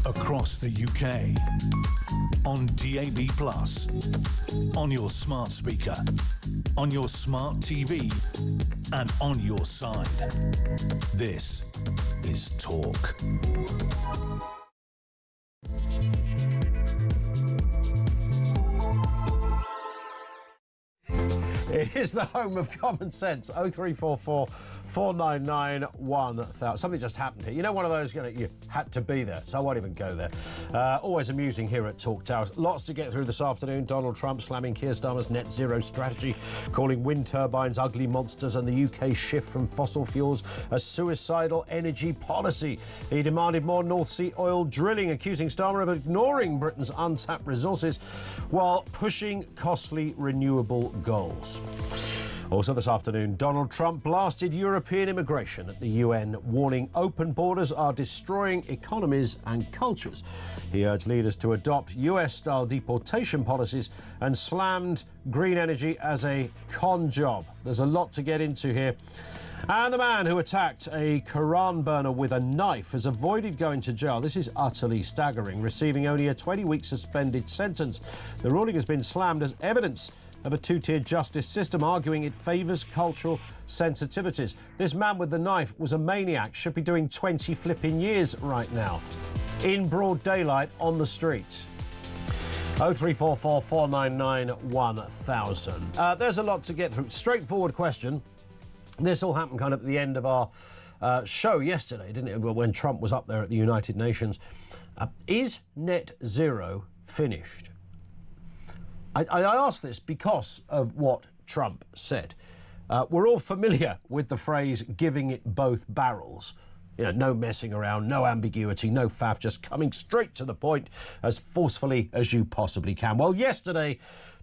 across the UK, on DAB+, on your smart speaker, on your smart TV, and on your side. This is Talk. It is the home of common sense. 0344 499 1000. Something just happened here. You know, one of those, you had to be there, so I won't even go there. Always amusing here at Talk Towers. Lots to get through this afternoon. Donald Trump slamming Keir Starmer's net zero strategy, calling wind turbines ugly monsters, and the UK shift from fossil fuels a suicidal energy policy. He demanded more North Sea oil drilling, accusing Starmer of ignoring Britain's untapped resources while pushing costly renewable goals. Also this afternoon, Donald Trump blasted European immigration at the UN, warning open borders are destroying economies and cultures. He urged leaders to adopt US-style deportation policies and slammed green energy as a con job. There's a lot to get into here. And the man who attacked a Quran burner with a knife has avoided going to jail. This is utterly staggering, receiving only a 20-week suspended sentence. The ruling has been slammed as evidence of a two-tier justice system, arguing it favours cultural sensitivities. This man with the knife was a maniac, should be doing 20 flipping years right now, in broad daylight on the streets. 0344 499 1000. There's a lot to get through. Straightforward question. This all happened kind of at the end of our show yesterday, didn't it, when Trump was up there at the United Nations. Is net zero finished? I ask this because of what Trump said. We're all familiar with the phrase giving it both barrels. You know, no messing around, no ambiguity, no faff, just coming straight to the point as forcefully as you possibly can. Well, yesterday,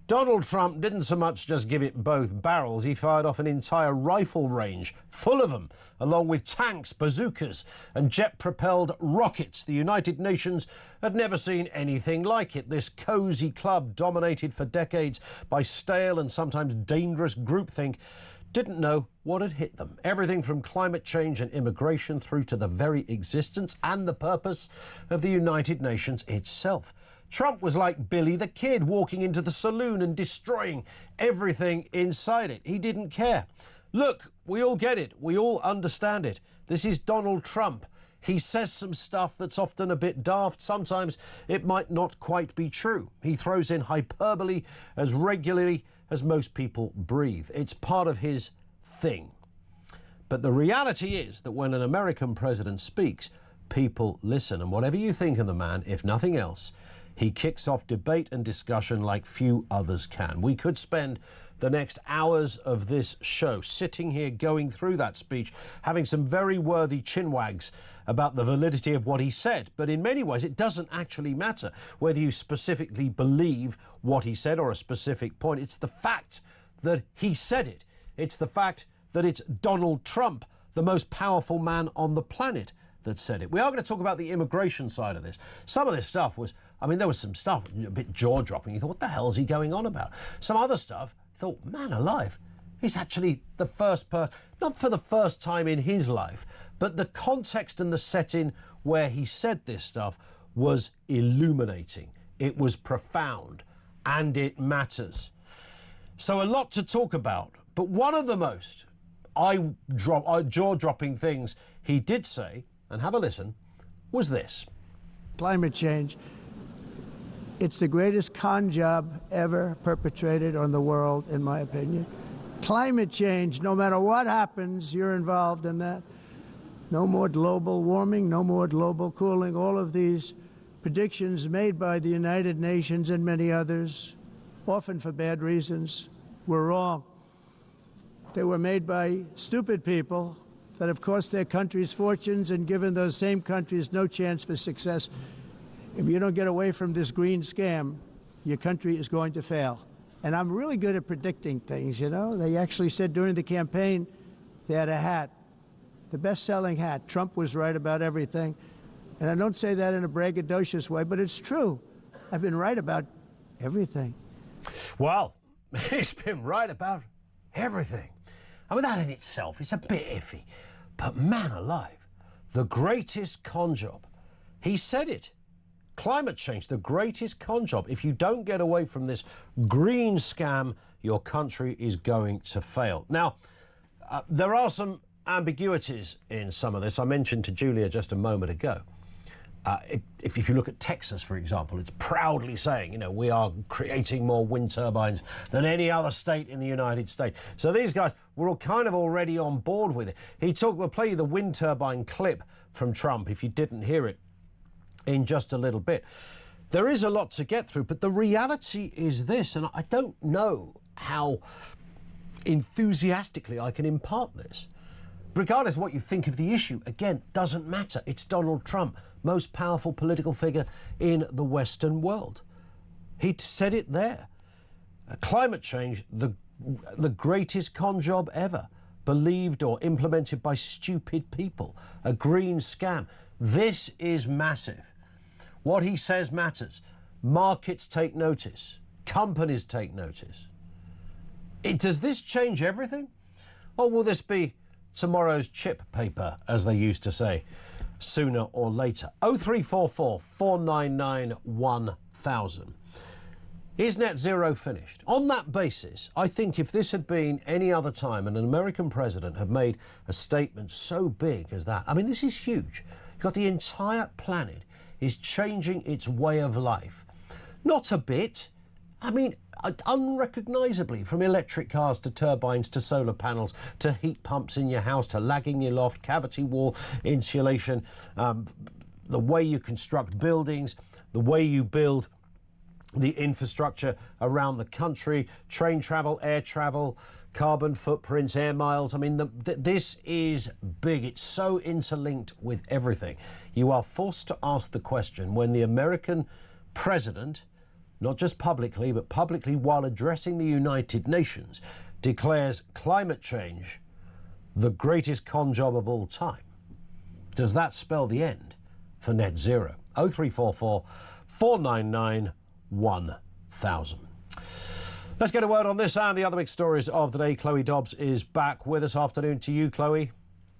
Donald Trump didn't so much just give it both barrels, he fired off an entire rifle range full of them, along with tanks, bazookas and jet-propelled rockets. The United Nations had never seen anything like it. This cosy club, dominated for decades by stale and sometimes dangerous groupthink, didn't know what had hit them. Everything from climate change and immigration through to the very existence and the purpose of the United Nations itself. Trump was like Billy the Kid walking into the saloon and destroying everything inside it. He didn't care. Look, we all get it. We all understand it. This is Donald Trump. He says some stuff that's often a bit daft. Sometimes it might not quite be true. He throws in hyperbole as regularly as most people breathe. It's part of his thing. But the reality is that when an American president speaks, people listen. And whatever you think of the man, if nothing else, he kicks off debate and discussion like few others can. We could spend the next hours of this show sitting here going through that speech, having some very worthy chinwags about the validity of what he said. But in many ways, it doesn't actually matter whether you specifically believe what he said or a specific point. It's the fact that he said it. It's the fact that it's Donald Trump, the most powerful man on the planet, that said it. We are going to talk about the immigration side of this. Some of this stuff was, there was some stuff a bit jaw-dropping. You thought, what the hell is he going on about? Some other stuff, you thought, man alive, he's actually the first person, not for the first time in his life, but the context and the setting where he said this stuff was illuminating. It was profound, and it matters. So a lot to talk about, but one of the most jaw-dropping things he did say, and have a listen, was this. Climate change, it's the greatest con job ever perpetrated on the world, in my opinion. Climate change, no matter what happens, you're involved in that. No more global warming, no more global cooling. All of these predictions made by the United Nations and many others, often for bad reasons, were wrong. They were made by stupid people that have cost their countries fortunes and given those same countries no chance for success. If you don't get away from this green scam, your country is going to fail. And I'm really good at predicting things, you know. They actually said during the campaign they had a hat, the best-selling hat. Trump was right about everything. And I don't say that in a braggadocious way, but it's true. I've been right about everything. Well, he's been right about everything. And that in itself is a bit iffy. But man alive, the greatest con job. He said it. climate change, the greatest con job. If you don't get away from this green scam, your country is going to fail. Now, there are some ambiguities in some of this. I mentioned to Julia just a moment ago. If you look at Texas, for example, it's proudly saying, you know, we are creating more wind turbines than any other state in the United States. So these guys were all kind of already on board with it. We'll play you the wind turbine clip from Trump if you didn't hear it in just a little bit. There is a lot to get through, but the reality is this, and I don't know how enthusiastically I can impart this. Regardless of what you think of the issue, again, doesn't matter. It's Donald Trump, most powerful political figure in the Western world. He said it there. Climate change, the greatest con job ever, believed or implemented by stupid people, a green scam. This is massive. What he says matters. Markets take notice. Companies take notice. Does this change everything? Or will this be tomorrow's chip paper, as they used to say, sooner or later? 0344 499 1000. Is net zero finished? On that basis, I think if this had been any other time and an American president had made a statement so big as that, I mean, this is huge. You've got the entire planet is changing its way of life. Not a bit. I mean, unrecognisably, from electric cars to turbines to solar panels to heat pumps in your house to lagging your loft, cavity wall insulation, the way you construct buildings, the way you build the infrastructure around the country, train travel, air travel, carbon footprints, air miles. I mean, this is big. It's so interlinked with everything. You are forced to ask the question when the American president, not just publicly, but publicly while addressing the United Nations, declares climate change the greatest con job of all time. Does that spell the end for net zero? 0344 499 1000. Let's get a word on this and the other big stories of the day. Chloe Dobbs is back with us. Afternoon to you, Chloe.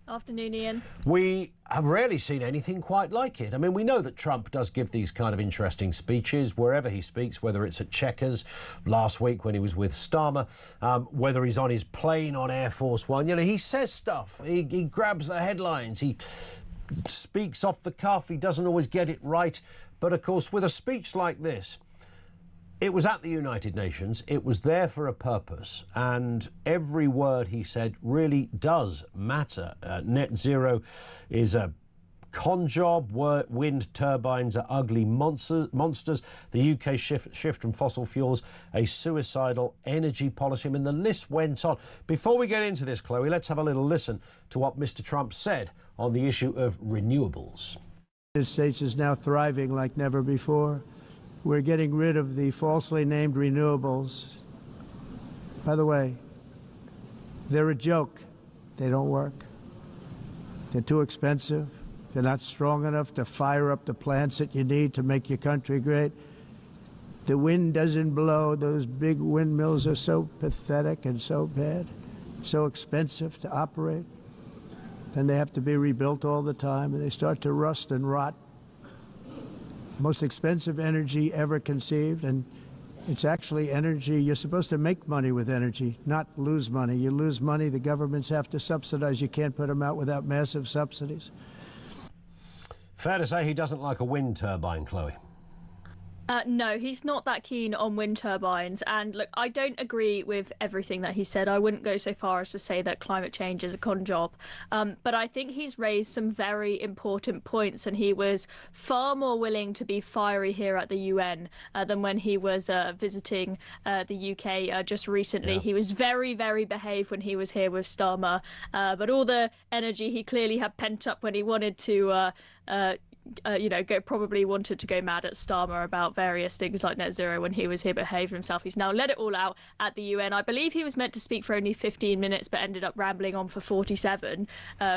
Afternoon, Ian. We have rarely seen anything quite like it. I mean, we know that Trump does give these kind of interesting speeches wherever he speaks, whether it's at Chequers last week when he was with Starmer, whether he's on his plane on Air Force One. You know, he says stuff. He grabs the headlines. He speaks off the cuff. He doesn't always get it right. But, of course, with a speech like this, it was at the United Nations, it was there for a purpose, and every word he said really does matter. Net zero is a con job, wind turbines are ugly monsters, the UK shift from fossil fuels, a suicidal energy policy. I mean, the list went on. Before we get into this, Chloe, let's have a little listen to what Mr. Trump said on the issue of renewables. The United States is now thriving like never before. We're getting rid of the falsely named renewables. By the way, they're a joke. They don't work. They're too expensive. They're not strong enough to fire up the plants that you need to make your country great. The wind doesn't blow. Those big windmills are so pathetic and so bad, so expensive to operate. And they have to be rebuilt all the time, and they start to rust and rot. Most expensive energy ever conceived, and it's actually energy. You're supposed to make money with energy, not lose money. You lose money, the governments have to subsidize. You can't put them out without massive subsidies. Fair to say he doesn't like a wind turbine, Chloe. No, he's not that keen on wind turbines. And look, I don't agree with everything that he said. I wouldn't go so far as to say that climate change is a con job. But I think he's raised some very important points, and he was far more willing to be fiery here at the UN than when he was visiting the UK just recently. Yeah. He was very, very behaved when he was here with Starmer. But all the energy he clearly had pent up when he wanted to probably wanted to go mad at Starmer about various things like net zero when he was here, behaved himself. He's now let it all out at the UN. I believe he was meant to speak for only 15 minutes, but ended up rambling on for 47,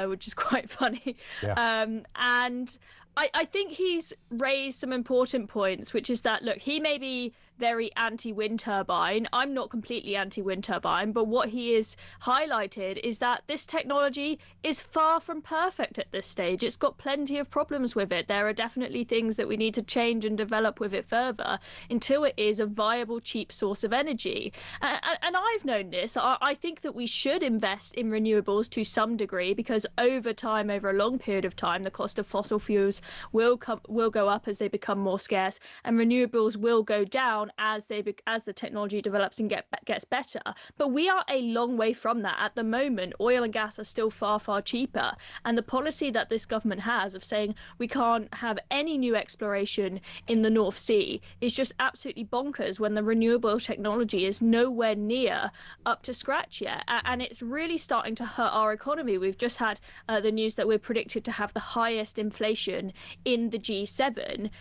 which is quite funny. Yeah. And I think he's raised some important points, which is that, look, he may be very anti-wind turbine. I'm not completely anti-wind turbine, but what he is highlighted is that this technology is far from perfect at this stage. It's got plenty of problems with it. There are definitely things that we need to change and develop with it further until it is a viable, cheap source of energy. And I've known this. I think that we should invest in renewables to some degree, because over time, over a long period of time, the cost of fossil fuels will go up as they become more scarce, and renewables will go down as the technology develops and gets better. But we are a long way from that at the moment. Oil and gas are still far, far cheaper, and the policy that this government has of saying we can't have any new exploration in the North Sea is just absolutely bonkers, when the renewable technology is nowhere near up to scratch yet, and it's really starting to hurt our economy. We've just had the news that we're predicted to have the highest inflation in the G7.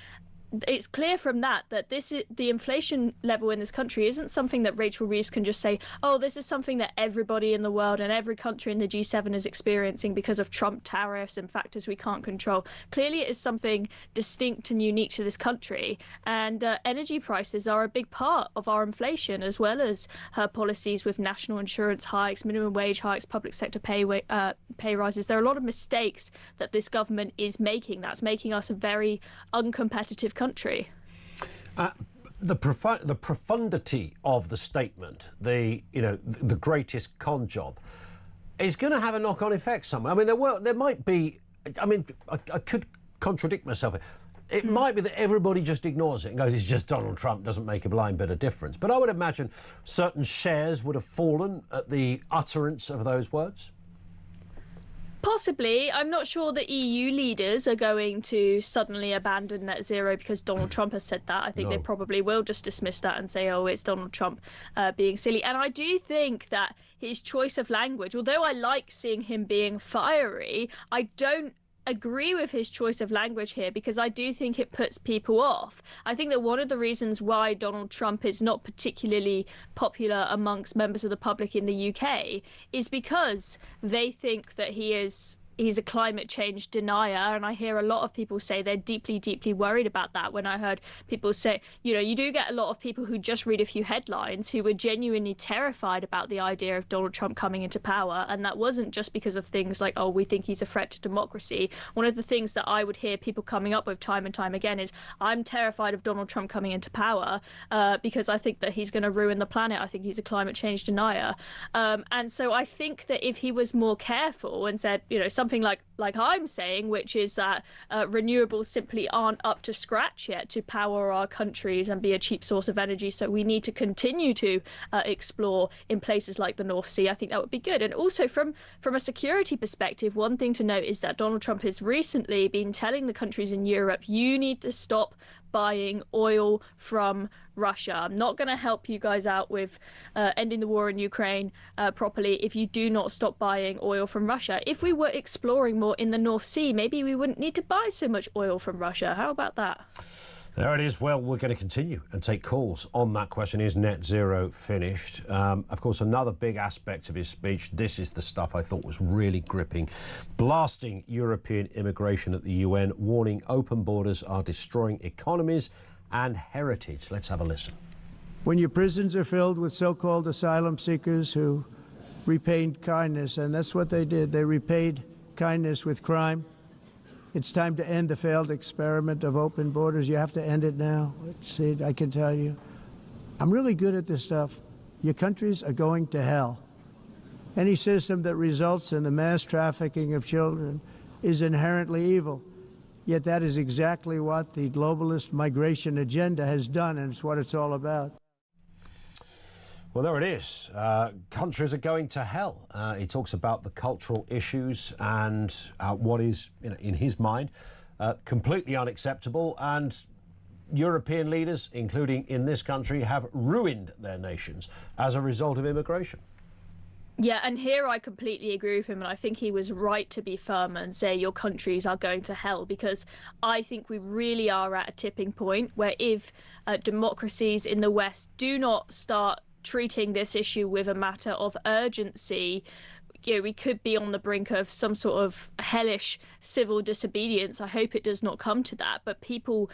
It's clear from that the inflation level in this country isn't something that Rachel Reeves can just say, oh, this is something that everybody in the world and every country in the G7 is experiencing because of Trump tariffs and factors we can't control. Clearly, it is something distinct and unique to this country, and energy prices are a big part of our inflation, as well as her policies with national insurance hikes, minimum wage hikes, public sector pay rises. There are a lot of mistakes that this government is making that's making us a very uncompetitive country. The profundity of the statement, the greatest con job, is going to have a knock-on effect somewhere. I mean, there might be. I mean, I could contradict myself. It might be that everybody just ignores it and goes, it's just Donald Trump, doesn't make a blind bit of difference. But I would imagine certain shares would have fallen at the utterance of those words. Possibly. I'm not sure the EU leaders are going to suddenly abandon net zero because Donald Trump has said that. I think they probably will just dismiss that and say, oh, it's Donald Trump being silly. And I do think that his choice of language, although I like seeing him being fiery, I don't agree with his choice of language here, because I do think it puts people off. I think that one of the reasons why Donald Trump is not particularly popular amongst members of the public in the UK is because they think that he's a climate change denier, and I hear a lot of people say they're deeply, deeply worried about that. When I heard people say, you do get a lot of people who just read a few headlines who were genuinely terrified about the idea of Donald Trump coming into power, and that wasn't just because of things like, oh, we think he's a threat to democracy. One of the things that I would hear people coming up with time and time again is, I'm terrified of Donald Trump coming into power because I think that he's going to ruin the planet. I think he's a climate change denier. And so I think that if he was more careful and said, something like I'm saying, which is that renewables simply aren't up to scratch yet to power our countries and be a cheap source of energy, so we need to continue to explore in places like the North Sea, I think that would be good. And also from a security perspective, one thing to note is that Donald Trump has recently been telling the countries in Europe, you need to stop buying oil from Russia. I'm not going to help you guys out with ending the war in Ukraine properly if you do not stop buying oil from Russia. If we were exploring more in the North Sea, maybe we wouldn't need to buy so much oil from Russia. How about that? There it is. Well, we're going to continue and take calls on that question. Is net zero finished? Of course, another big aspect of his speech, this is the stuff I thought was really gripping. Blasting European immigration at the UN, warning open borders are destroying economies and heritage. Let's have a listen. When your prisons are filled with so-called asylum seekers who repaid kindness, and that's what they did, they repaid kindness with crime. It's time to end the failed experiment of open borders. You have to end it now. I can tell you. I'm really good at this stuff. Your countries are going to hell. Any system that results in the mass trafficking of children is inherently evil. Yet that is exactly what the globalist migration agenda has done, and it's what it's all about. Well, there it is. Countries are going to hell. He talks about the cultural issues and what is, in his mind, completely unacceptable. And European leaders, including in this country, have ruined their nations as a result of immigration. Yeah, and here I completely agree with him, and I think he was right to be firm and say your countries are going to hell, because I think we really are at a tipping point where if democracies in the West do not start treating this issue with a matter of urgency, we could be on the brink of some sort of hellish civil disobedience. I hope it does not come to that. But people,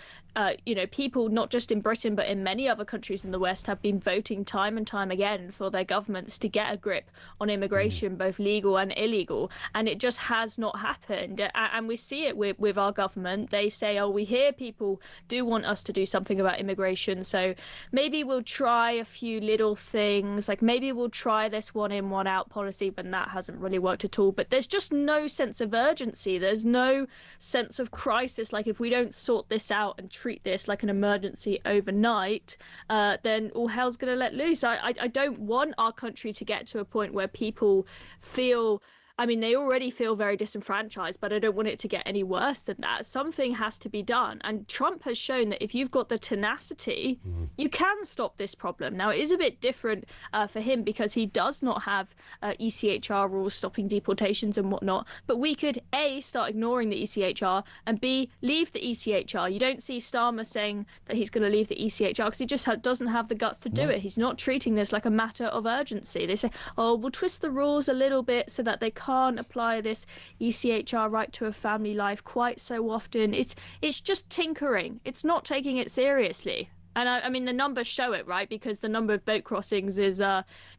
people not just in Britain but in many other countries in the West have been voting time and time again for their governments to get a grip on immigration, both legal and illegal, and it just has not happened. And we see it with our government. They say, oh, we hear people do want us to do something about immigration, so maybe we'll try a few little things, like maybe we'll try this one in, one out policy, but that hasn't really worked at all. But there's just no sense of urgency. There's no sense of crisis. Like, if we don't sort this out and treat this like an emergency overnight, then all hell's going to let loose. I don't want our country to get to a point where people feel, I mean, they already feel very disenfranchised, but I don't want it to get any worse than that. Something has to be done. And Trump has shown that if you've got the tenacity, you can stop this problem. Now, it is a bit different for him because he does not have ECHR rules stopping deportations and whatnot. But we could, A, start ignoring the ECHR, and B, leave the ECHR. You don't see Starmer saying that he's going to leave the ECHR because he just doesn't have the guts to do it. He's not treating this like a matter of urgency. They say, oh, we'll twist the rules a little bit so that they can't apply this ECHR right to a family life quite so often. It's just tinkering. It's not taking it seriously. And I mean, the numbers show it, right? Because the number of boat crossings is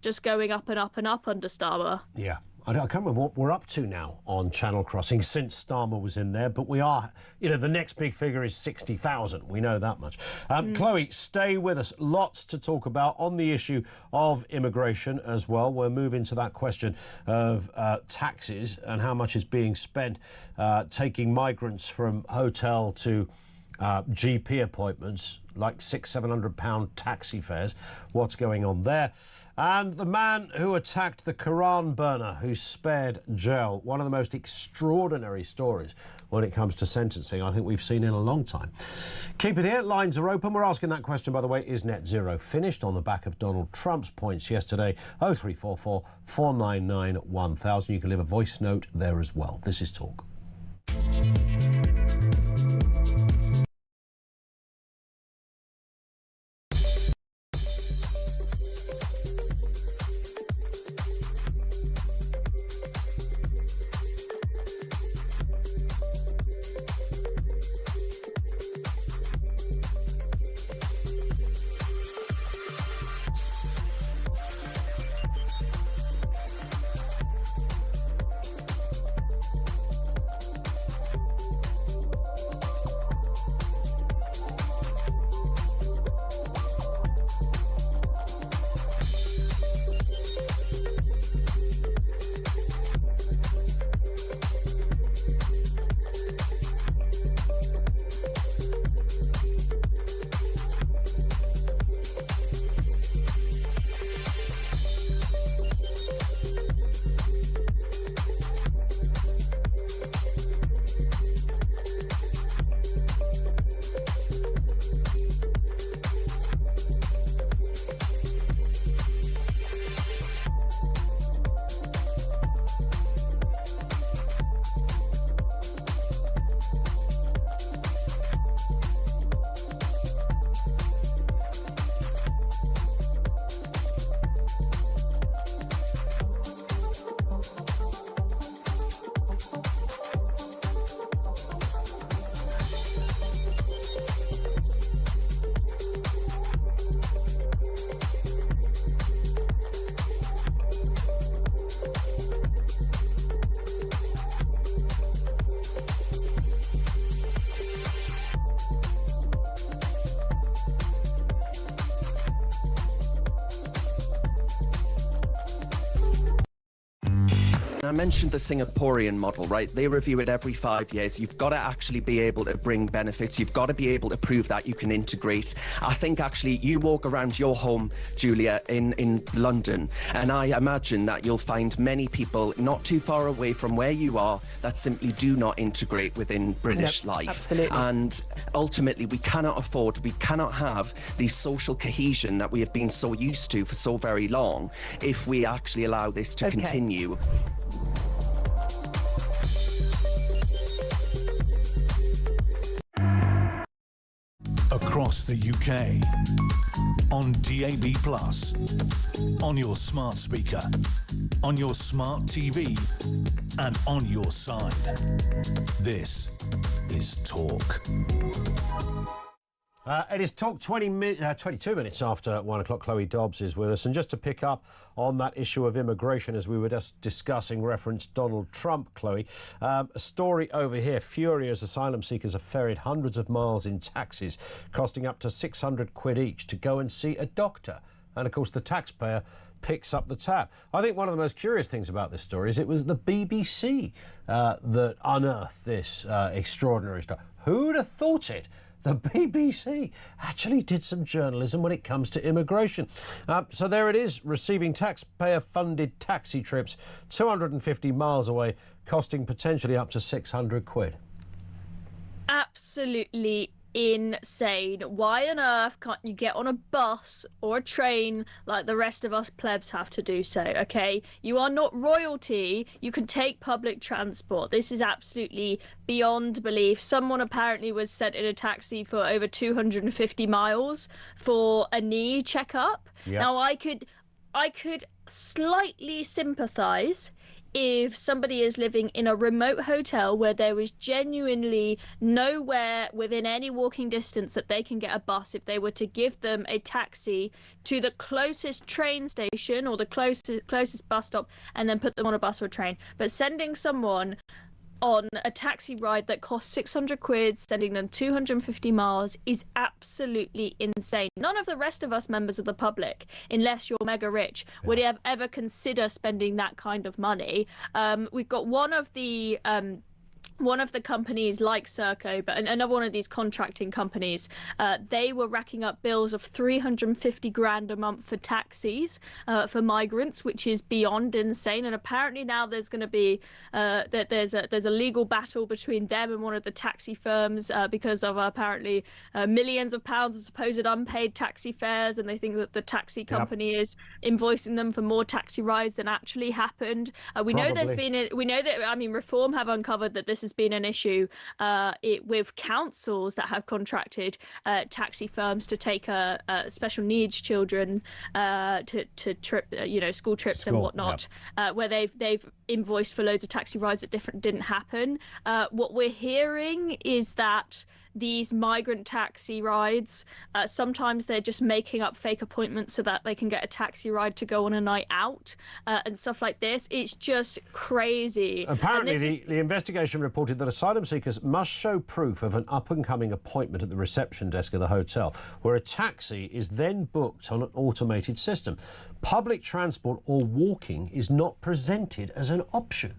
just going up and up and up under Starmer. Yeah. I can't remember what we're up to now on channel crossings since Starmer was in there, but we are, the next big figure is 60,000. We know that much. Chloe, stay with us. Lots to talk about on the issue of immigration as well. We're moving to that question of taxes and how much is being spent taking migrants from hotel to GP appointments, like £600-700 taxi fares. What's going on there? And the man who attacked the Quran burner who spared jail. One of the most extraordinary stories when it comes to sentencing I think we've seen in a long time. Keep it here. Lines are open. We're asking that question, by the way, is net zero finished? On the back of Donald Trump's points yesterday. 0344 499 1000. You can leave a voice note there as well. This is Talk. I mentioned the Singaporean model, right? They review it every 5 years. You've got to actually be able to bring benefits. You've got to be able to prove that you can integrate. I think actually you walk around your home, Julia, in London, and I imagine that you'll find many people not too far away from where you are that simply do not integrate within British life. Absolutely. And ultimately, we cannot have the social cohesion that we have been so used to for so very long if we actually allow this to continue. across the UK, on DAB+, on your smart speaker, on your smart TV, and on your side. This is Talk. It is Talk 22 minutes after 1 o'clock. Chloe Dobbs is with us. And just to pick up on that issue of immigration, as we were just discussing, reference Donald Trump, Chloe, a story over here. Furious asylum seekers are ferried hundreds of miles in taxis, costing up to 600 quid each to go and see a doctor. And, of course, the taxpayer picks up the tab. I think one of the most curious things about this story is it was the BBC that unearthed this extraordinary story. Who'd have thought it? The BBC actually did some journalism when it comes to immigration. So there it is, receiving taxpayer-funded taxi trips 250 miles away, costing potentially up to 600 quid. Absolutely insane. Why on earth can't you get on a bus or a train like the rest of us plebs have to do so, okay? You are not royalty. You can take public transport. This is absolutely beyond belief. Someone apparently was sent in a taxi for over 250 miles for a knee checkup. Yep. Now, I could slightly sympathise if somebody is living in a remote hotel where there is genuinely nowhere within any walking distance that they can get a bus, if they were to give them a taxi to the closest train station or the closest bus stop and then put them on a bus or a train. But sending someone on a taxi ride that costs 600 quid, sending them 250 miles is absolutely insane. None of the rest of us members of the public, unless you're mega rich, would ever consider spending that kind of money. We've got one of the companies like Serco, but another one of these contracting companies, they were racking up bills of 350 grand a month for taxis for migrants, which is beyond insane. And apparently now there's going to be there's a legal battle between them and one of the taxi firms because of apparently millions of pounds of supposed unpaid taxi fares, and they think that the taxi company is invoicing them for more taxi rides than actually happened. We know that Reform have uncovered that this has been an issue with councils that have contracted taxi firms to take special needs children to trip, school trips and whatnot, where they've invoiced for loads of taxi rides that didn't happen. What we're hearing is that these migrant taxi rides, sometimes they're just making up fake appointments so that they can get a taxi ride to go on a night out and stuff like this. It's just crazy. Apparently, the investigation reported that asylum seekers must show proof of an up-and-coming appointment at the reception desk of the hotel, where a taxi is then booked on an automated system. Public transport or walking is not presented as an option.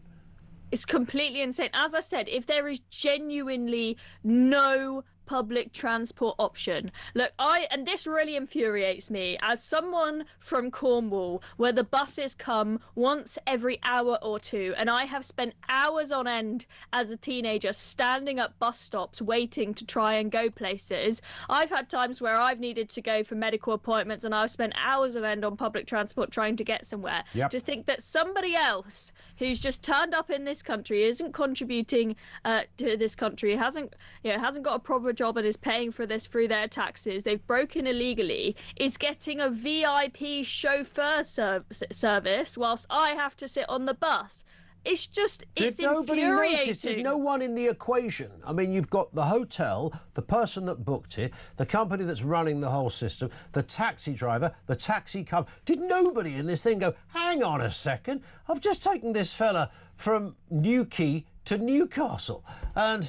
It's completely insane. As I said, if there is genuinely no public transport option. Look, and this really infuriates me as someone from Cornwall, where the buses come once every hour or two, and I have spent hours on end as a teenager standing at bus stops waiting to try and go places. I've had times where I've needed to go for medical appointments and I've spent hours on end on public transport trying to get somewhere. To think that somebody else who's just turned up in this country, isn't contributing to this country, hasn't got a proper job and is paying for this through their taxes, they've broken illegally, is getting a VIP chauffeur service whilst I have to sit on the bus. It's infuriating. Did nobody notice? Did no one in the equation? I mean, you've got the hotel, the person that booked it, the company that's running the whole system, the taxi driver, the taxi company. Did nobody in this thing go, hang on a second, I've just taken this fella from Newquay to Newcastle and,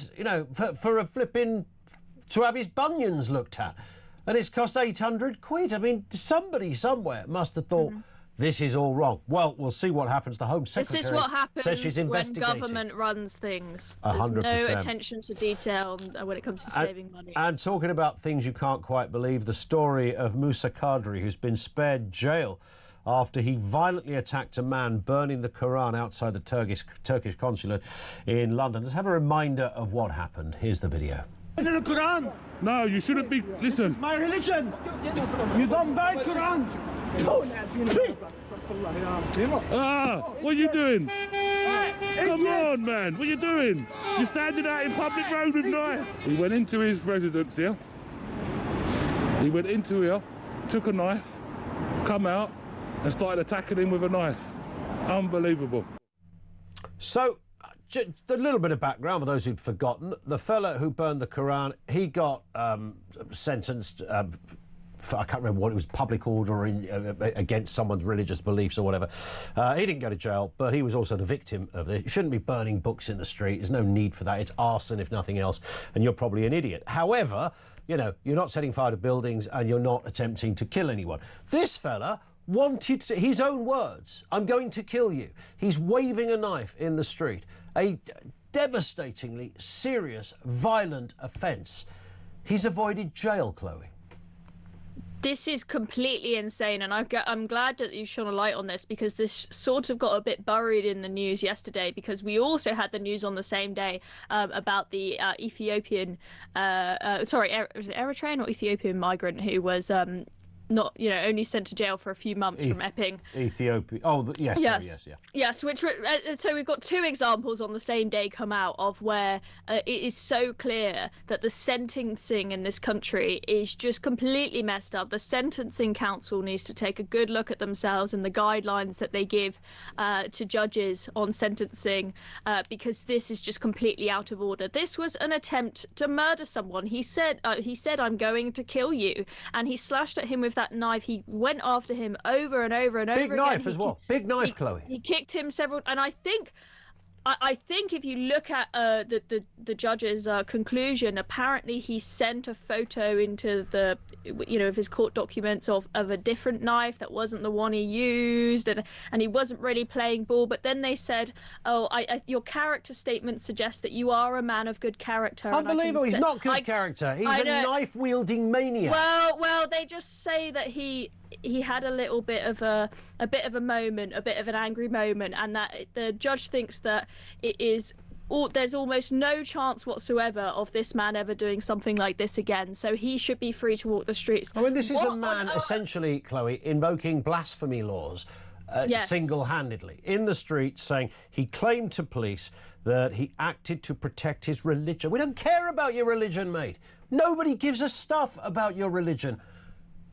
for a flipping... to have his bunions looked at, and it's cost 800 quid. I mean, somebody somewhere must have thought, this is all wrong. Well, we'll see what happens. The Home Secretary says she's investigating. When government runs things. 100%. There's no attention to detail when it comes to saving money. And talking about things you can't quite believe, the story of Musa Qadri, who's been spared jail after he violently attacked a man burning the Quran outside the Turkish consulate in London. Let's have a reminder of what happened. Here's the video. The Quran. No, you shouldn't be. Listen. It's my religion. You don't buy Quran. What are you doing? Come on, man. What are you doing? You're standing out in public road with knife. We went into his residence here. He went into here, took a knife, come out and started attacking him with a knife. Unbelievable. So, just a little bit of background for those who'd forgotten. The fella who burned the Quran, he got sentenced for, I can't remember what it was, public order against someone's religious beliefs or whatever. He didn't go to jail, but he was also the victim of it. You shouldn't be burning books in the street. There's no need for that. It's arson, if nothing else, and you're probably an idiot. However, you know, you're not setting fire to buildings and you're not attempting to kill anyone. This fella wanted to, his own words, I'm going to kill you. He's waving a knife in the street. A devastatingly serious, violent offence. He's avoided jail, Chloe. This is completely insane, and I'm glad that you shone a light on this, because this sort of got a bit buried in the news yesterday, because we also had the news on the same day about the Ethiopian, was it Eritrean or Ethiopian migrant who was not, you know, only sent to jail for a few months from Epping. Ethiopia. Oh, yes. Yes, which so we've got two examples on the same day come out of where it is so clear that the sentencing in this country is just completely messed up. The Sentencing Council needs to take a good look at themselves and the guidelines that they give to judges on sentencing, because this is just completely out of order. This was an attempt to murder someone. He said, I'm going to kill you, and he slashed at him with that knife. He went after him over and over and over again. Big knife as well. Big knife, Chloe. He kicked him several, and I think if you look at the judge's conclusion, apparently he sent a photo into the, you know, of his court documents of a different knife that wasn't the one he used, and he wasn't really playing ball. But then they said, your character statement suggests that you are a man of good character. Unbelievable. He's not good character. He's a knife-wielding maniac. Well, they just say that he had a little bit of a moment, a bit of an angry moment, and that the judge thinks that there's almost no chance whatsoever of this man ever doing something like this again, so he should be free to walk the streets. I mean, this is a man essentially, Chloe, invoking blasphemy laws single-handedly in the street, saying he claimed to police that he acted to protect his religion. We don't care about your religion, mate. Nobody gives a stuff about your religion.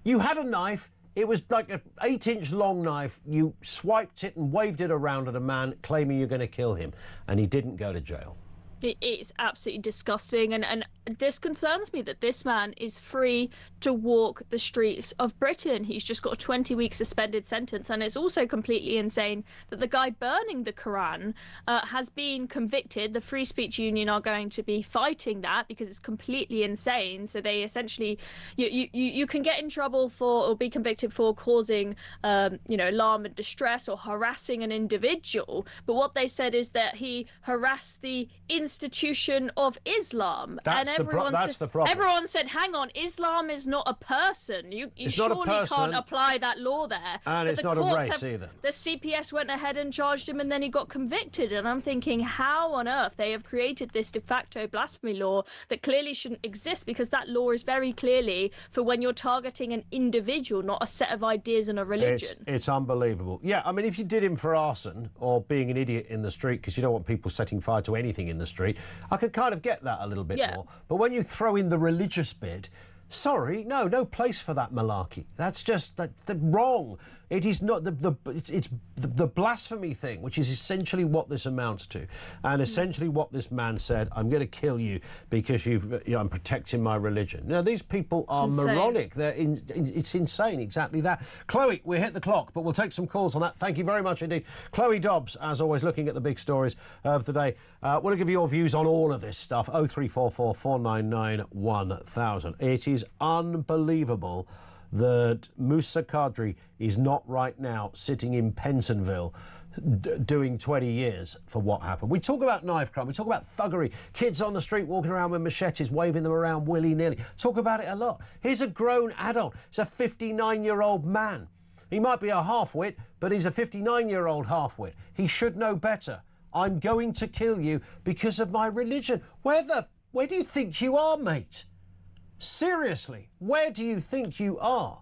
You had a knife. It was like an 8-inch long knife. You swiped it and waved it around at a man claiming you're going to kill him, and he didn't go to jail. It's absolutely disgusting, and this concerns me that this man is free to walk the streets of Britain. He's just got a 20-week suspended sentence, and it's also completely insane that the guy burning the Quran has been convicted. The Free Speech Union are going to be fighting that because it's completely insane. So they essentially, you can get in trouble for or be convicted for causing, alarm and distress or harassing an individual. But what they said is that he harassed the institution of Islam. That's the problem. Everyone said, hang on, Islam is not a person. You surely can't apply that law there. And it's not a race either. The CPS went ahead and charged him, and then he got convicted. And I'm thinking, how on earth they have created this de facto blasphemy law that clearly shouldn't exist, because that law is very clearly for when you're targeting an individual, not a set of ideas and a religion. It's unbelievable. Yeah, I mean, if you did him for arson or being an idiot in the street because you don't want people setting fire to anything in the street, I could kind of get that a little bit more. But when you throw in the religious bit, sorry, no place for that malarkey. That's just wrong. It is not it's the blasphemy thing, which is essentially what this amounts to, and essentially what this man said. I'm going to kill you because I'm protecting my religion. Now these people are moronic. It's insane. Exactly that. Chloe, we hit the clock, but we'll take some calls on that. Thank you very much indeed, Chloe Dobbs, as always, looking at the big stories of the day. Want to give you your views on all of this stuff. 0344 499 1000. It is unbelievable that Musa Qadri is not right now sitting in Pentonville doing 20 years for what happened. We talk about knife crime, we talk about thuggery, kids on the street walking around with machetes, waving them around willy-nilly. Talk about it a lot. He's a grown adult. He's a 59-year-old man. He might be a half-wit, but he's a 59-year-old half-wit. He should know better. I'm going to kill you because of my religion. Where do you think you are, mate? Seriously, where do you think you are?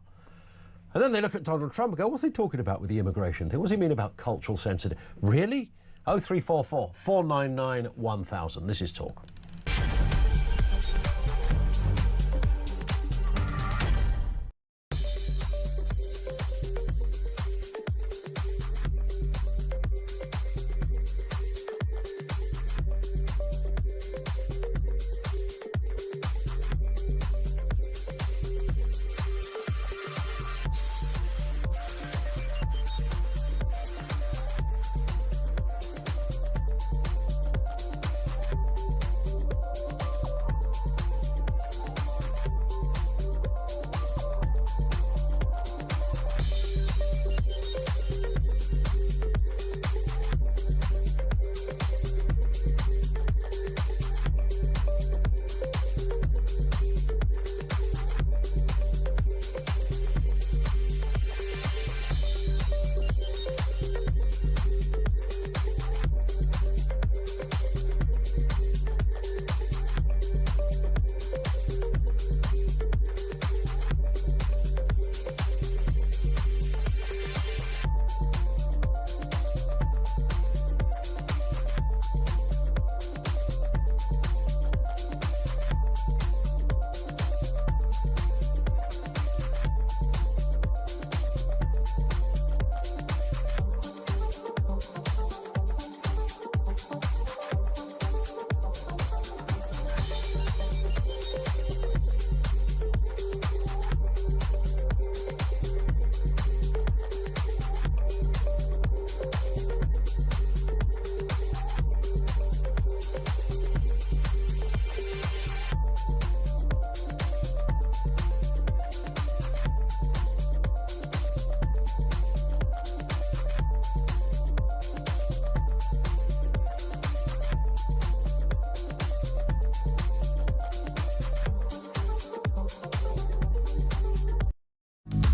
And then they look at Donald Trump and go, what's he talking about with the immigration thing? What's he mean about cultural sensitivity? Really? 0344 499 1000. This is Talk.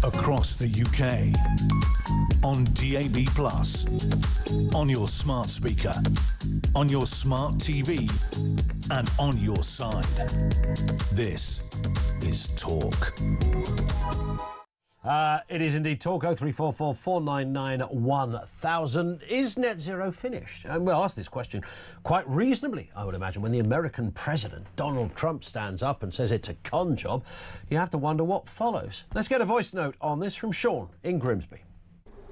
across the UK, on DAB+, on your smart speaker, on your smart TV, and on your side. This is Talk. It is indeed Talk. 0344 499 1000. Is net zero finished? And we'll ask this question quite reasonably, I would imagine. When the American president, Donald Trump, stands up and says it's a con job, you have to wonder what follows. Let's get a voice note on this from Sean in Grimsby.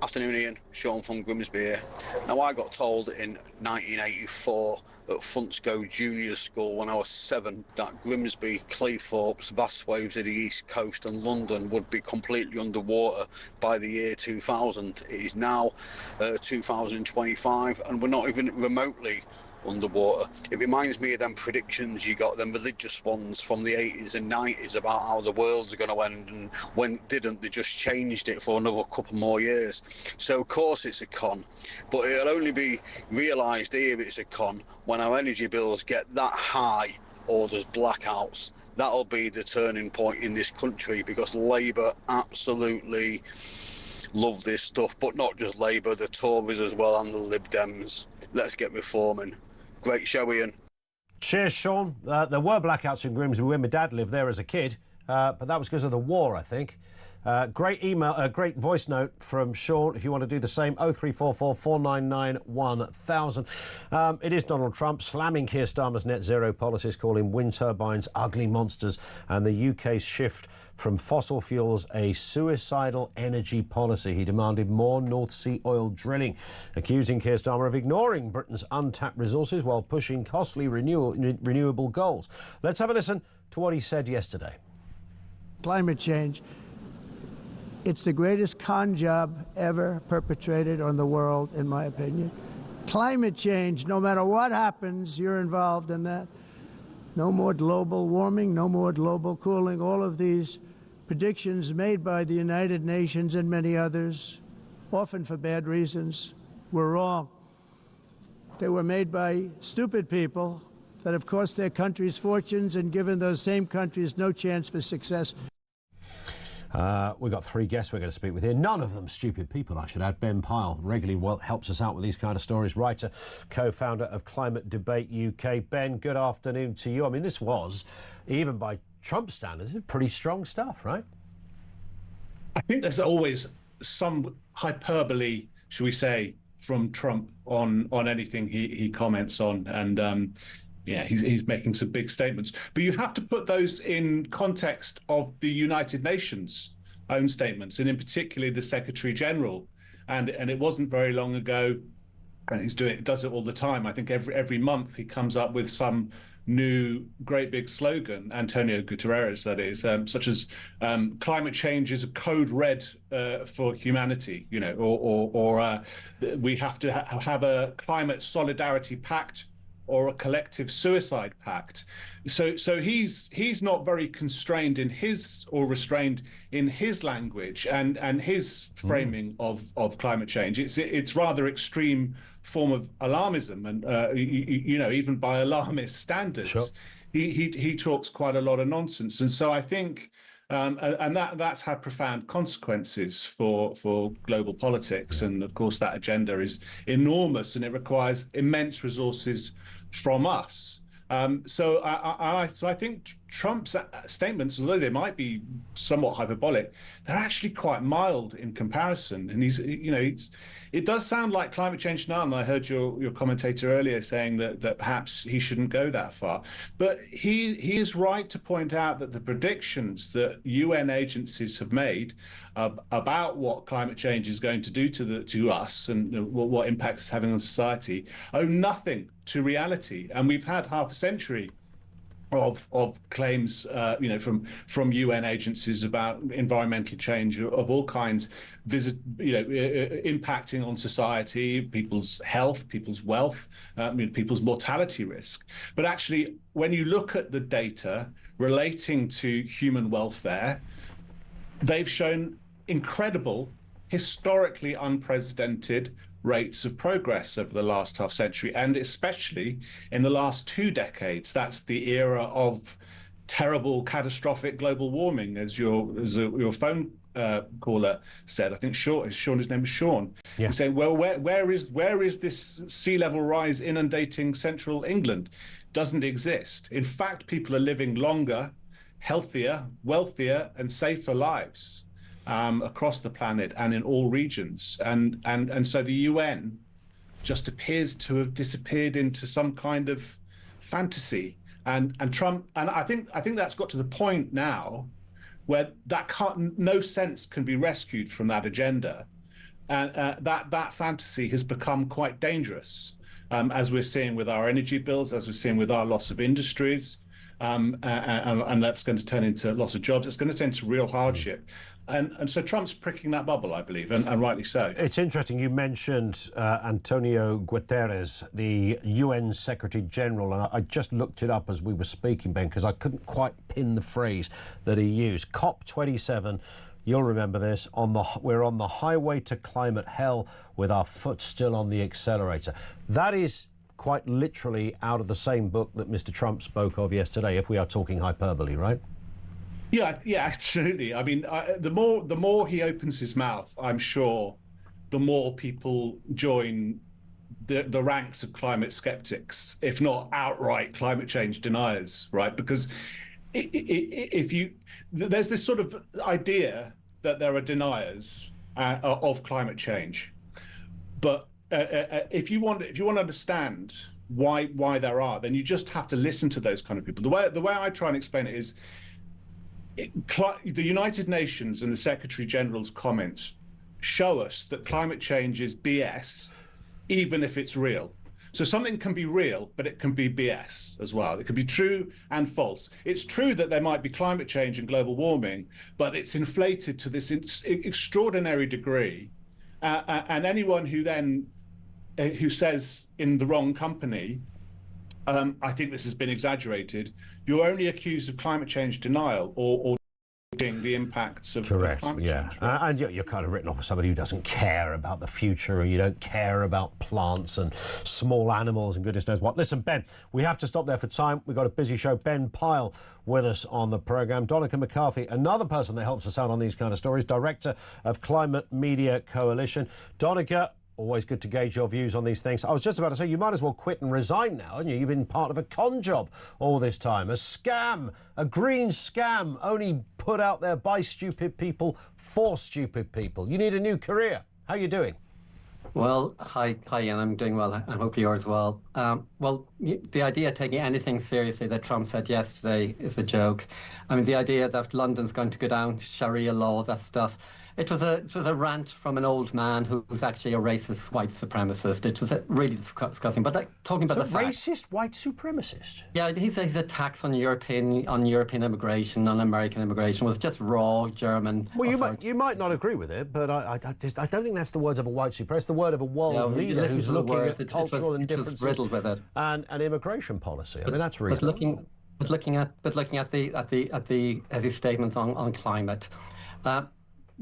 Afternoon, Ian. Sean from Grimsby here. Now, I got told in 1984 at Funtsco Junior School when I was 7 that Grimsby, Cleethorpes, vast waves of the East Coast and London would be completely underwater by the year 2000. It is now 2025 and we're not even remotely underwater. It reminds me of them predictions you got, them religious ones from the 80s and 90s about how the world's going to end, and when it didn't, they just changed it for another couple more years. So of course it's a con, but it'll only be realised here it's a con when our energy bills get that high or there's blackouts. That'll be the turning point in this country, because Labour absolutely love this stuff, but not just Labour, the Tories as well and the Lib Dems. Let's get reforming. Great show, Ian. Cheers, Sean. There were blackouts in Grimsby when my dad lived there as a kid, but that was because of the war, I think. Great email, great voice note from Sean. If you want to do the same, 0344 499 1000. It is Donald Trump slamming Keir Starmer's net zero policies, calling wind turbines ugly monsters, and the UK's shift from fossil fuels a suicidal energy policy. He demanded more North Sea oil drilling, accusing Keir Starmer of ignoring Britain's untapped resources while pushing costly renewable goals. Let's have a listen to what he said yesterday. Climate change. It's the greatest con job ever perpetrated on the world, in my opinion. Climate change, no matter what happens, you're involved in that. No more global warming, no more global cooling. All of these predictions made by the United Nations and many others, often for bad reasons, were wrong. They were made by stupid people that have cost their countries fortunes and given those same countries no chance for success. We've got 3 guests we're going to speak with here. None of them stupid people, I should add. Ben Pyle regularly helps us out with these kind of stories. Writer, co-founder of Climate Debate UK. Ben, good afternoon to you. I mean, this was, even by Trump standards, pretty strong stuff, right? I think there's always some hyperbole, shall we say, from Trump on anything he comments on. And yeah, he's making some big statements. But you have to put those in context of the United Nations' own statements, and in particular the Secretary General. And it wasn't very long ago, and he does it all the time. I think every month he comes up with some new great big slogan, Antonio Guterres, that is, such as climate change is a code red for humanity, you know, or we have to have a climate solidarity pact or a collective suicide pact. So he's not very constrained in his, or restrained in his language and his framing of climate change. It's rather extreme form of alarmism, and you know, even by alarmist standards. Sure. He talks quite a lot of nonsense, and so I think and that's had profound consequences for global politics. And of course that agenda is enormous and it requires immense resources from us. So I think Trump's statements, although they might be somewhat hyperbolic, they're actually quite mild in comparison. And it does sound like climate change denial. And I heard your commentator earlier saying that perhaps he shouldn't go that far. But he is right to point out that the predictions that UN agencies have made about what climate change is going to do to us and what impact it's having on society owe nothing to reality. And we've had half a century of claims, from UN agencies about environmental change of all kinds, impacting on society, people's health, people's wealth, people's mortality risk. But actually, when you look at the data relating to human welfare, they've shown incredible, historically unprecedented rates of progress over the last half century, and especially in the last 2 decades. That's the era of terrible, catastrophic global warming, as your phone caller said. I think his name is Sean. Yeah. He's saying, well, where is this sea level rise inundating central England? Doesn't exist. In fact, people are living longer, healthier, wealthier, and safer lives across the planet and in all regions. And so the UN just appears to have disappeared into some kind of fantasy. And Trump, and I think that's got to the point now where no sense can be rescued from that agenda, and that fantasy has become quite dangerous, as we're seeing with our energy bills, as we're seeing with our loss of industries, and that's going to turn into loss of jobs. It's going to turn into real hardship. And so Trump's pricking that bubble, I believe, and rightly so. It's interesting. You mentioned Antonio Guterres, the UN Secretary General, and I just looked it up as we were speaking, Ben, because I couldn't quite pin the phrase that he used. COP27, you'll remember this, we're on the highway to climate hell with our foot still on the accelerator. That is quite literally out of the same book that Mr. Trump spoke of yesterday, if we are talking hyperbole, right? Yeah, absolutely. I mean, the more he opens his mouth, I'm sure, the more people join the ranks of climate skeptics, if not outright climate change deniers, right? Because there's this sort of idea that there are deniers of climate change, but if you want to understand why there are, then you just have to listen to those kind of people. The way I try and explain it is, the United Nations and the Secretary General's comments show us that climate change is BS, even if it's real. So something can be real, but it can be BS as well. It can be true and false. It's true that there might be climate change and global warming, but it's inflated to this extraordinary degree. And anyone who says in the wrong company, I think this has been exaggerated, you're only accused of climate change denial or the impacts of Correct, climate yeah. change. Right? And you're kind of written off as somebody who doesn't care about the future, or you don't care about plants and small animals and goodness knows what. Listen, Ben, we have to stop there for time. We've got a busy show. Ben Pyle with us on the programme. Donica McCarthy, another person that helps us out on these kind of stories, Director of Climate Media Coalition. Donica, always good to gauge your views on these things. I was just about to say, you might as well quit and resign now, haven't you? You've been part of a con job all this time. A scam, a green scam, only put out there by stupid people for stupid people. You need a new career. How are you doing? Well, hi, Ian. I'm doing well. I hope you're as well. The idea of taking anything seriously that Trump said yesterday is a joke. I mean, the idea that London's going to go down Sharia law, that stuff. It was a rant from an old man who's actually a racist white supremacist. It was really disgusting. But talking about racist white supremacist. Yeah, his attacks on European immigration, on American immigration, was just raw German. Well, you might not agree with it, but I don't think that's the words of a white supremacist. It's the word of a world leader who's looking at cultural indifferences riddled with it. and immigration policy. I mean, that's reasonable. But looking at his statements on climate.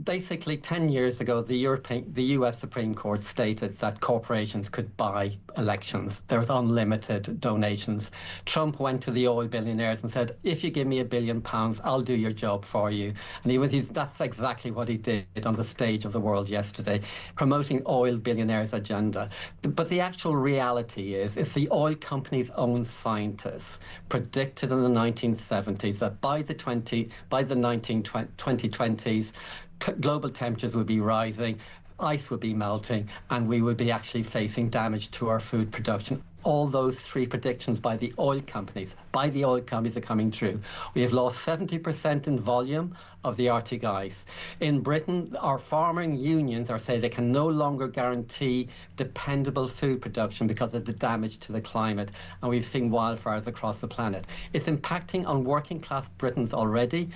Basically, 10 years ago, the US Supreme Court stated that corporations could buy elections. There was unlimited donations. Trump went to the oil billionaires and said, if you give me £1 billion, I'll do your job for you. And that's exactly what he did on the stage of the world yesterday, promoting oil billionaires' agenda. But the actual reality is, it's the oil companies' own scientists predicted in the 1970s that by the 2020s, global temperatures would be rising, ice would be melting, and we would be actually facing damage to our food production. All those three predictions by the oil companies are coming true. We have lost 70% in volume of the Arctic ice. In Britain, our farming unions are saying they can no longer guarantee dependable food production because of the damage to the climate, and we've seen wildfires across the planet. It's impacting on working class Britons already.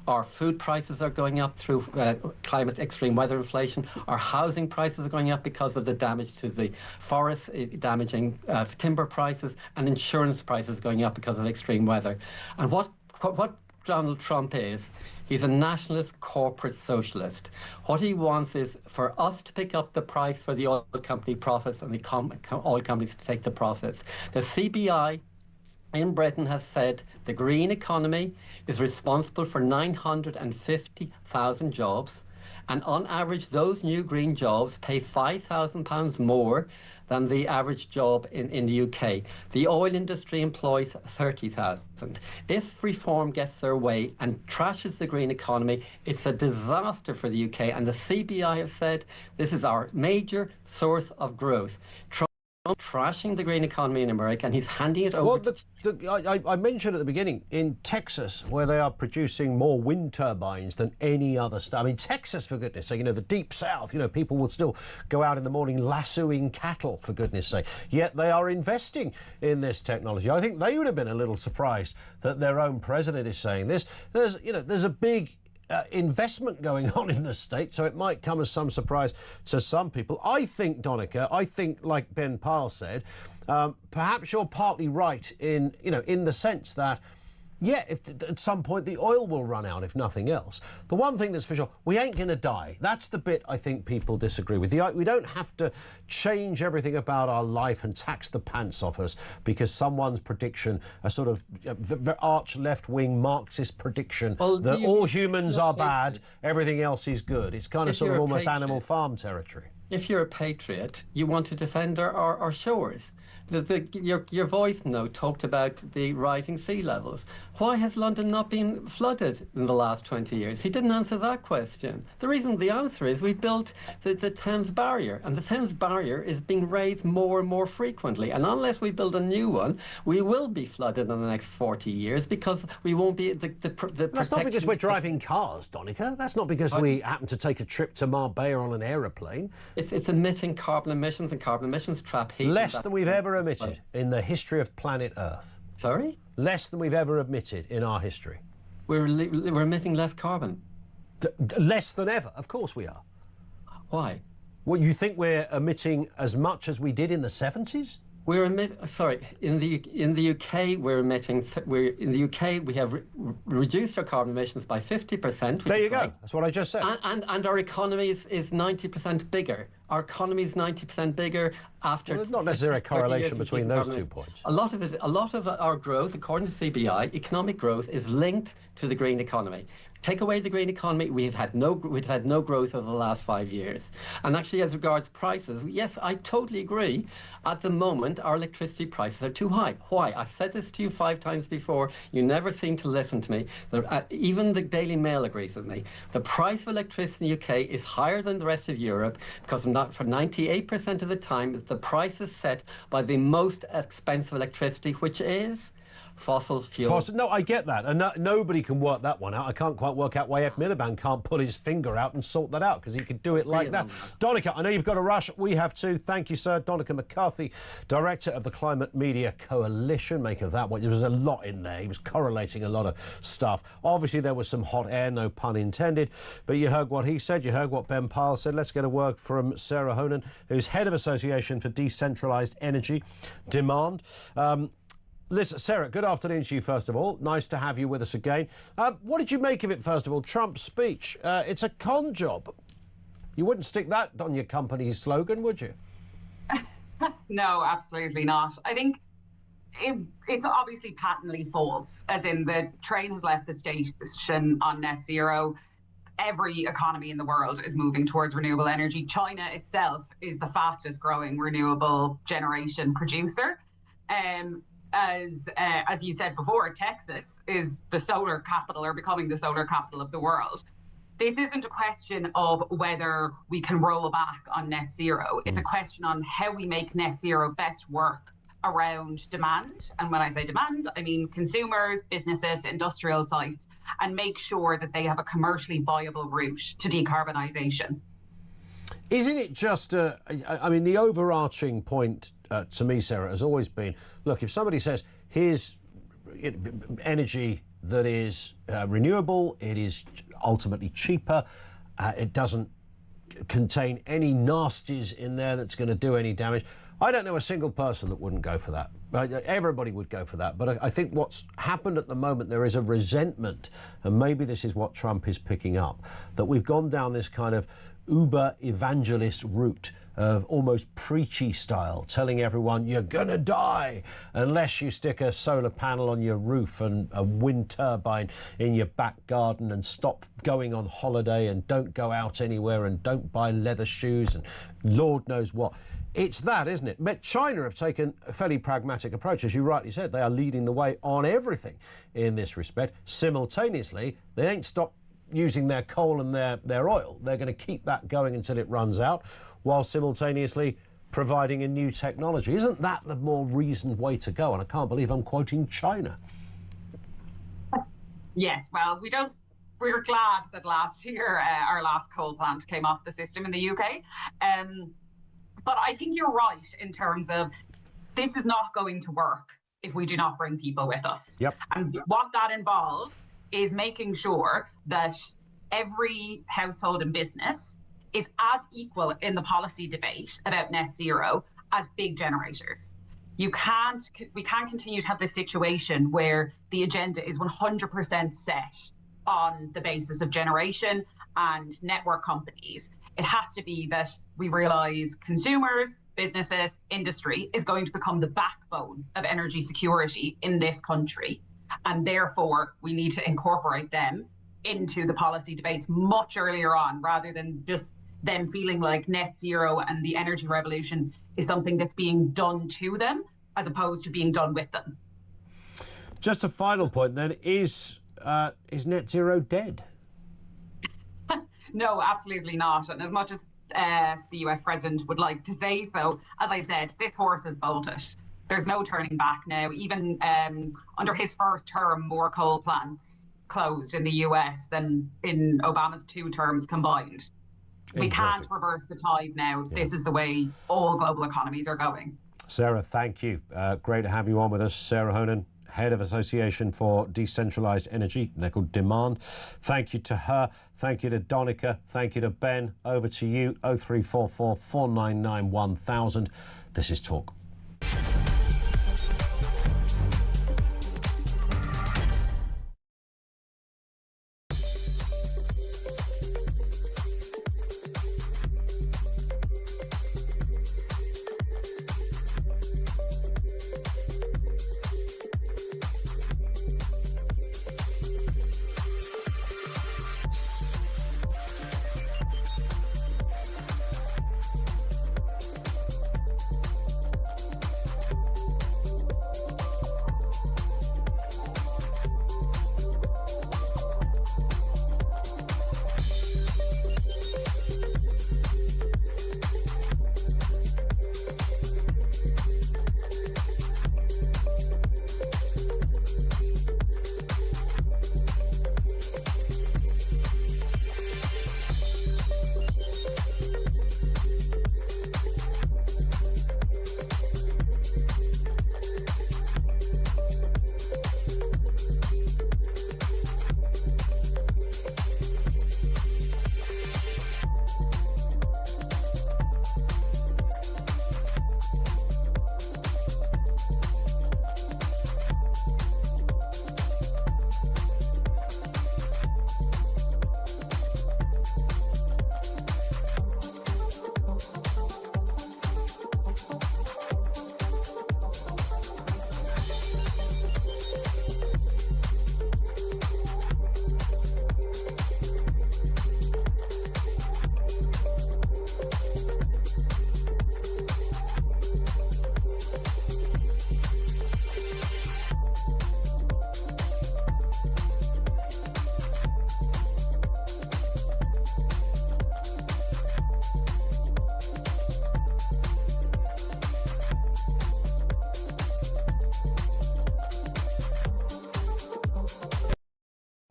Our food prices are going up through climate extreme weather inflation. Our housing prices are going up because of the damage to the forests, damaging timber prices, and insurance prices going up because of extreme weather. And what Donald Trump is, he's a nationalist corporate socialist. What he wants is for us to pick up the price for the oil company profits and the oil companies to take the profits. The CBI in Britain have said the green economy is responsible for 950,000 jobs, and on average those new green jobs pay £5,000 more than the average job in the UK. The oil industry employs 30,000. If reform gets their way and trashes the green economy, it's a disaster for the UK, and the CBI have said this is our major source of growth. Trashing the green economy in America, and he's handing it over. Well, I mentioned at the beginning, in Texas, where they are producing more wind turbines than any other state. I mean, Texas, for goodness sake, the deep south, people will still go out in the morning lassoing cattle, for goodness sake. Yet they are investing in this technology. I think they would have been a little surprised that their own president is saying this. There's a big investment going on in the state, so it might come as some surprise to some people. I think, Donica, like Ben Pyle said, perhaps you're partly right in the sense that, if at some point the oil will run out, if nothing else. The one thing that's for sure, we ain't going to die. That's the bit I think people disagree with. We don't have to change everything about our life and tax the pants off us because someone's prediction, a sort of arch left-wing Marxist prediction that all humans are bad, everything else is good. It's kind of sort of almost Animal Farm territory. If you're a patriot, you want to defend our shores. Your voice note talked about the rising sea levels. Why has London not been flooded in the last 20 years? He didn't answer that question. The answer is we built the Thames Barrier, and the Thames Barrier is being raised more and more frequently. And unless we build a new one, we will be flooded in the next 40 years because we won't be the That's not because we're driving cars, Donica. That's not because we happen to take a trip to Marbella on an aeroplane. It's emitting carbon emissions, and carbon emissions trap heat. Less than we've ever emitted in the history of planet Earth. Sorry? Less than we've ever emitted in our history. We're emitting less carbon. Less than ever, of course we are. Why? Well, you think we're emitting as much as we did in the 70s? In the UK we're emitting. In the UK we have reduced our carbon emissions by 50%. There you go. That's what I just said. And our economy is 90% bigger. Our economy is 90% bigger after. Well, there's not necessarily a correlation between those 2 points. A lot of our growth, according to CBI, economic growth is linked to the green economy. Take away the green economy, we've had no growth over the last 5 years. And actually, as regards prices, yes, I totally agree. At the moment, our electricity prices are too high. Why? I've said this to you 5 times before. You never seem to listen to me. Even the Daily Mail agrees with me. The price of electricity in the UK is higher than the rest of Europe because for 98% of the time, the price is set by the most expensive electricity, which is fossil fuel. No, I get that. And nobody can work that one out. I can't quite work out why Ed Miliband can't pull his finger out and sort that out, because he could do it like that. Donica, I know you've got to rush. We have too. Thank you, sir. Donica McCarthy, Director of the Climate Media Coalition. Make of that what there was a lot in there. He was correlating a lot of stuff. Obviously, there was some hot air, no pun intended. But you heard what he said. You heard what Ben Pyle said. Let's get a word from Sarah Honan, who's Head of Association for Decentralised Energy Demand. Listen, Sarah, good afternoon to you, first of all. Nice to have you with us again. What did you make of it, first of all? Trump's speech. It's a con job. You wouldn't stick that on your company's slogan, would you? No, absolutely not. I think it's obviously patently false, as in the train has left the station on net zero. Every economy in the world is moving towards renewable energy. China itself is the fastest growing renewable generation producer. As you said before, Texas is the solar capital, or becoming the solar capital of the world. This isn't a question of whether we can roll back on net zero. It's a question on how we make net zero best work around demand. And when I say demand, I mean consumers, businesses, industrial sites, and make sure that they have a commercially viable route to decarbonisation. Isn't it just, I mean, the overarching point to me, Sarah, has always been, look, if somebody says, here's energy that is renewable, it is ultimately cheaper, it doesn't contain any nasties in there that's going to do any damage, I don't know a single person that wouldn't go for that. Everybody would go for that. But I think what's happened at the moment, there is a resentment, and maybe this is what Trump is picking up, that we've gone down this kind of uber evangelist route of almost preachy style, telling everyone you're gonna die unless you stick a solar panel on your roof and a wind turbine in your back garden, and stop going on holiday, and don't go out anywhere, and don't buy leather shoes, and Lord knows what. It's that, isn't it? But China have taken a fairly pragmatic approach. As you rightly said, they are leading the way on everything in this respect. Simultaneously, they ain't stopped using their coal and their oil. They're going to keep that going until it runs out, while simultaneously providing a new technology. Isn't that the more reasoned way to go? And I can't believe I'm quoting China. Yes, well, we're glad that last year our last coal plant came off the system in the UK. But I think you're right in terms of this is not going to work if we do not bring people with us. Yep. And what that involves is making sure that every household and business is as equal in the policy debate about net zero as big generators. We can't continue to have this situation where the agenda is 100% set on the basis of generation and network companies. It has to be that we realise consumers, businesses, industry is going to become the backbone of energy security in this country. And therefore, we need to incorporate them into the policy debates much earlier on, rather than just them feeling like net zero and the energy revolution is something that's being done to them as opposed to being done with them. Just a final point then, is net zero dead? No, absolutely not. And as much as the US president would like to say so, as I said, this horse is bolted. There's no turning back now. Even under his first term, more coal plants closed in the US than in Obama's 2 terms combined. We can't reverse the tide now. Yeah. This is the way all global economies are going. Sarah, thank you. Great to have you on with us. Sarah Honan, Head of Association for Decentralised Energy. They're called Demand. Thank you to her. Thank you to Donica. Thank you to Ben. Over to you, 0344 499 1000. This is Talk.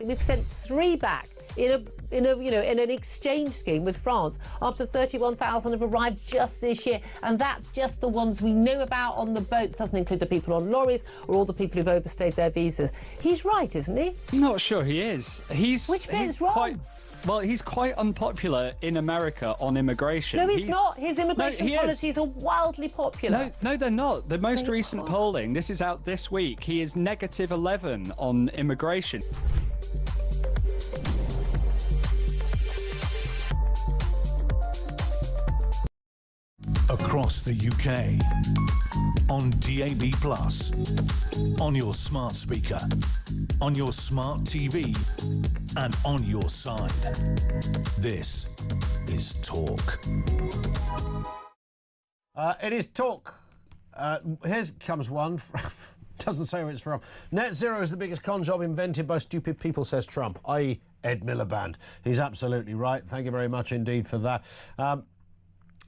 We've sent 3 back in an exchange scheme with France. Up to 31,000 have arrived just this year, and that's just the ones we know about on the boats. Doesn't include the people on lorries or all the people who've overstayed their visas. He's right, isn't he? I'm not sure he is. Which bit's wrong? Well, he's quite unpopular in America on immigration. No, he's not. His immigration policies are wildly popular. No, they're not. The most recent polling, this is out this week, he is -11 on immigration. Across the UK, on DAB+, on your smart speaker, on your smart TV, and on your side. This is Talk. It is Talk. Here comes one. Doesn't say who it's from. Net zero is the biggest con job invented by stupid people, says Trump, i.e. Ed Miliband. He's absolutely right. Thank you very much indeed for that.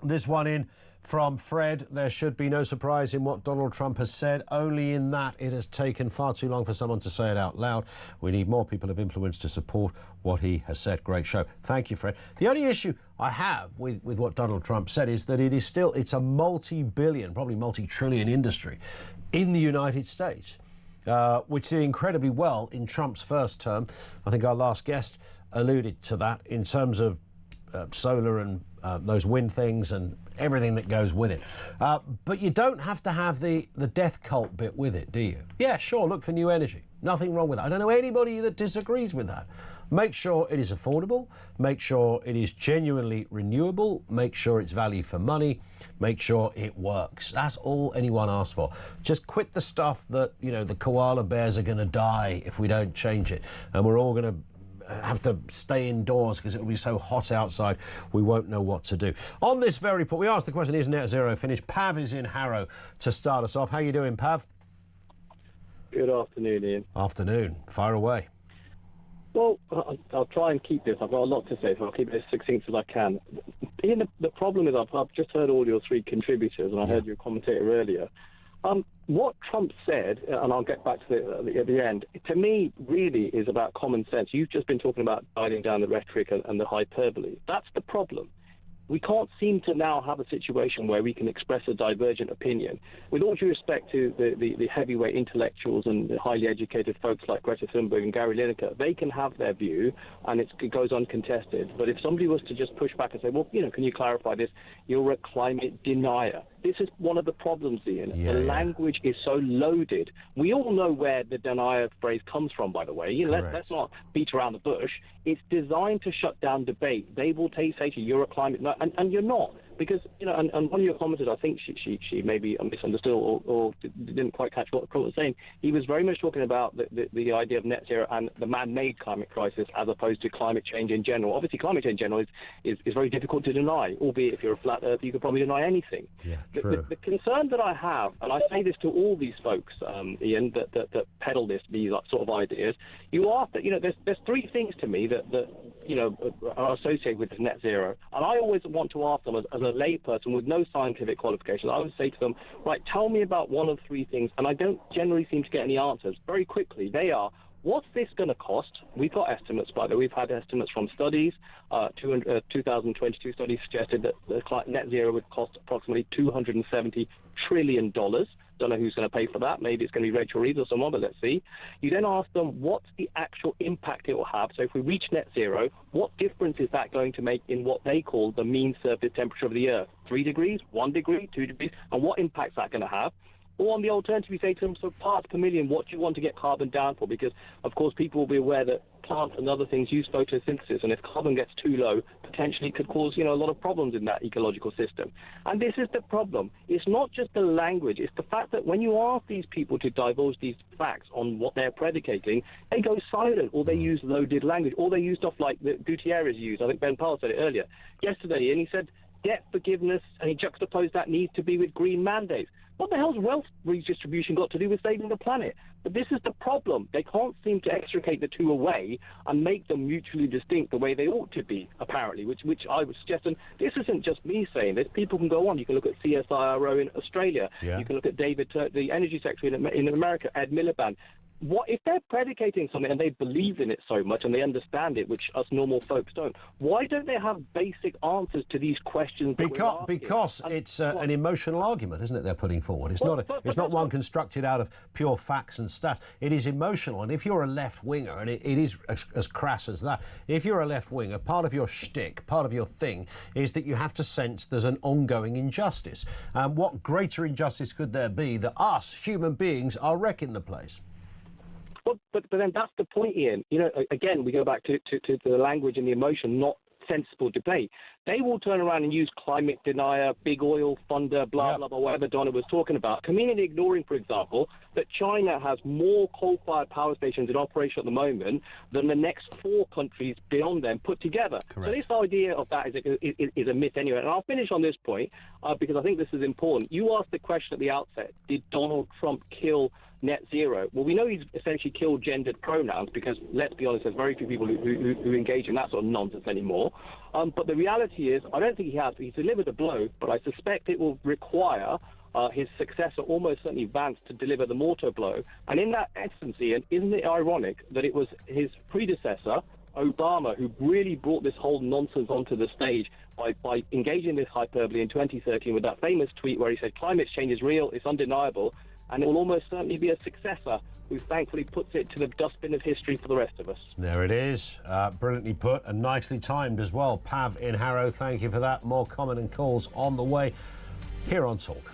This one in from Fred. There should be no surprise in what Donald Trump has said, only in that it has taken far too long for someone to say it out loud. We need more people of influence to support what he has said. Great show. Thank you, Fred. The only issue I have with what Donald Trump said is that it's a multi-billion, probably multi-trillion industry in the United States, which did incredibly well in Trump's first term. I think our last guest alluded to that in terms of solar and those wind things and everything that goes with it. But you don't have to have the death cult bit with it, do you? Yeah, sure, look for new energy. Nothing wrong with that. I don't know anybody that disagrees with that. Make sure it is affordable. Make sure it is genuinely renewable. Make sure it's value for money. Make sure it works. That's all anyone asks for. Just quit the stuff that, the koala bears are going to die if we don't change it. And we're all going to have to stay indoors because it will be so hot outside we won't know what to do. On this very report, we asked the question, is net zero finished? Pav is in Harrow to start us off. How you doing, Pav? Good afternoon, Ian. Afternoon. Fire away. Well, I'll try and keep this. I've got a lot to say, so I'll keep it as succinct as I can. Ian, the problem is I've just heard all your three contributors, and I heard your commentator earlier. What Trump said, and I'll get back to it at the end, to me really is about common sense. You've just been talking about dialing down the rhetoric and the hyperbole. That's the problem. We can't seem to now have a situation where we can express a divergent opinion. With all due respect to the heavyweight intellectuals and the highly educated folks like Greta Thunberg and Gary Lineker, they can have their view and it goes uncontested. But if somebody was to just push back and say, well, can you clarify this? You're a climate denier. This is one of the problems, Ian. The language is so loaded. We all know where the denier phrase comes from, by the way. Let's not beat around the bush. It's designed to shut down debate. They will say to you, you're a climate denier, and you're not. Because, and one of your commenters, I think she maybe misunderstood or didn't quite catch what Trump was saying. He was very much talking about the idea of net zero and the man-made climate crisis as opposed to climate change in general. Obviously, climate change in general is very difficult to deny, albeit if you're a flat earth, you could probably deny anything. Yeah, true. The concern that I have, and I say this to all these folks, Ian, that peddle these sort of ideas, you ask that, there's three things to me that are associated with this net zero. And I always want to ask them as a layperson with no scientific qualifications, I would say to them, right, tell me about one of three things, and I don't generally seem to get any answers. Very quickly, they are, what's this going to cost? We've got estimates, by the way. We've had estimates from studies. 2022 studies suggested that the net zero would cost approximately $270 trillion. Don't know who's going to pay for that. Maybe it's going to be Rachel Reeves or someone, but let's see. You then ask them, what's the actual impact it will have? So if we reach net zero, what difference is that going to make in what they call the mean surface temperature of the Earth? 3 degrees, 1 degree, 2 degrees? And what impact is that going to have? Or on the alternative, you say to them, so parts per million, what do you want to get carbon down for? Because, of course, people will be aware that plants and other things use photosynthesis, and if carbon gets too low, potentially it could cause, a lot of problems in that ecological system. And this is the problem. It's not just the language. It's the fact that when you ask these people to divulge these facts on what they're predicating, they go silent, or they use loaded language, or they use stuff like that Gutierrez used. I think Ben Powell said it earlier yesterday, and he said debt forgiveness, and he juxtaposed that needs to be with green mandates. What the hell's wealth redistribution got to do with saving the planet? But this is the problem. They can't seem to extricate the two away and make them mutually distinct the way they ought to be, apparently, which I would suggest. And this isn't just me saying this. People can go on. You can look at CSIRO in Australia. Yeah. You can look at David Turk, the energy secretary in America, Ed Miliband. what if they're predicating something and they believe in it so much and they understand it, which us normal folks don't? Why don't they have basic answers to these questions? Because it's an emotional argument, isn't it? They're putting forward. It's not one constructed out of pure facts and stats. It is emotional, and if you're a left winger, and it is as crass as that, if you're a left winger, part of your shtick, part of your thing, is that you have to sense there's an ongoing injustice. What greater injustice could there be that us human beings are wrecking the place? Well, but then that's the point, Ian. You know, again, we go back to the language and the emotion, not sensible debate. They will turn around and use climate denier, big oil funder, blah, blah, blah, whatever Donna was talking about, conveniently ignoring, for example, that China has more coal-fired power stations in operation at the moment than the next 4 countries beyond them put together. Correct. So this idea of that is a myth anyway. And I'll finish on this point because I think this is important. You asked the question at the outset, did Donald Trump kill net zero? Well, we know he's essentially killed gendered pronouns because, let's be honest, there's very few people who engage in that sort of nonsense anymore. But the reality is, I don't think he has. He's delivered a blow, but I suspect it will require his successor, almost certainly Vance, to deliver the mortar blow. And in that essence, Ian, isn't it ironic that it was his predecessor, Obama, who really brought this whole nonsense onto the stage by engaging in this hyperbole in 2013 with that famous tweet where he said climate change is real, it's undeniable, and it will almost certainly be a successor who thankfully puts it to the dustbin of history for the rest of us. There it is. Brilliantly put and nicely timed as well. Pav in Harrow, thank you for that. More comment and calls on the way here on Talk.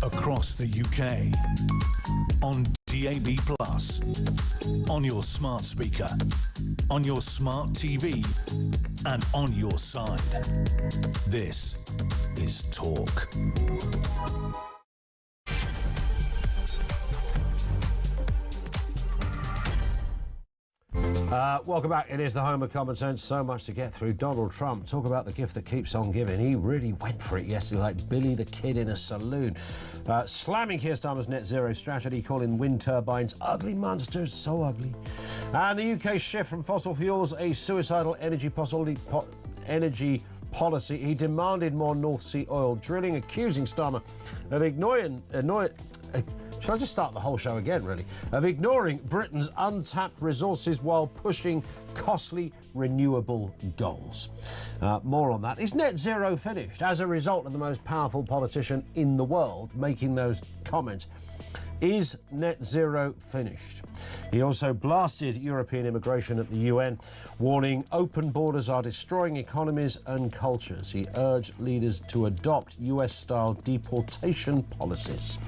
Across the UK, on DAB+, on your smart speaker, on your smart TV, and on your side. This is Talk. Welcome back. It is the home of common sense. So much to get through. Donald Trump, talk about the gift that keeps on giving. He really went for it yesterday like Billy the Kid in a saloon. Slamming Keir Starmer's net zero strategy, calling wind turbines ugly monsters, so ugly. And the UK's shift from fossil fuels, a suicidal energy policy. He demanded more North Sea oil drilling, accusing Starmer of ignoring... should I just start the whole show again, really? Of ignoring Britain's untapped resources while pushing costly renewable goals. More on that. Is net zero finished as a result of the most powerful politician in the world making those comments? Is net zero finished? He also blasted European immigration at the UN, warning open borders are destroying economies and cultures. He urged leaders to adopt US-style deportation policies.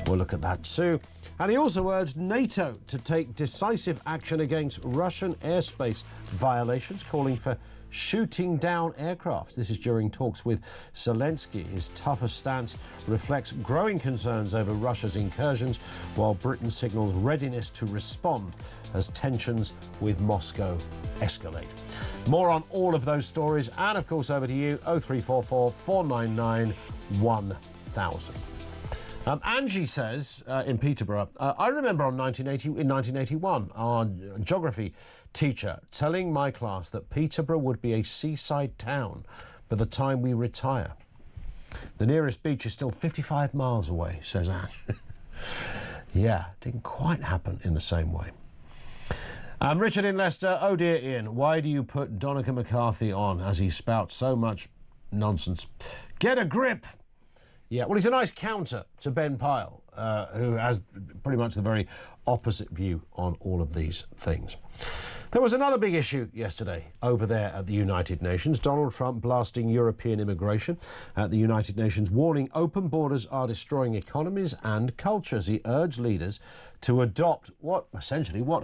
We'll look at that too. And he also urged NATO to take decisive action against Russian airspace violations, calling for shooting down aircraft. This is during talks with Zelensky. His tougher stance reflects growing concerns over Russia's incursions, while Britain signals readiness to respond as tensions with Moscow escalate. More on all of those stories and, of course, over to you, 0344 499 1000. Angie says in Peterborough, I remember in 1981, our geography teacher telling my class that Peterborough would be a seaside town by the time we retire. The nearest beach is still 55 miles away, says Anne. Yeah, didn't quite happen in the same way. Richard in Leicester, oh dear Ian, why do you put Donica McCarthy on as he spouts so much nonsense? Get a grip! Yeah, well, he's a nice counter to Ben Pyle, who has pretty much the very opposite view on all of these things. There was another big issue yesterday over there at the United Nations. Donald Trump blasting European immigration at the United Nations, warning open borders are destroying economies and cultures. He urged leaders to adopt what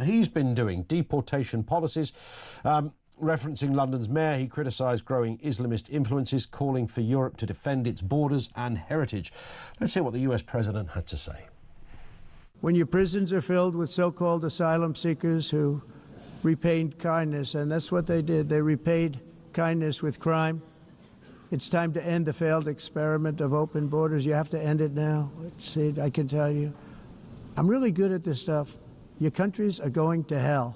he's been doing, deportation policies. Referencing London's mayor, he criticised growing Islamist influences, calling for Europe to defend its borders and heritage. Let's hear what the US president had to say. When your prisons are filled with so-called asylum seekers who repaid kindness, and that's what they did, they repaid kindness with crime, it's time to end the failed experiment of open borders. You have to end it now. See, I can tell you, I'm really good at this stuff. Your countries are going to hell.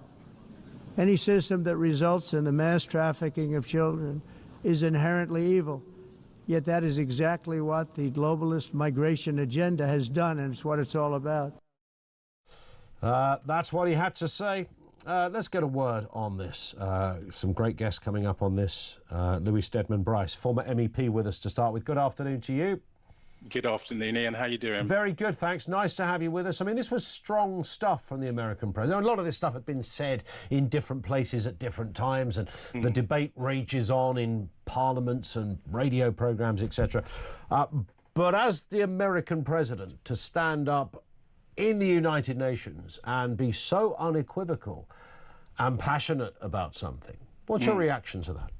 Any system that results in the mass trafficking of children is inherently evil. Yet that is exactly what the globalist migration agenda has done, and it's what it's all about. That's what he had to say. Let's get a word on this. Some great guests coming up on this. Louis Steadman Bryce, former MEP, with us to start with. Good afternoon to you. Good afternoon, Ian. How are you doing? Very good, thanks. Nice to have you with us. I mean, this was strong stuff from the American president. A lot of this stuff had been said in different places at different times, and the debate rages on in parliaments and radio programmes, etc. But as the American president, to stand up in the United Nations and be so unequivocal and passionate about something, what's your reaction to that?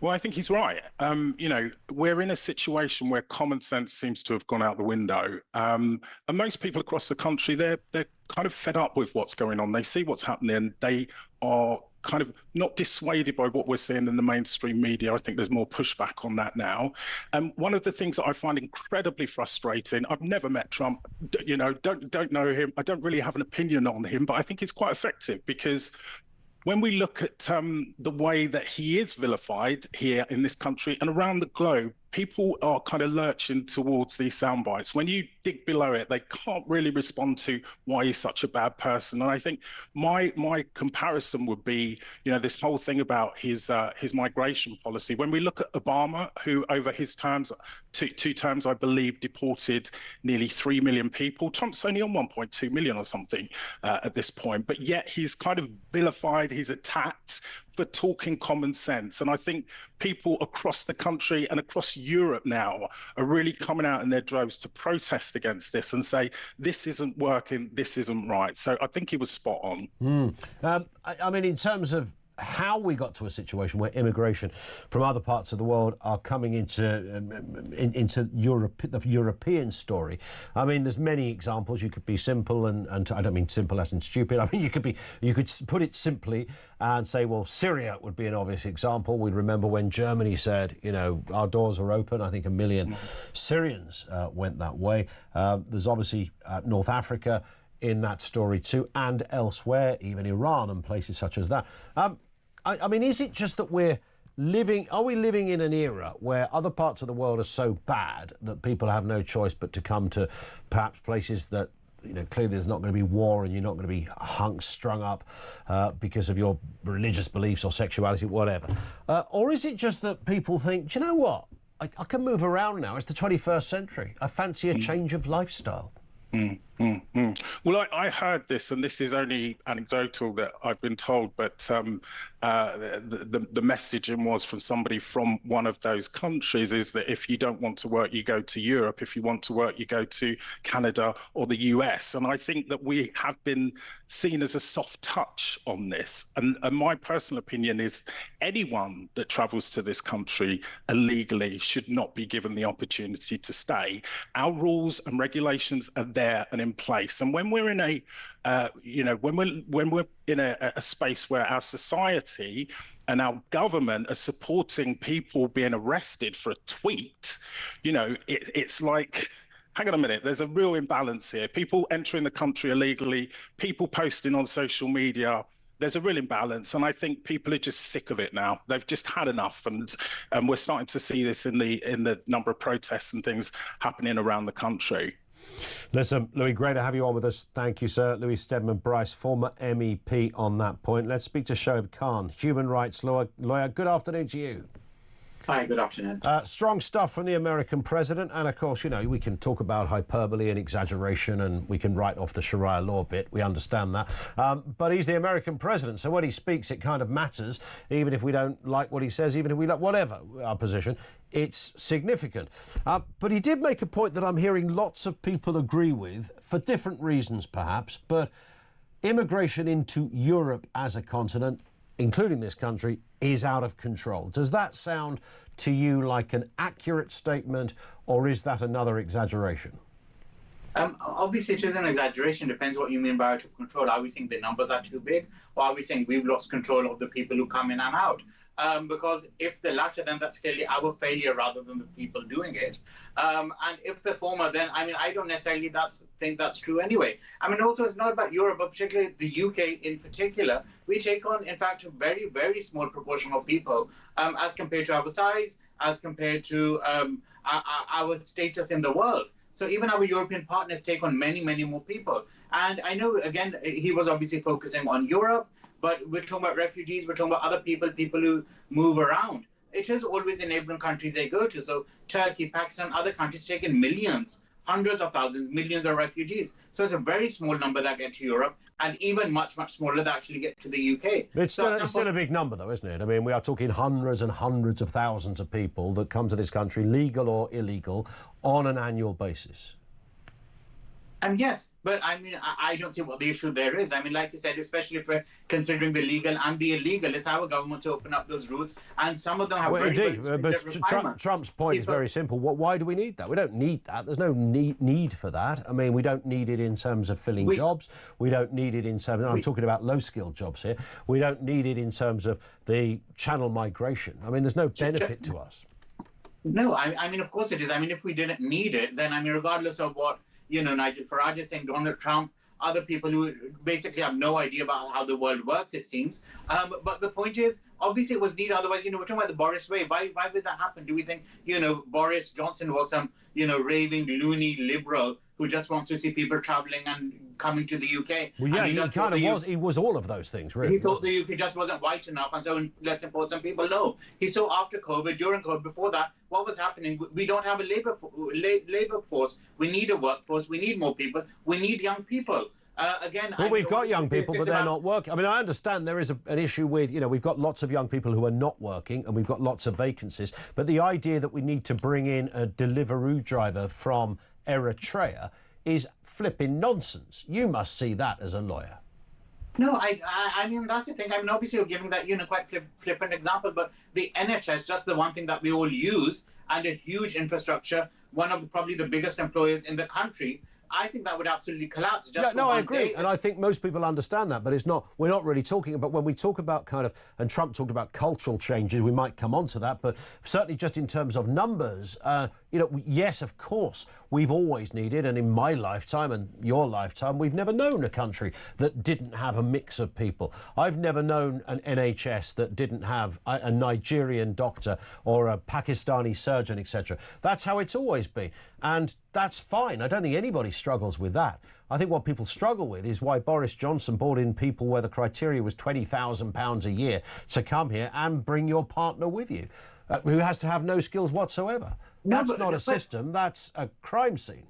Well, I think he's right. You know, we're in a situation where common sense seems to have gone out the window. And most people across the country, they're kind of fed up with what's going on. They see what's happening. They are kind of not dissuaded by what we're seeing in the mainstream media. I think there's more pushback on that now. And one of the things that I find incredibly frustrating, I've never met Trump, you know, don't know him. I don't really have an opinion on him, but I think he's quite effective because when we look at the way that he is vilified here in this country and around the globe, people are kind of lurching towards these sound bites. When you dig below it, they can't really respond to why he's such a bad person. And I think my comparison would be, you know, this whole thing about his migration policy. When we look at Obama, who over his terms, two terms, I believe, deported nearly 3 million people. Trump's only on 1.2 million or something at this point, but yet he's kind of vilified, he's attacked for talking common sense. And I think people across the country and across Europe now are really coming out in their droves to protest against this and say, this isn't working, this isn't right. So I think he was spot on. I mean, in terms of how we got to a situation where immigration from other parts of the world are coming into Europe, the European story. I mean, there's many examples. You could be simple, and I don't mean simple as in stupid. I mean, you could put it simply and say, well, Syria would be an obvious example. We remember when Germany said, you know, our doors are open. I think 1 million Syrians went that way. There's obviously North Africa in that story too, and elsewhere, even Iran and places such as that. I mean, is it just that we're Are we living in an era where other parts of the world are so bad that people have no choice but to come to perhaps places that, you know, clearly there's not going to be war and you're not going to be strung up because of your religious beliefs or sexuality, whatever? Or is it just that people think, do you know what? I can move around now. It's the 21st century. I fancy a change of lifestyle. Well, I heard this, and this is only anecdotal that I've been told, but the messaging was from somebody from one of those countries is that if you don't want to work, you go to Europe. If you want to work, you go to Canada or the US. And I think that we have been seen as a soft touch on this. And my personal opinion is anyone that travels to this country illegally should not be given the opportunity to stay. Our rules and regulations are there and in place. And when we're in a, when we're in a space where our society and our government are supporting people being arrested for a tweet, you know, it's like, hang on a minute, there's a real imbalance here. People entering the country illegally, people posting on social media. There's a real imbalance, and I think people are just sick of it now. They've just had enough, and we're starting to see this in the number of protests and things happening around the country. Listen, Louis, great to have you on with us. Thank you, sir. Louis Steadman Bryce, former MEP on that point. Let's speak to Shoaib Khan, human rights lawyer. Good afternoon to you. Hi, good afternoon. Strong stuff from the American president. And, of course, you know, we can talk about hyperbole and exaggeration and we can write off the Sharia law bit. We understand that. But he's the American president. So when he speaks, it kind of matters, even if we don't like what he says, even if we like whatever our position. It's significant. But he did make a point that I'm hearing lots of people agree with, for different reasons, perhaps. But immigration into Europe as a continent, including this country, is out of control. Does that sound to you like an accurate statement, or is that another exaggeration? Obviously, it is an exaggeration. Depends what you mean by out of control. Are we saying the numbers are too big, or are we saying we've lost control of the people who come in and out? Because if the latter, then that's clearly our failure rather than the people doing it. And if the former, then, I mean, I don't necessarily think that's true anyway. I mean, also, it's not about Europe, but particularly the UK in particular. We take on, in fact, a very, very small proportion of people as compared to our size, as compared to our status in the world. So even our European partners take on many, many more people. And I know, again, he was obviously focusing on Europe, but we're talking about refugees, we're talking about other people who move around. It is always in neighboring countries they go to. So Turkey, Pakistan, other countries take in millions, hundreds of thousands, millions of refugees. So it's a very small number that get to Europe, and even much, much smaller that actually get to the UK. It's still a big number, though, isn't it? I mean, we are talking hundreds and hundreds of thousands of people that come to this country, legal or illegal, on an annual basis. And yes, but I mean, I don't see what the issue there is. I mean, like you said, especially if we're considering the legal and the illegal, it's our government to open up those routes, and some of them have but Trump's point is very simple. Why do we need that? We don't need that. There's no need for that. I mean, we don't need it in terms of filling jobs. We don't need it in terms, I'm talking about low-skilled jobs here. We don't need it in terms of the channel migration. I mean, there's no benefit to us. No, I mean, of course it is. I mean, if we didn't need it, then, I mean, regardless of what, you know, Nigel Farage is saying, Donald Trump, other people who basically have no idea about how the world works, it seems. But the point is, obviously it was needed. Otherwise, you know, we're talking about the Boris way. Why would that happen? Do we think, you know, Boris Johnson was some, you know, raving, loony liberal who just wants to see people travelling and coming to the UK? Well, yeah, he kind of was. He was all of those things, really. He thought the UK just wasn't white enough, and so let's import some people. No. He saw after COVID, during COVID, before that, what was happening? We don't have a labour force. We need a workforce. We need more people. We need young people. Well, we've got young people, but they're not working. I mean, I understand there is an issue with, you know, we've got lots of young people who are not working and we've got lots of vacancies. But the idea that we need to bring in a Deliveroo driver from Eritrea is flipping nonsense. You must see that as a lawyer. No, I mean, that's the thing. I mean, obviously, you're giving that, you know, quite flippant example, but the NHS, just the one thing that we all use, and a huge infrastructure, one of probably the biggest employers in the country, I think that would absolutely collapse. Just Yeah, no, for I one agree, day. and I think most people understand that, but it's not. We're not really talking about when we talk about kind of, and Trump talked about cultural changes. We might come on to that, but certainly just in terms of numbers, you know, yes, of course, we've always needed, and in my lifetime and your lifetime, we've never known a country that didn't have a mix of people. I've never known an NHS that didn't have a Nigerian doctor or a Pakistani surgeon, etc. That's how it's always been, and that's fine. I don't think anybody struggles with that. I think what people struggle with is why Boris Johnson brought in people where the criteria was £20,000 a year to come here and bring your partner with you, who has to have no skills whatsoever. That's not a system, that's a crime scene.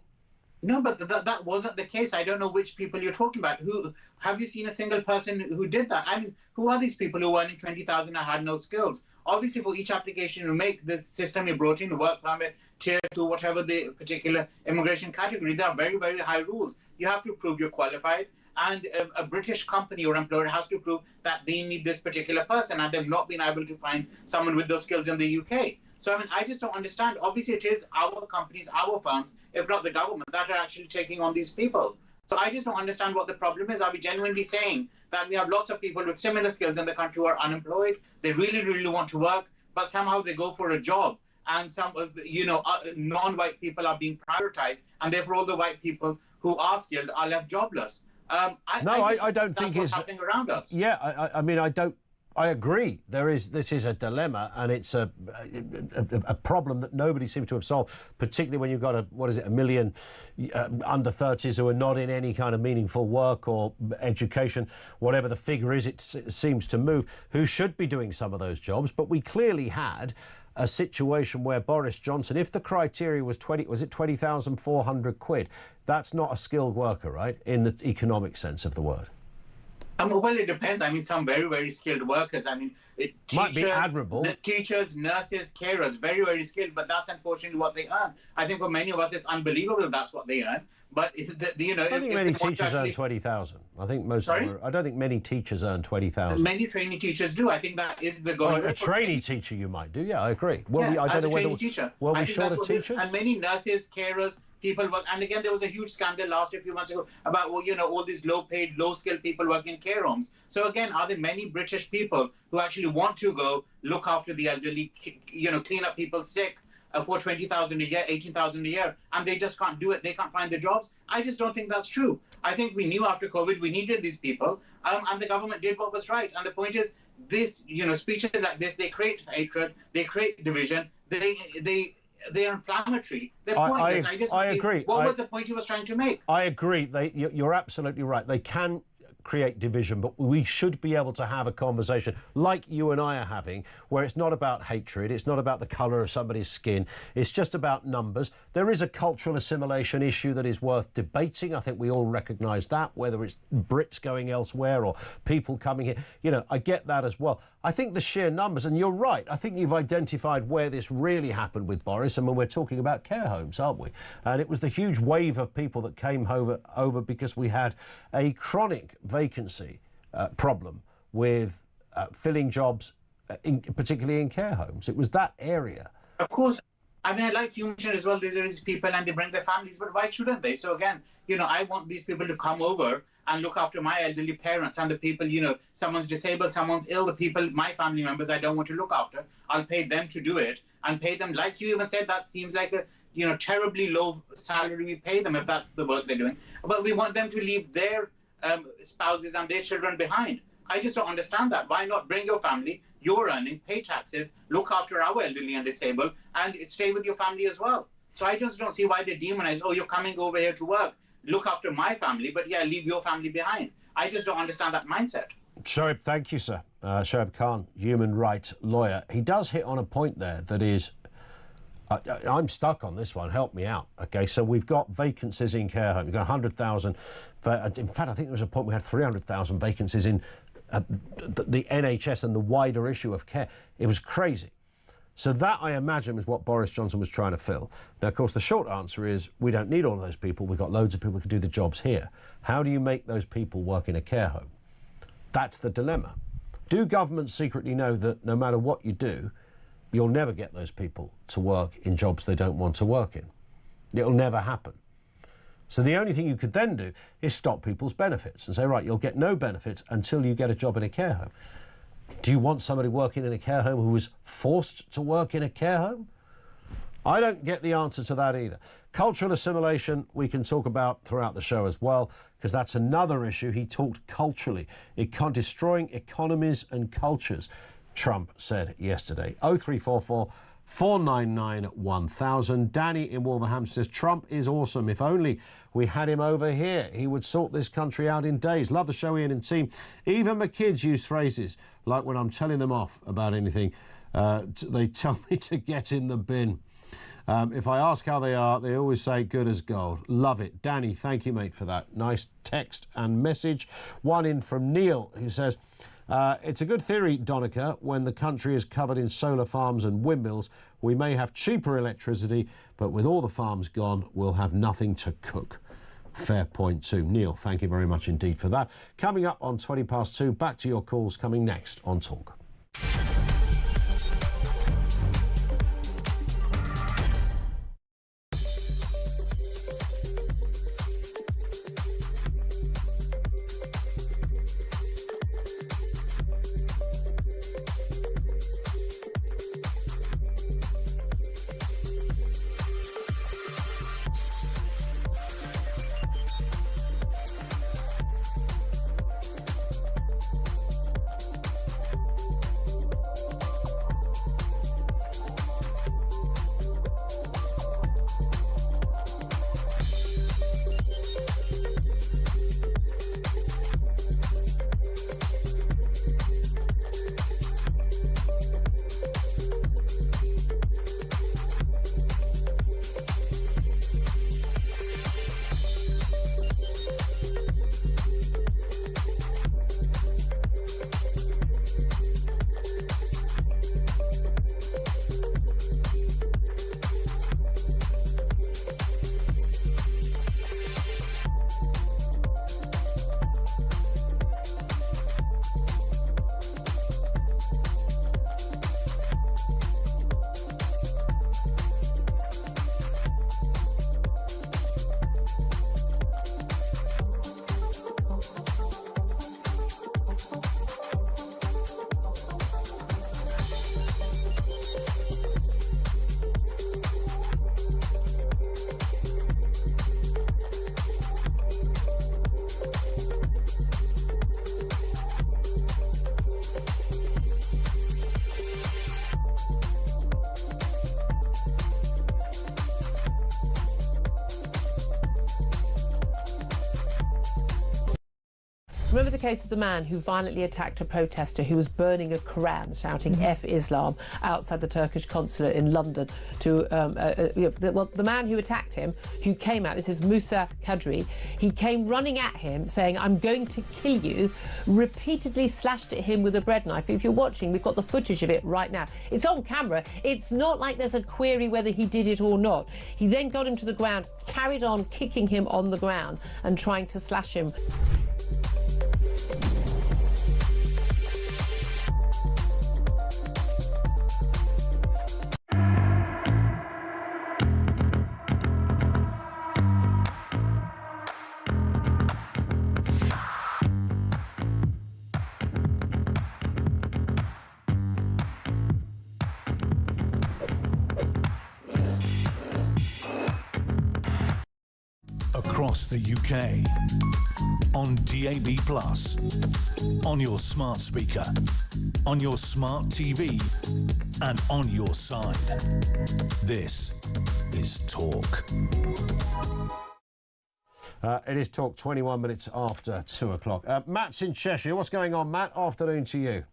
No, but that wasn't the case. I don't know which people you're talking about. Who have you seen a single person who did that? I mean, who are these people who earning 20,000 and had no skills? Obviously, for each application you make, this system you brought in, work permit, tier 2, whatever the particular immigration category, there are very, very high rules. You have to prove you're qualified, and a British company or employer has to prove that they need this particular person, and they've not been able to find someone with those skills in the UK. So, I mean, I just don't understand. Obviously, it is our companies, our firms, if not the government, that are actually taking on these people. So I just don't understand what the problem is. Are we genuinely saying that we have lots of people with similar skills in the country who are unemployed? They really, really want to work, but somehow they go for a job. And some, non-white people are being prioritized, and therefore all the white people who are skilled are left jobless. I don't think it's happening around us. Yeah, I mean, I agree. This is a dilemma, and it's a problem that nobody seems to have solved, particularly when you've got a million under 30s who are not in any kind of meaningful work or education, whatever the figure is, it seems to move, who should be doing some of those jobs. But we clearly had a situation where Boris Johnson, if the criteria was 20,400 quid, that's not a skilled worker, right, in the economic sense of the word. Well, it depends. I mean, some very, very skilled workers. I mean, might be admirable. Teachers, nurses, carers, very, very skilled, but that's unfortunately what they earn. I think for many of us, it's unbelievable that's what they earn. But I don't think many teachers earn 20,000. I think most. Sorry? I don't think many teachers earn 20,000. Many trainee teachers do. I think that is the goal. A trainee teacher, you might do. Yeah, I agree. Well, yeah, I don't know whether teacher. Were we short of teachers? And many nurses, carers, people work. And again, there was a huge scandal last few months ago about all these low-paid, low-skilled people working in care homes. So again, are there many British people who actually want to go look after the elderly, clean up people sick? For 20,000 a year, 18,000 a year, and they just can't do it. They can't find the jobs. I just don't think that's true. I think we knew after COVID we needed these people, and the government did what was right. And the point is, this, speeches like this, they create hatred, they create division, they're inflammatory. They're pointless. I agree. What was the point he was trying to make? I agree. You're absolutely right. They can create division, but we should be able to have a conversation like you and I are having, where it's not about hatred, it's not about the colour of somebody's skin, it's just about numbers. There is a cultural assimilation issue that is worth debating. I think we all recognise that, whether it's Brits going elsewhere or people coming here. I get that as well. I think the sheer numbers, and you're right, I think you've identified where this really happened with Boris, and when we're talking about care homes, aren't we? And it was the huge wave of people that came over because we had a chronic vacancy problem with filling jobs, particularly in care homes. It was that area. Of course. I mean, like you mentioned as well, there is people and they bring their families, but why shouldn't they? So again, I want these people to come over and look after my elderly parents and the people, someone's disabled, someone's ill, the people, my family members I don't want to look after. I'll pay them to do it and pay them, like you even said, that seems like a terribly low salary we pay them if that's the work they're doing. But we want them to leave their spouses and their children behind. I just don't understand that. Why not bring your family, you're earning, pay taxes, look after our elderly and disabled, and stay with your family as well? So I just don't see why they demonize, you're coming over here to work, look after my family, but leave your family behind. I just don't understand that mindset. Shoaib, thank you, sir. Shoaib Khan, human rights lawyer. He does hit on a point there that is, I'm stuck on this one. Help me out. OK, so we've got vacancies in care homes. We've got 100,000. In fact, I think there was a point we had 300,000 vacancies in the NHS and the wider issue of care. It was crazy. So that, I imagine, was what Boris Johnson was trying to fill. Now, of course, the short answer is we don't need all of those people. We've got loads of people who can do the jobs here. How do you make those people work in a care home? That's the dilemma. Do governments secretly know that no matter what you do, you'll never get those people to work in jobs they don't want to work in? It'll never happen. So the only thing you could then do is stop people's benefits and say, right, you'll get no benefits until you get a job in a care home. Do you want somebody working in a care home who was forced to work in a care home? I don't get the answer to that either. Cultural assimilation we can talk about throughout the show as well, because that's another issue. He talked culturally. Destroying economies and cultures, Trump said yesterday. 0344 499 1000. Danny in Wolverhampton says, Trump is awesome. If only we had him over here, he would sort this country out in days. Love the show, Ian and team. Even my kids use phrases like when I'm telling them off about anything, they tell me to get in the bin. If I ask how they are, they always say good as gold. Love it. Danny, thank you, mate, for that. Nice text and message. One in from Neil, who says, it's a good theory, Donica. When the country is covered in solar farms and windmills, we may have cheaper electricity, but with all the farms gone, we'll have nothing to cook. Fair point too. Neil, thank you very much indeed for that. Coming up on 2, back to your calls coming next on Talk. Remember the case of the man who violently attacked a protester who was burning a Quran, shouting F Islam outside the Turkish consulate in London to, the man who attacked him, who came out, this is Musa Kadri, he came running at him saying, I'm going to kill you, repeatedly slashed at him with a bread knife. If you're watching, we've got the footage of it right now. It's on camera. It's not like there's a query whether he did it or not. He then got him to the ground, carried on kicking him on the ground and trying to slash him. Across the UK, on DAB+, on your smart speaker, on your smart TV, and on your side. This is Talk. It is Talk, 21 minutes after 2 o'clock. Matt's in Cheshire. What's going on, Matt? Afternoon to you.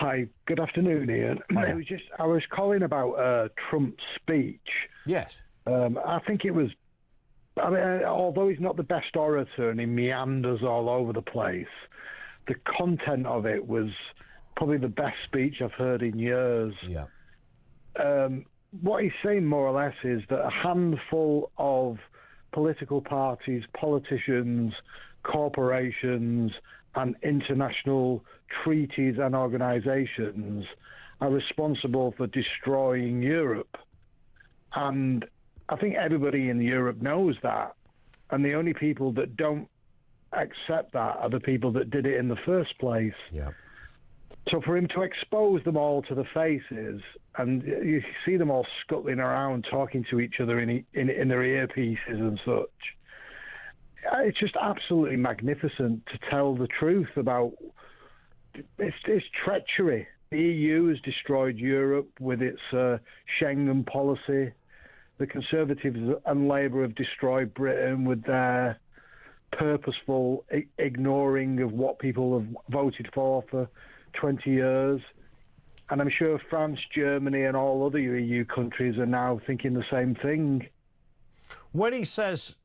Hi, good afternoon, Ian. Hiya. I was calling about Trump's speech. Yes. I think it was, I mean, although he's not the best orator and he meanders all over the place, the content of it was probably the best speech I've heard in years. Yeah. What he's saying more or less is that a handful of political parties, politicians, corporations, and international treaties and organizations are responsible for destroying Europe. And I think everybody in Europe knows that. And the only people that don't accept that are the people that did it in the first place. Yeah. So for him to expose them all to the faces, and you see them all scuttling around talking to each other in their earpieces and such, it's just absolutely magnificent to tell the truth about it's treachery. The EU has destroyed Europe with its Schengen policy. The Conservatives and Labour have destroyed Britain with their purposeful ignoring of what people have voted for 20 years. And I'm sure France, Germany and all other EU countries are now thinking the same thing. When he says,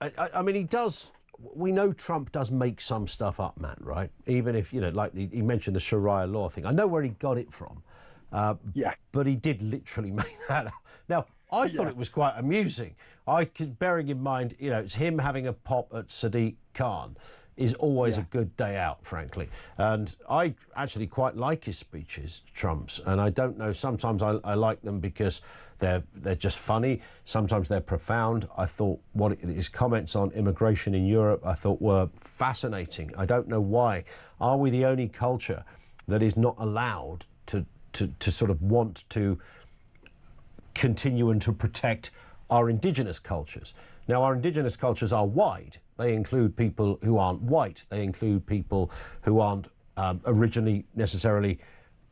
I mean, he does, we know Trump does make some stuff up, Matt, right? Even if, you know, like he mentioned the Sharia law thing. I know where he got it from. Yeah. But he did literally make that up. Now, I thought it was quite amusing. Bearing in mind, you know, it's him having a pop at Sadiq Khan is always a good day out, frankly. And I actually quite like his speeches, Trump's. And I don't know, sometimes I like them because they're just funny. Sometimes they're profound. I thought his comments on immigration in Europe, I thought were fascinating. I don't know why. Are we the only culture that is not allowed to sort of want to continue and to protect our indigenous cultures? Now, our indigenous cultures are wide. They include people who aren't white. They include people who aren't originally necessarily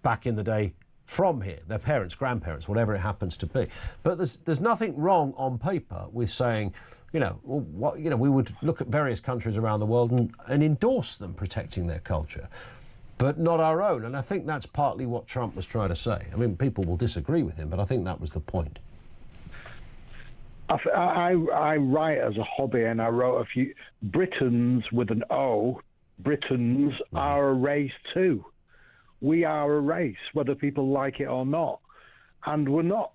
back in the day from here, their parents, grandparents, whatever it happens to be. But there's nothing wrong on paper with saying, you know, we would look at various countries around the world and endorse them protecting their culture, but not our own. And I think that's partly what Trump was trying to say. I mean, people will disagree with him, but I think that was the point. I write as a hobby, and I wrote a few. Britons with an O, Britons are a race too. We are a race, whether people like it or not. And we're not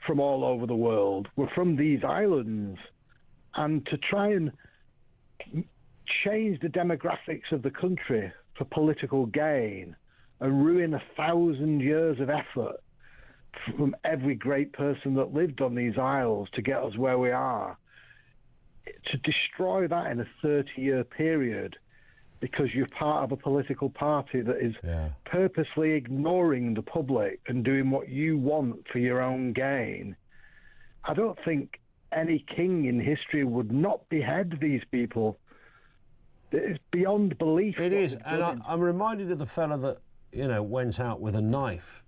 from all over the world. We're from these islands. And to try and change the demographics of the country for political gain and ruin 1,000 years of effort from every great person that lived on these isles to get us where we are, to destroy that in a 30-year period because you're part of a political party that is purposely ignoring the public and doing what you want for your own gain. I don't think any king in history would not behead these people. It's beyond belief. It is, and I'm reminded of the fella that, you know, went out with a knife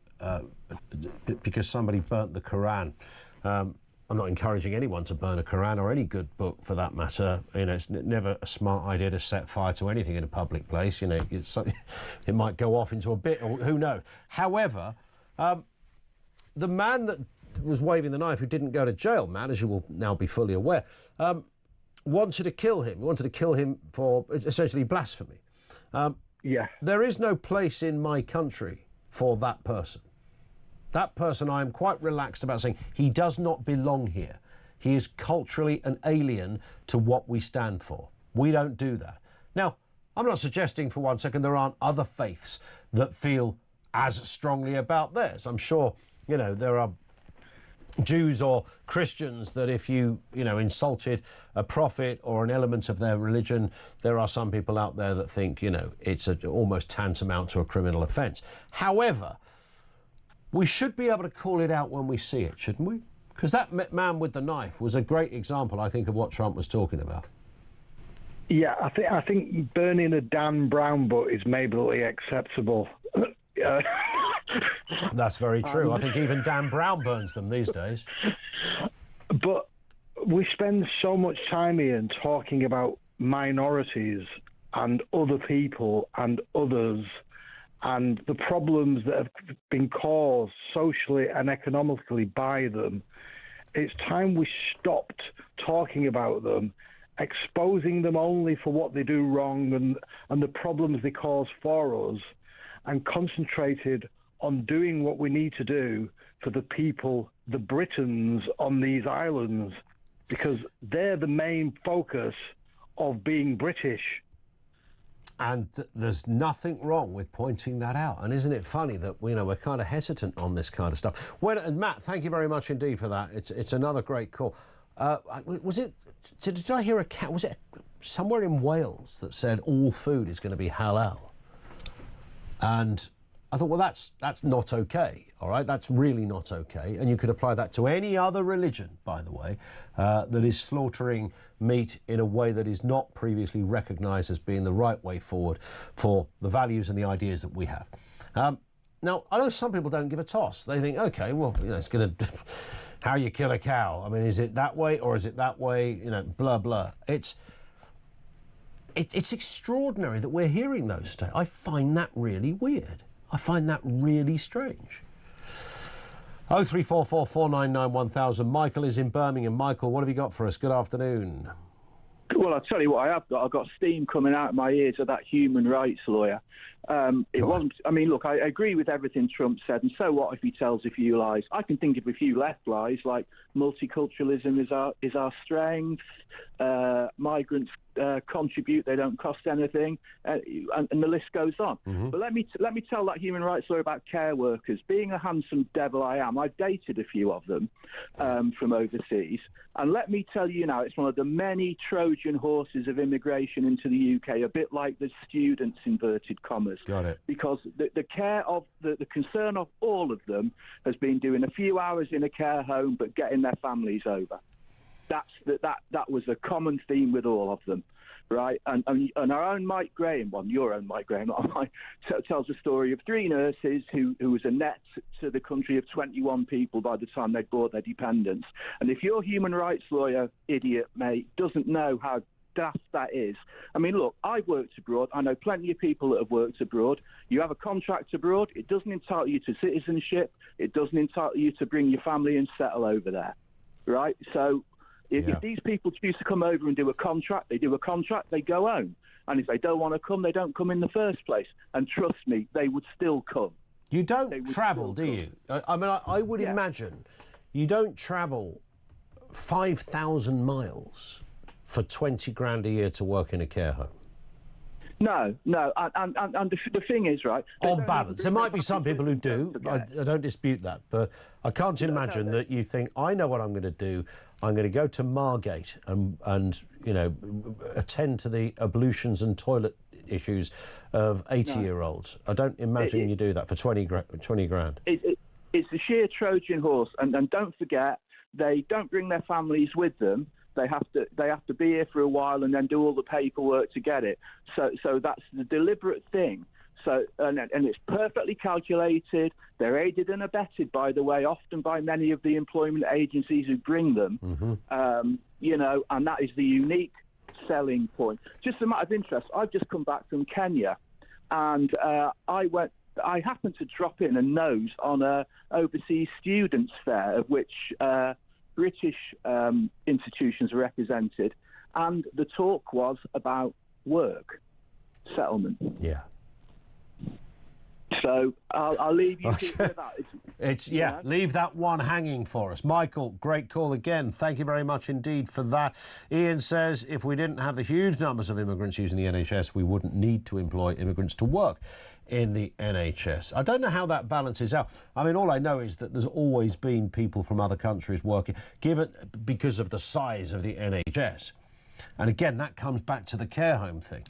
because somebody burnt the Quran. I'm not encouraging anyone to burn a Quran or any good book for that matter. You know, it's never a smart idea to set fire to anything in a public place. You know, it might go off into a bit, or who knows. However, the man that was waving the knife, who didn't go to jail, Matt, as you will now be fully aware, wanted to kill him. He wanted to kill him for essentially blasphemy. There is no place in my country for that person. That person, I am quite relaxed about saying he does not belong here. He is culturally an alien to what we stand for. We don't do that. Now, I'm not suggesting for one second there aren't other faiths that feel as strongly about theirs. I'm sure, you know, there are Jews or Christians that if you insulted a prophet or an element of their religion, there are some people out there that think, you know, it's almost tantamount to a criminal offence. However, we should be able to call it out when we see it, shouldn't we? Because that man with the knife was a great example, I think, of what Trump was talking about. Yeah, I think burning a Dan Brown book is maybe acceptable. That's very true. I think even Dan Brown burns them these days. But we spend so much time here talking about minorities and other people and others and the problems that have been caused socially and economically by them. It's time we stopped talking about them, exposing them only for what they do wrong and the problems they cause for us, and concentrated on doing what we need to do for the people, the Britons on these islands, because they're the main focus of being British. And there's nothing wrong with pointing that out. And isn't it funny that, you know, we're kind of hesitant on this kind of stuff? And Matt, thank you very much indeed for that. It's another great call. Was it? Did I hear was it somewhere in Wales that said all food is going to be halal? And I thought, well, that's not okay. All right, that's really not okay. And you could apply that to any other religion, by the way, that is slaughtering meat in a way that is not previously recognised as being the right way forward for the values and the ideas that we have. Now, I know some people don't give a toss. They think, okay, well, it's going to... how you kill a cow. I mean, is it that way or is it that way? Blah, blah. It's extraordinary that we're hearing those statements. I find that really weird. I find that really strange. 0344 499 1000. Michael is in Birmingham. Michael, what have you got for us? Good afternoon. Well, I'll tell you what I have got. I've got steam coming out of my ears of that human rights lawyer. It wasn't. I mean, look, I agree with everything Trump said, and so what if he tells a few lies? I can think of a few left lies, like multiculturalism is our strength, migrants contribute, they don't cost anything, and the list goes on. But let me tell that human rights lawyer about care workers. Being a handsome devil I am, I've dated a few of them from overseas, and let me tell you now, it's one of the many Trojan horses of immigration into the UK, a bit like the students, inverted commas. Got it. Because the care of, the concern of all of them has been doing a few hours in a care home but getting their families over. That was a common theme with all of them, right? And our own Mike Graham, your own Mike Graham, not mine, tells a story of 3 nurses who was a net to the country of 21 people by the time they'd bought their dependents. And if your human rights lawyer, idiot, mate, doesn't know how daft that is. I mean, look, I've worked abroad. I know plenty of people that have worked abroad. You have a contract abroad. It doesn't entitle you to citizenship. It doesn't entitle you to bring your family and settle over there, right? So if these people choose to come over and do a contract, they do a contract, they go home. And if they don't want to come, they don't come in the first place. And trust me, they would still come. You don't travel, do you? I mean, I would imagine you don't travel 5,000 miles for 20 grand a year to work in a care home. No, and the thing is, right... On balance. There might be some people who do. I don't dispute that. But I can't imagine that you think, I know what I'm going to do. I'm going to go to Margate and attend to the ablutions and toilet issues of 80-year-olds. I don't imagine you do that for 20 grand. It's the sheer Trojan horse. And don't forget, they don't bring their families with them. They have to be here for a while and then do all the paperwork to get it. So that's the deliberate thing. So and it's perfectly calculated. They're aided and abetted, by the way, often by many of the employment agencies who bring them. And that is the unique selling point. Just a matter of interest, I've just come back from Kenya, and I happened to drop in and nose on a overseas students fair, of which British institutions are represented, and the talk was about work settlement. Yeah. So I'll leave you to that. Leave that one hanging for us. Michael, great call again. Thank you very much indeed for that. Ian says, if we didn't have the huge numbers of immigrants using the NHS, we wouldn't need to employ immigrants to work in the NHS. I don't know how that balances out. I mean, all I know is that there's always been people from other countries working, because of the size of the NHS. And again, that comes back to the care home thing.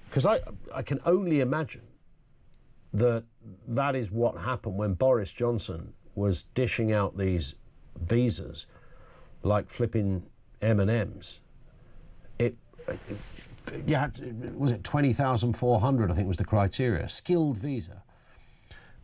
Because I can only imagine that is what happened when Boris Johnson was dishing out these visas like flipping M&Ms. Was it 20,400, I think was the criteria, skilled visa.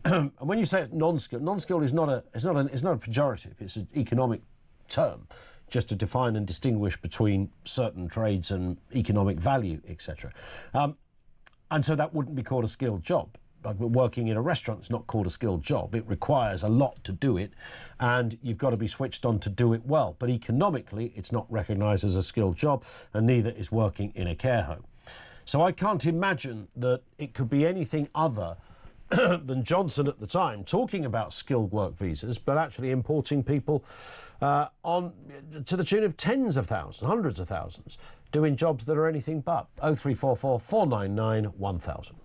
And when you say non-skilled is not a pejorative, it's an economic term, just to define and distinguish between certain trades and economic value, etc. And so that wouldn't be called a skilled job. Like working in a restaurant is not called a skilled job. It requires a lot to do it, and you've got to be switched on to do it well. But economically, it's not recognised as a skilled job, and neither is working in a care home. So I can't imagine that it could be anything other than Johnson at the time talking about skilled work visas, but actually importing people to the tune of tens of thousands, hundreds of thousands, doing jobs that are anything but. 0344 499 1000.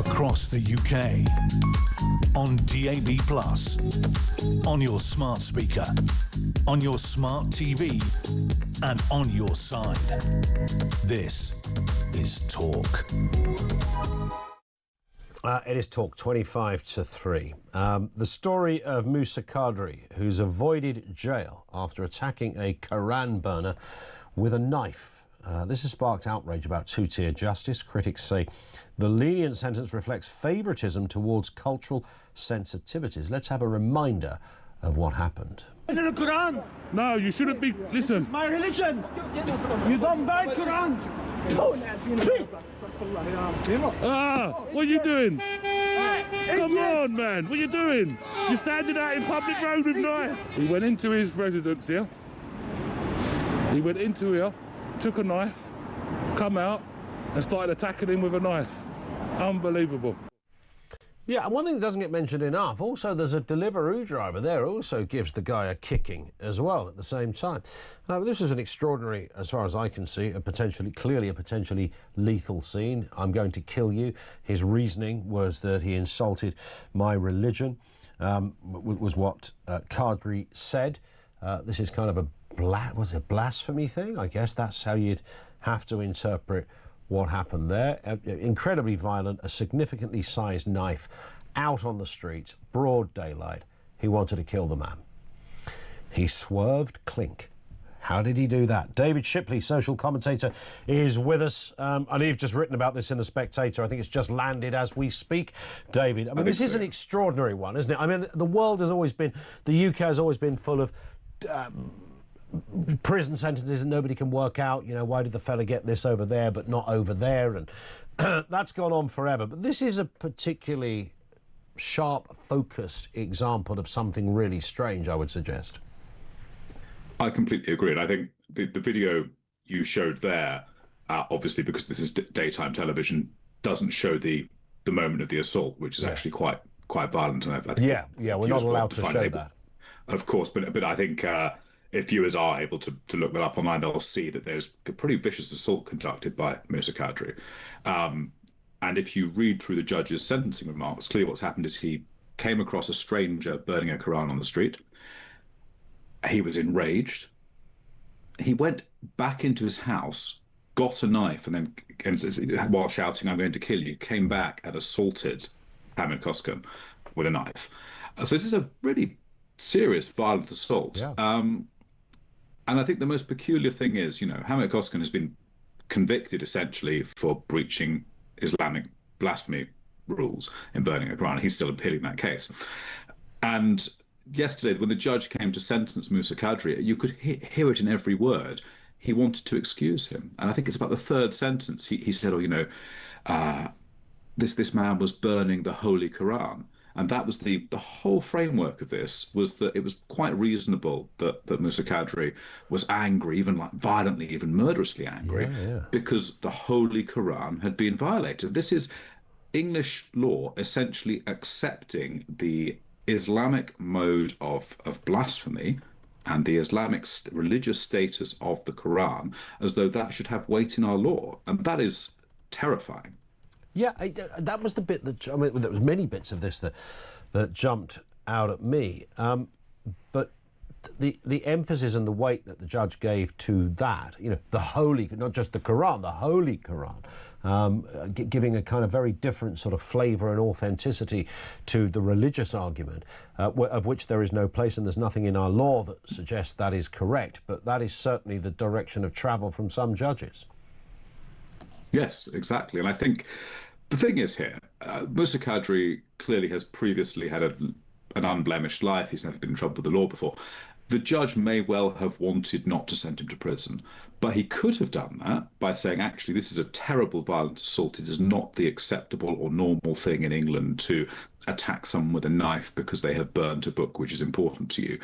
across the UK, on DAB+, on your smart speaker, on your smart TV, and on your side. This is Talk. It is Talk 25 to 3. The story of Musa Qadri, who's avoided jail after attacking a Quran burner with a knife. This has sparked outrage about two-tier justice. Critics say the lenient sentence reflects favouritism towards cultural sensitivities. Let's have a reminder of what happened. In the Quran. No, you shouldn't be. Listen. It's my religion. You don't buy Quran. What are you doing? Come on, man. What are you doing? You're standing out in public road with knife. He went into his residence here. He went into here, took a knife, come out, and started attacking him with a knife. Unbelievable. Yeah, and one thing that doesn't get mentioned enough, also there's a Deliveroo driver there who also gives the guy a kicking as well at the same time. This is an extraordinary, as far as I can see, clearly a potentially lethal scene. I'm going to kill you. His reasoning was that he insulted my religion, was what Qadri said. This is kind of a blasphemy thing? I guess that's how you'd have to interpret what happened there. Incredibly violent, a significantly sized knife out on the street, broad daylight. He wanted to kill the man. He swerved, clink. How did he do that? David Shipley, social commentator, is with us. I know you've just written about this in The Spectator. I think it's just landed as we speak. David, I mean, this is an extraordinary one, isn't it? I mean, the world has always been, the UK has always been full of prison sentences and nobody can work out, you know, why did the fella get this over there but not over there, and that's gone on forever. But this is a particularly sharp, focused example of something really strange, I would suggest. I completely agree, and I think the video you showed there, obviously because this is daytime television, doesn't show the moment of the assault, which is actually quite violent. And I think we're not allowed to show that. Of course, but I think if viewers are able to look that up online, they'll see that there's a pretty vicious assault conducted by Musa Qadri. And if you read through the judge's sentencing remarks, clearly what's happened is he came across a stranger burning a Quran on the street. He was enraged. He went back into his house, got a knife, and then, while shouting, "I'm going to kill you," came back and assaulted Hamid Koskan with a knife. So this is a really serious, violent assault. Yeah. And I think the most peculiar thing is, you know, Hamid Koskan has been convicted essentially for breaching Islamic blasphemy rules in burning a Quran. He's still appealing that case. And yesterday, when the judge came to sentence Musa Qadri, you could hear it in every word. He wanted to excuse him. And I think it's about the third sentence. He said, this man was burning the Holy Quran. And that was the whole framework of this, was that it was quite reasonable that Musa Qadri was angry, even like violently, even murderously angry, because the Holy Quran had been violated. This is English law essentially accepting the Islamic mode of blasphemy and the Islamic religious status of the Quran as though that should have weight in our law. And that is terrifying. Yeah, that was the bit that, I mean, there was many bits of this that jumped out at me. But the emphasis and the weight that the judge gave to that, you know, the holy, not just the Quran, the Holy Quran, giving a kind of very different sort of flavour and authenticity to the religious argument, of which there is no place, and there's nothing in our law that suggests that is correct. But that is certainly the direction of travel from some judges. Yes, exactly. And I think the thing is here, Musa Qadri clearly has previously had an unblemished life. He's never been in trouble with the law before. The judge may well have wanted not to send him to prison, but he could have done that by saying, actually, this is a terrible violent assault. It is not the acceptable or normal thing in England to attack someone with a knife because they have burnt a book which is important to you.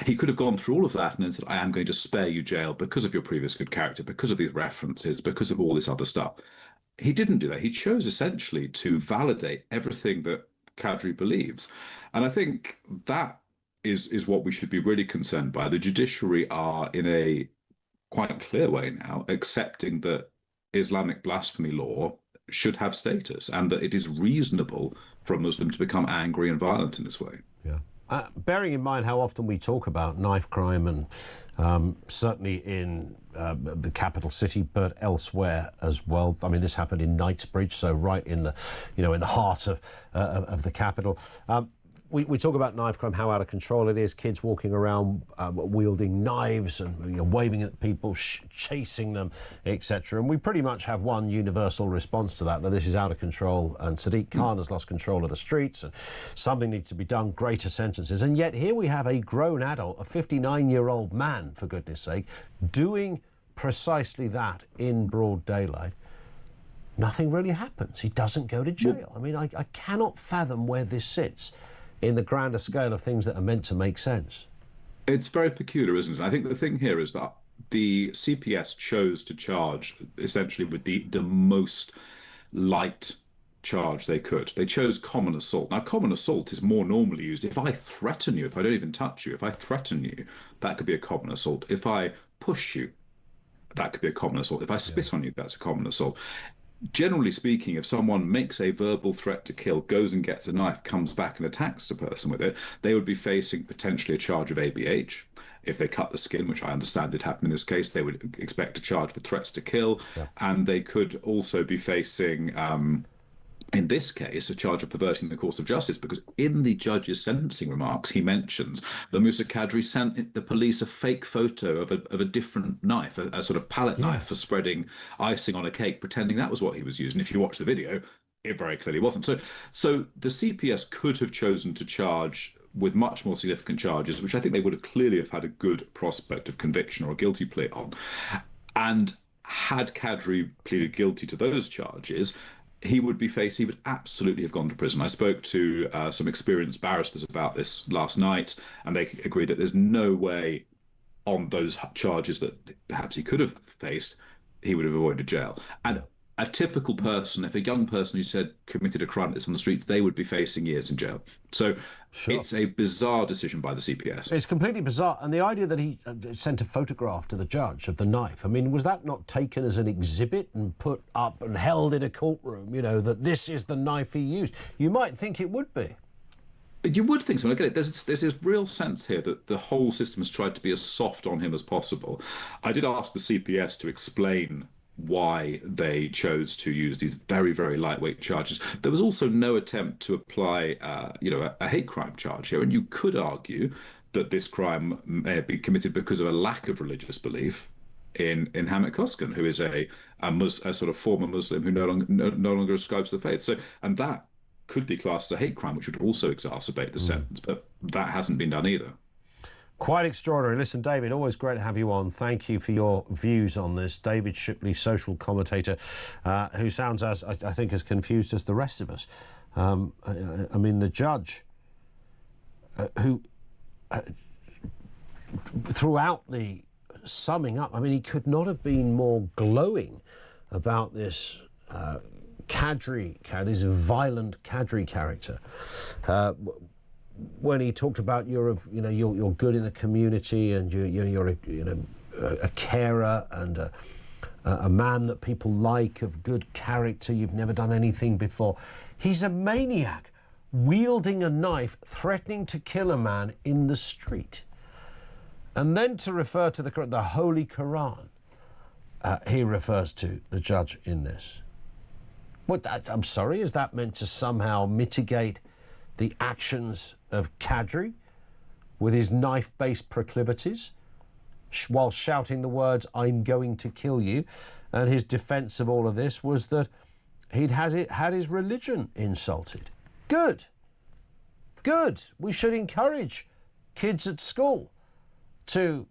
He could have gone through all of that and then said, I am going to spare you jail because of your previous good character, because of these references, because of all this other stuff. He didn't do that. He chose essentially to validate everything that Qadri believes. And I think that is what we should be really concerned by. The judiciary are, in a quite clear way now, accepting that Islamic blasphemy law should have status, and that it is reasonable for a Muslim to become angry and violent in this way. Yeah. Bearing in mind how often we talk about knife crime, and certainly in the capital city, but elsewhere as well. I mean, this happened in Knightsbridge, so right in the, in the heart of the capital. We talk about knife crime, how out of control it is, kids walking around wielding knives and waving at people, chasing them, etc. And we pretty much have one universal response to that this is out of control, and Sadiq Khan has lost control of the streets, and something needs to be done, greater sentences. And yet here we have a grown adult, a 59-year-old man, for goodness sake, doing precisely that in broad daylight. Nothing really happens. He doesn't go to jail. I mean, I cannot fathom where this sits in the grander scale of things that are meant to make sense. It's very peculiar, isn't it? I think the thing here is that the CPS chose to charge essentially with the most light charge they could. They chose common assault. Now, common assault is more normally used if I threaten you, if I don't even touch you, if I threaten you, that could be a common assault. If I push you, that could be a common assault. If I spit on you, that's a common assault. Generally speaking, if someone makes a verbal threat to kill, goes and gets a knife, comes back and attacks the person with it, they would be facing potentially a charge of ABH. If they cut the skin, which I understand did happen in this case, they would expect a charge for threats to kill. Yeah. And they could also be facing, in this case, a charge of perverting the course of justice, because in the judge's sentencing remarks, he mentions that Musa Qadri sent the police a fake photo of a different knife, a sort of palette knife for spreading icing on a cake, pretending that was what he was using. If you watch the video, it very clearly wasn't. So the CPS could have chosen to charge with much more significant charges, which I think they would have clearly have had a good prospect of conviction or a guilty plea on. And had Qadri pleaded guilty to those charges, he would absolutely have gone to prison. I spoke to some experienced barristers about this last night, and they agreed that there's no way on those charges that perhaps he could have faced, he would have avoided jail. And a typical person, if a young person who said committed a crime that's on the streets, they would be facing years in jail. So it's a bizarre decision by the CPS. It's completely bizarre. And the idea that he sent a photograph to the judge of the knife, I mean, was that not taken as an exhibit and put up and held in a courtroom, that this is the knife he used? You might think it would be. You would think so. Look at it. There's this real sense here that the whole system has tried to be as soft on him as possible. I did ask the CPS to explain why they chose to use these very, very lightweight charges. There was also no attempt to apply, a hate crime charge here. And you could argue that this crime may have been committed because of a lack of religious belief in Hamid Koskan, who is a sort of former Muslim who no longer ascribes to the faith. And that could be classed as a hate crime, which would also exacerbate the sentence. But that hasn't been done either. Quite extraordinary. Listen, David, always great to have you on. Thank you for your views on this. David Shipley, social commentator, who sounds, I think, as confused as the rest of us. I mean, the judge, who, throughout the summing up, I mean, he could not have been more glowing about this this violent Qadri character. When he talked about you're good in the community, and you're a carer and a man that people like, of good character, you've never done anything before. He's a maniac wielding a knife, threatening to kill a man in the street. And then to refer to the Holy Quran, he refers to the judge in this. I'm sorry, is that meant to somehow mitigate the actions of Qadri with his knife-based proclivities, while shouting the words, "I'm going to kill you"? And his defence of all of this was that he'd had his religion insulted. Good. We should encourage kids at school to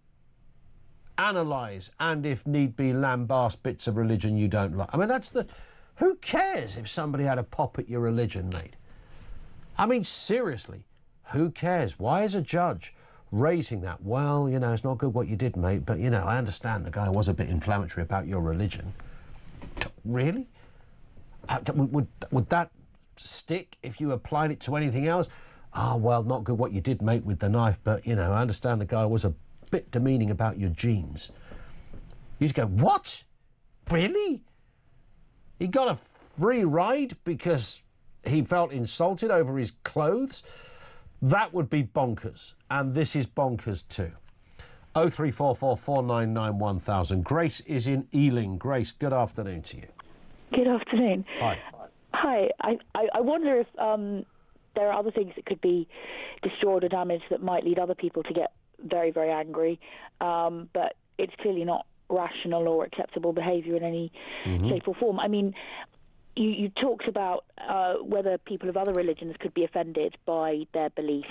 analyse and, if need be, lambast bits of religion you don't like. I mean, who cares if somebody had a pop at your religion, mate? I mean, seriously, who cares? Why is a judge rating that? Well, it's not good what you did, mate, but, I understand the guy was a bit inflammatory about your religion. Really? Would that stick if you applied it to anything else? Well, not good what you did, mate, with the knife, but, I understand the guy was a bit demeaning about your genes. You'd go, what? Really? He got a free ride because he felt insulted over his clothes, that would be bonkers. And this is bonkers too. 0344 499 1000. Grace is in Ealing. Grace, good afternoon to you. Good afternoon. Hi. Hi. I wonder if there are other things that could be destroyed or damaged that might lead other people to get very, very angry. But it's clearly not rational or acceptable behaviour in any shape or form. I mean, you talked about whether people of other religions could be offended by their beliefs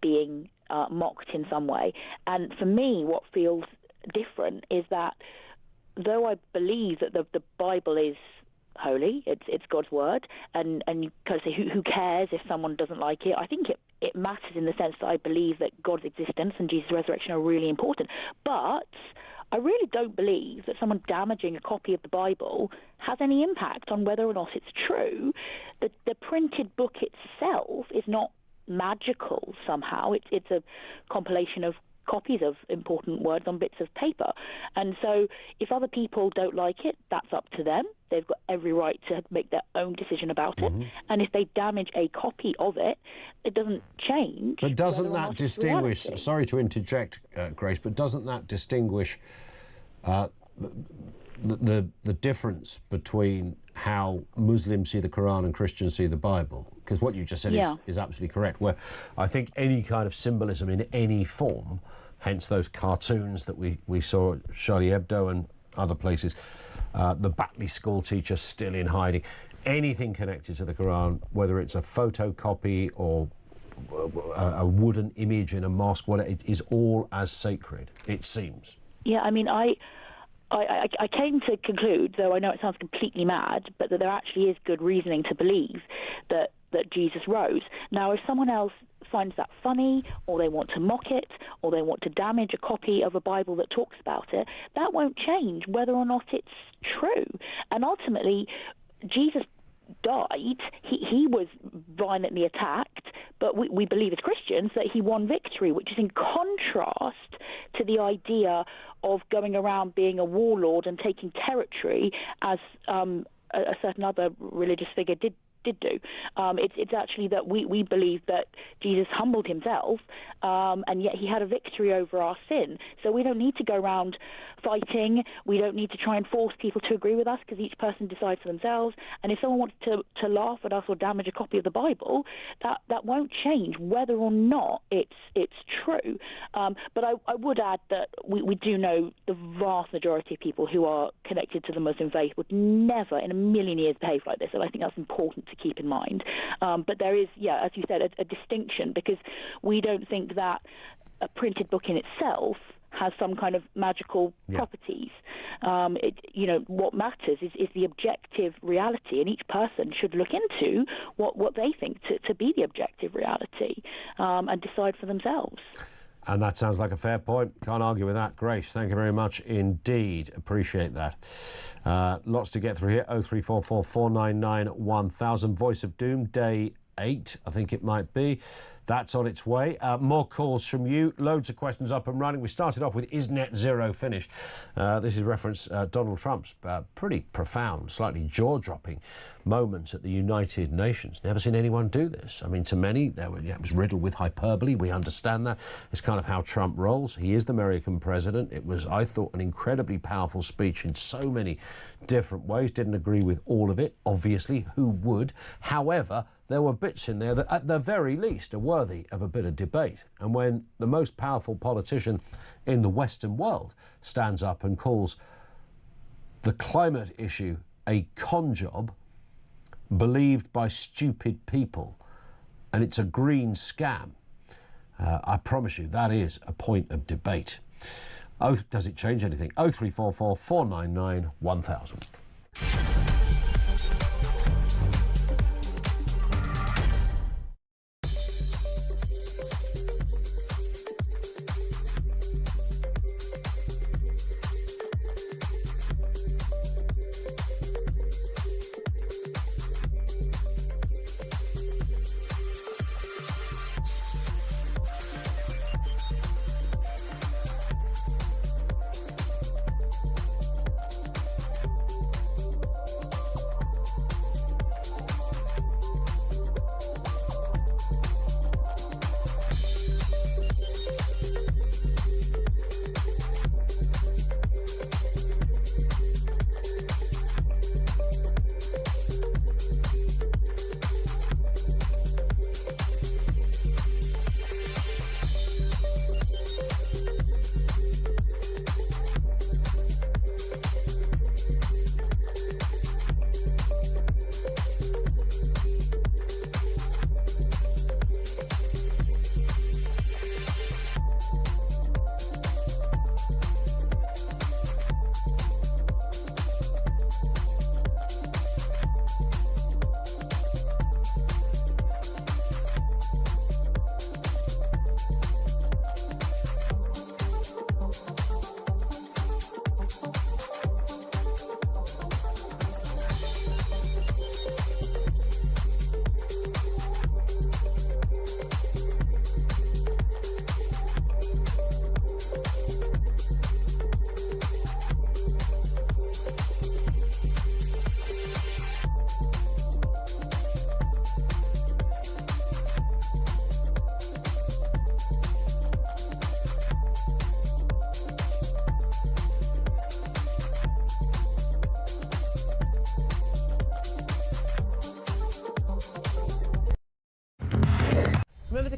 being mocked in some way. And for me, what feels different is that though I believe that the Bible is holy, it's God's word, and you kind of say who cares if someone doesn't like it. I think it matters in the sense that I believe that God's existence and Jesus' resurrection are really important. But I really don't believe that someone damaging a copy of the Bible has any impact on whether or not it's true. The printed book itself is not magical somehow. It's a compilation of copies of important words on bits of paper. And so if other people don't like it, that's up to them. They've got every right to make their own decision about it. And if they damage a copy of it, it doesn't change. But doesn't that distinguish, sorry to interject, Grace, but doesn't that distinguish the difference between how Muslims see the Quran and Christians see the Bible? Because what you just said is absolutely correct, where I think any kind of symbolism in any form, hence those cartoons that we saw at Charlie Hebdo and other places, the Batley school teacher still in hiding, anything connected to the Quran, whether it's a photocopy or a wooden image in a mosque, whatever, it is all as sacred, it seems. Yeah, I mean, I came to conclude, though I know it sounds completely mad, but that there actually is good reasoning to believe that Jesus rose. Now, if someone else finds that funny, or they want to mock it, or they want to damage a copy of a Bible that talks about it, that won't change whether or not it's true. And ultimately, Jesus died, he was violently attacked, but we believe as Christians that he won victory, which is in contrast to the idea of going around being a warlord and taking territory as a certain other religious figure did do. It's actually that we believe that Jesus humbled himself, and yet he had a victory over our sin. So we don't need to go around fighting. We don't need to try and force people to agree with us, because each person decides for themselves. And if someone wants to laugh at us or damage a copy of the Bible, that won't change whether or not it's true. But I would add that we do know the vast majority of people who are connected to the Muslim faith would never in a million years behave like this, and I think that's important to keep in mind. But there is, as you said, a distinction, because we don't think that a printed book in itself has some kind of magical properties. What matters is the objective reality, and each person should look into what they think to be the objective reality, and decide for themselves. And that sounds like a fair point. Can't argue with that. Grace, thank you very much indeed. Appreciate that. Lots to get through here. 0344 499 1000. Voice of Doom, day 8, I think it might be. That's on its way. More calls from you. Loads of questions up and running. We started off with, is net zero finished? This is reference Donald Trump's pretty profound, slightly jaw-dropping moment at the United Nations. Never seen anyone do this. I mean, to many, it was riddled with hyperbole. We understand that. It's kind of how Trump rolls. He is the American president. It was, I thought, an incredibly powerful speech in so many different ways. Didn't agree with all of it, obviously. Who would? However, there were bits in there that, at the very least, are worthy of a bit of debate. And when the most powerful politician in the Western world stands up and calls the climate issue a con job believed by stupid people, and it's a green scam, I promise you that is a point of debate. Does it change anything? 0344 499 1000.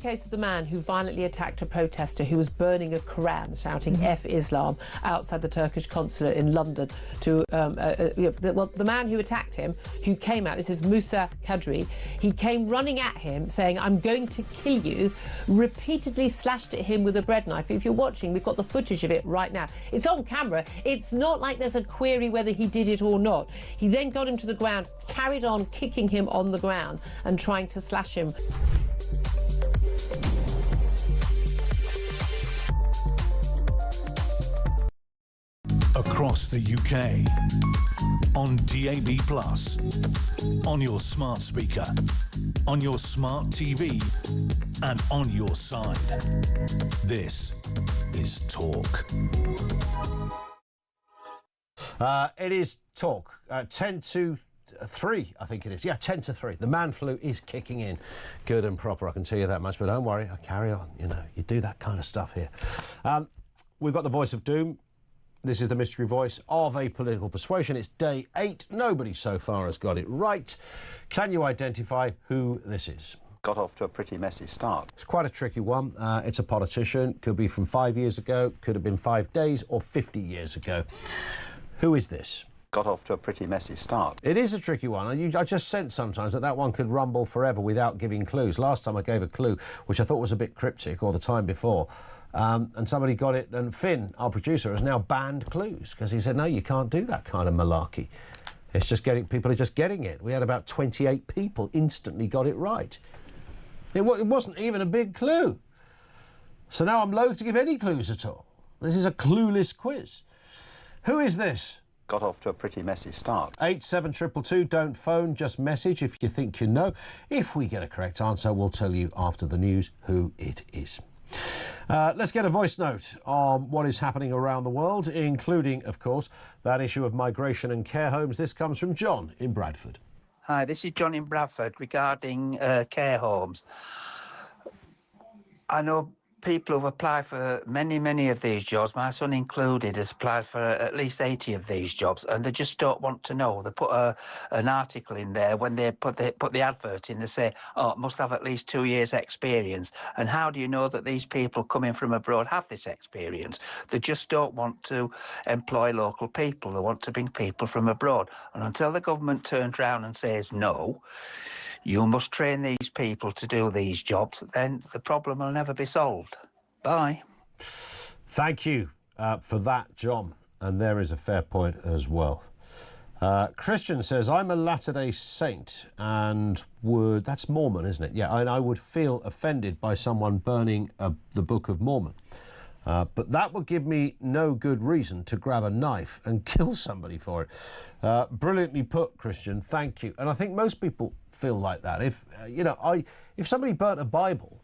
case of the man who violently attacked a protester who was burning a Quran, shouting F Islam outside the Turkish consulate in London to, the man who attacked him, who came out, this is Musa Kadri, he came running at him saying, I'm going to kill you, repeatedly slashed at him with a bread knife. If you're watching, we've got the footage of it right now. It's on camera. It's not like there's a query whether he did it or not. He then got him to the ground, carried on kicking him on the ground and trying to slash him. Across the UK, on DAB+, on your smart speaker, on your smart TV, and on your side. This is Talk. It is Talk. 10 to 3, I think it is. Yeah, 10 to 3. The man flu is kicking in good and proper, I can tell you that much, but don't worry, I'll carry on. You know, you do that kind of stuff here. We've got the voice of doom. This is the mystery voice of a political persuasion. It's day 8. Nobody so far has got it right. Can you identify who this is? Got off to a pretty messy start. It's quite a tricky one. It's a politician. Could be from 5 years ago, could have been 5 days or 50 years ago. Who is this? Got off to a pretty messy start. It is a tricky one. I just sense sometimes that one could rumble forever without giving clues. Last time I gave a clue, which I thought was a bit cryptic, or the time before, and somebody got it, and Finn, our producer, has now banned clues because he said, no, you can't do that kind of malarkey. It's just people are just getting it. We had about 28 people instantly got it right. It wasn't even a big clue. So now I'm loath to give any clues at all. This is a clueless quiz. Who is this? Got off to a pretty messy start. 87222, don't phone, just message if you think you know. If we get a correct answer, we'll tell you after the news who it is. Let's get a voice note on what is happening around the world, including, of course, that issue of migration and care homes. This comes from John in Bradford. Hi, this is John in Bradford regarding care homes. I know people who've applied for many of these jobs, my son included, has applied for at least 80 of these jobs, and they just don't want to know. They put an article in there when they put the advert in. They say, oh, it must have at least 2 years experience. And how do you know that these people coming from abroad have this experience? They just don't want to employ local people. They want to bring people from abroad. And until the government turns around and says no, you must train these people to do these jobs, then the problem will never be solved. Bye. Thank you for that, John. And there is a fair point as well. Christian says, I'm a Latter-day Saint and would... That's Mormon, isn't it? Yeah, and I would feel offended by someone burning the Book of Mormon. But that would give me no good reason to grab a knife and kill somebody for it. Brilliantly put, Christian. Thank you. And I think most people feel like that. If if somebody burnt a Bible,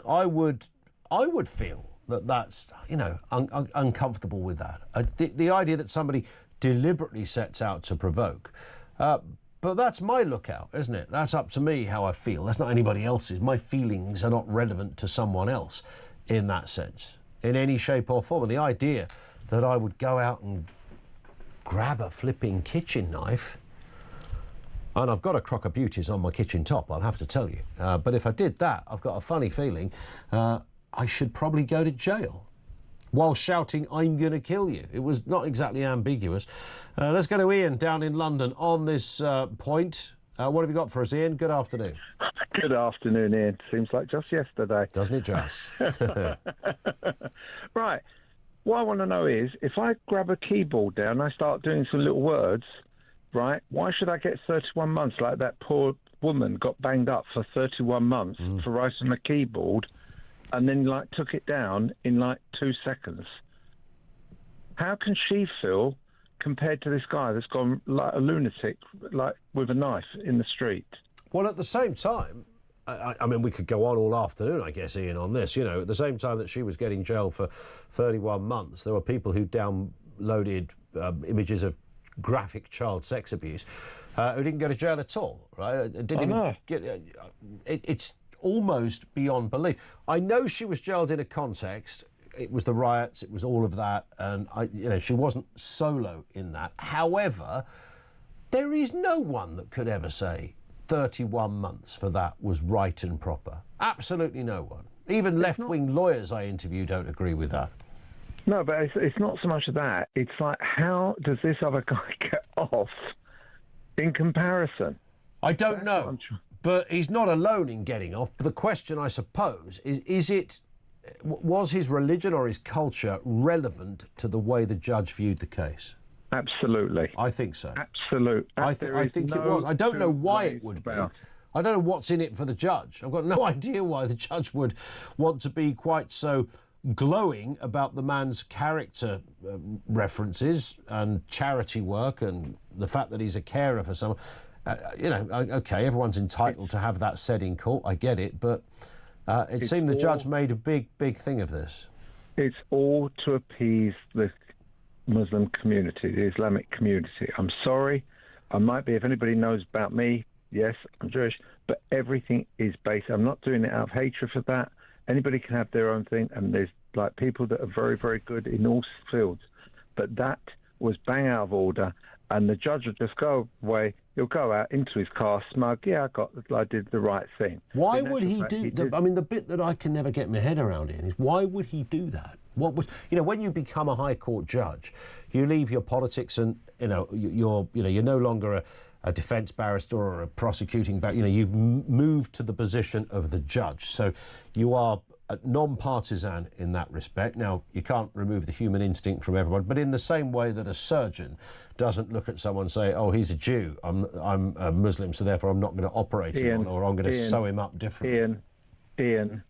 I would feel that's uncomfortable with that. The idea that somebody deliberately sets out to provoke. But that's my lookout, isn't it? That's up to me how I feel. That's not anybody else's. My feelings are not relevant to someone else in that sense, in any shape or form. And the idea that I would go out and grab a flipping kitchen knife, and I've got a crock of beauties on my kitchen top, I'll have to tell you. But if I did that, I've got a funny feeling I should probably go to jail while shouting, I'm going to kill you. It was not exactly ambiguous. Let's go to Ian down in London on this point. What have you got for us, Ian? Good afternoon. Good afternoon, Ian. Seems like just yesterday. Doesn't it just? Right. What I want to know is, if I grab a keyboard down and I start doing some little words, right, why should I get 31 months like that poor woman got banged up for 31 months for writing on a keyboard and then, took it down in, 2 seconds? How can she feel compared to this guy that's gone like a lunatic, with a knife in the street? Well, at the same time, I mean, we could go on all afternoon, I guess, Ian, on this. At the same time that she was getting jailed for 31 months, there were people who downloaded images of graphic child sex abuse who didn't go to jail at all, right? It's almost beyond belief. I know she was jailed in a context. It was the riots, it was all of that, and she wasn't solo in that. However, there is no one that could ever say 31 months for that was right and proper. Absolutely no one. Even left-wing lawyers I interview don't agree with that. No, but it's not so much of that. It's like, how does this other guy get off in comparison? I don't know, but he's not alone in getting off. But the question, I suppose, was his religion or his culture relevant to the way the judge viewed the case? Absolutely. I think so. Absolute. I think it was. I don't know why it would be. I don't know what's in it for the judge. I've got no idea why the judge would want to be quite so glowing about the man's character references and charity work and the fact that he's a carer for someone. Okay, everyone's entitled to have that said in court. I get it, but it seemed the judge made a big thing of this. It's all to appease the Muslim community, the Islamic community. I'm sorry. I might be, if anybody knows about me, yes, I'm Jewish, but everything is based. I'm not doing it out of hatred for that. Anybody can have their own thing, and there's like people that are very, very good in all fields. But that was bang out of order, and the judge will just go away. He'll go out into his car, smug. Yeah, I did the right thing. Why would he do? The bit that I can never get my head around in is why would he do that? What was, when you become a High Court judge, you leave your politics and you're no longer a defence barrister or a prosecuting barrister. You've moved to the position of the judge, so you are non-partisan in that respect. Now, you can't remove the human instinct from everyone, but in the same way that a surgeon doesn't look at someone and say, "Oh, he's a Jew. I'm a Muslim, so therefore I'm not going to operate him on, or I'm going to sew him up differently." Ian,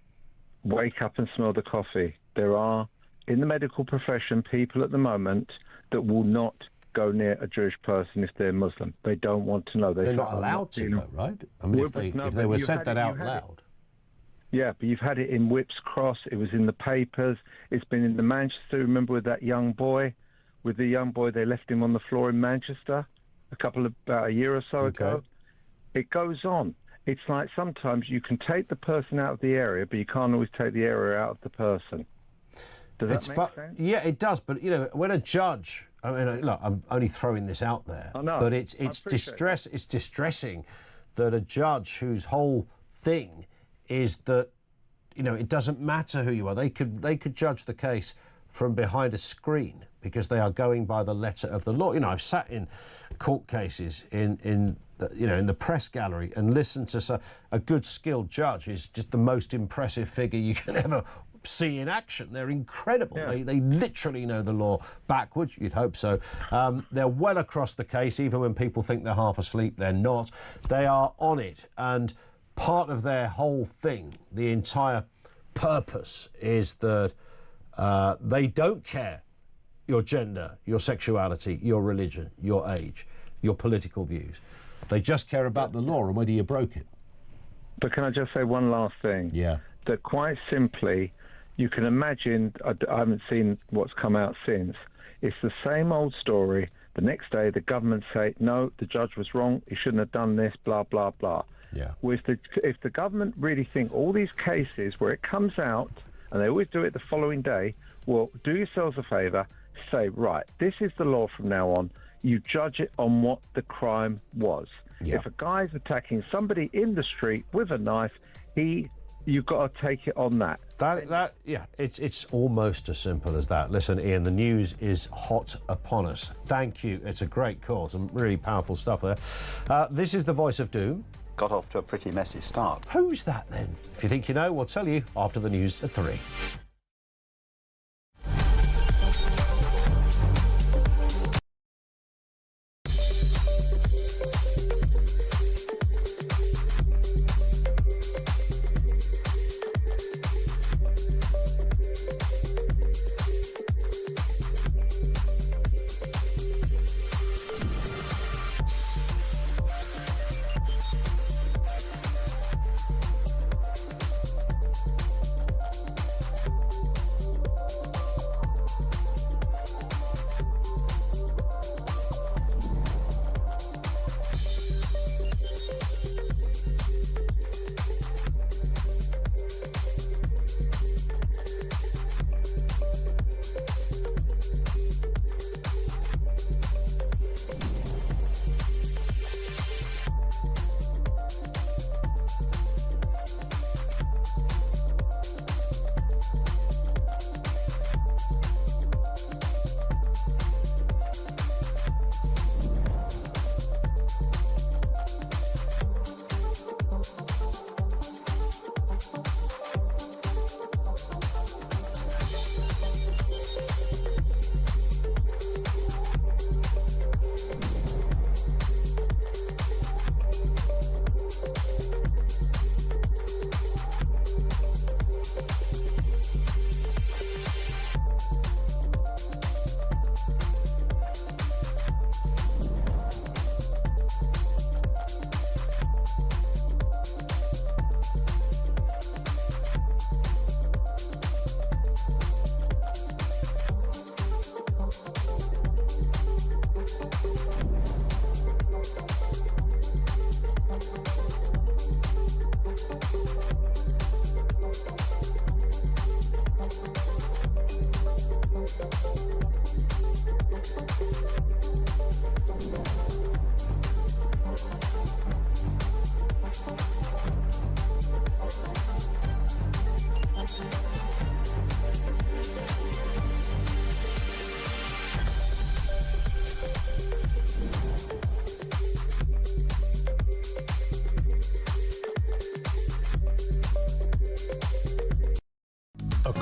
wake up and smell the coffee. There are, in the medical profession, people at the moment that will not go near a Jewish person if they're Muslim. They don't want to know. They're not allowed to, though, right? I mean, if they were said that out loud. Yeah, but you've had it in Whipps Cross. It was in the papers. It's been in the Manchester. Remember with that young boy? With the young boy, they left him on the floor in Manchester about a year or so ago. It goes on. It's like sometimes you can take the person out of the area, but you can't always take the area out of the person. Does that make sense? Yeah, it does. But, when a judge... I mean, look, I'm only throwing this out there. I know. But it's distressing that a judge whose whole thing is that, it doesn't matter who you are. They could judge the case from behind a screen because they are going by the letter of the law. I've sat in court cases in the press gallery and listened to a good, skilled judge is just the most impressive figure you can ever see in action. They're incredible. Yeah. They literally know the law backwards. You'd hope so. They're well across the case, even when people think they're half asleep. They're not. They are on it, and part of their whole thing, the entire purpose, is that they don't care your gender, your sexuality, your religion, your age, your political views. They just care about the law and whether you broke it. But can I just say one last thing? Yeah. That quite simply, you can imagine, I haven't seen what's come out since, it's the same old story. The next day, the government say, no, the judge was wrong, he shouldn't have done this, blah, blah, blah. Yeah. If the government really think all these cases where it comes out, and they always do it the following day, well, do yourselves a favour, say, right, this is the law from now on, you judge it on what the crime was. Yeah. If a guy's attacking somebody in the street with a knife, you've got to take it on that. It's almost as simple as that. Listen, Ian, the news is hot upon us. Thank you. It's a great call. Some really powerful stuff there. This is the Voice of Doom. Got off to a pretty messy start. Who's that then? If you think you know, we'll tell you after the news at 3.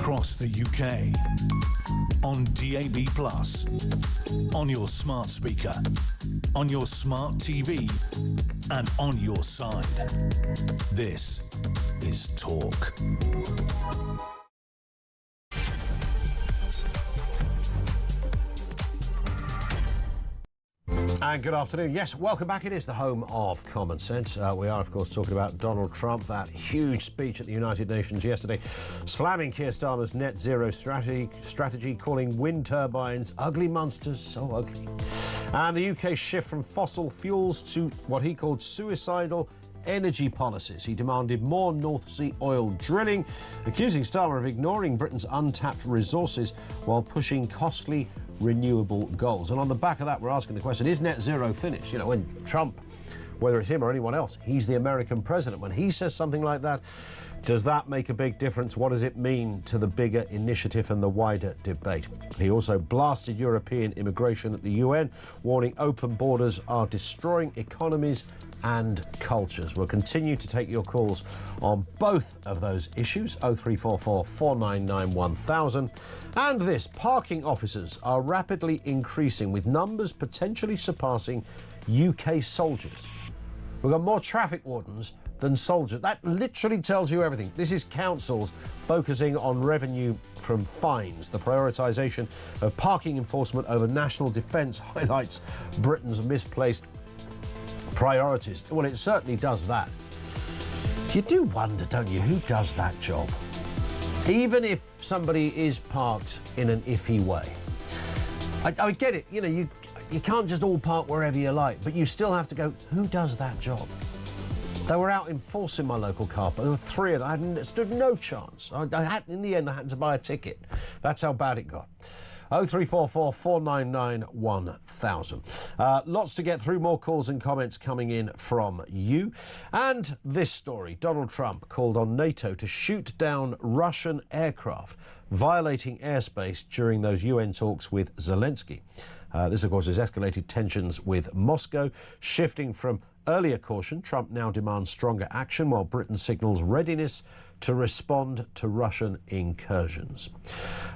across the UK, on DAB+, on your smart speaker, on your smart TV, and on your side. This is Talk. And good afternoon. Yes, welcome back. It is the home of common sense. We are, of course, talking about Donald Trump, that huge speech at the United Nations yesterday, slamming Keir Starmer's net zero strategy, calling wind turbines ugly monsters, so ugly. And the UK's shift from fossil fuels to what he called suicidal energy policies. He demanded more North Sea oil drilling, accusing Starmer of ignoring Britain's untapped resources while pushing costly renewable goals. And on the back of that, we're asking the question, is net zero finished? You know, when Trump, whether it's him or anyone else, he's the American president. When he says something like that, does that make a big difference? What does it mean to the bigger initiative and the wider debate? He also blasted European immigration at the UN, warning open borders are destroying economies and cultures. We'll continue to take your calls on both of those issues, 0344 499 1000. And this, parking officers are rapidly increasing, with numbers potentially surpassing UK soldiers. We've got more traffic wardens than soldiers. That literally tells you everything. This is councils focusing on revenue from fines. The prioritisation of parking enforcement over national defence highlights Britain's misplaced priorities. Well, it certainly does that. You do wonder, don't you, who does that job? Even if somebody is parked in an iffy way. I get it, you know, you can't just all park wherever you like, but you still have to go, who does that job? They were out enforcing my local car park. There were three of them. I stood no chance. In the end, I had to buy a ticket. That's how bad it got. 0344 499 1000. Lots to get through, more calls and comments coming in from you. And this story, Donald Trump called on NATO to shoot down Russian aircraft, violating airspace during those UN talks with Zelensky. This, of course, has escalated tensions with Moscow. Shifting from earlier caution, Trump now demands stronger action, while Britain signals readiness to respond to Russian incursions.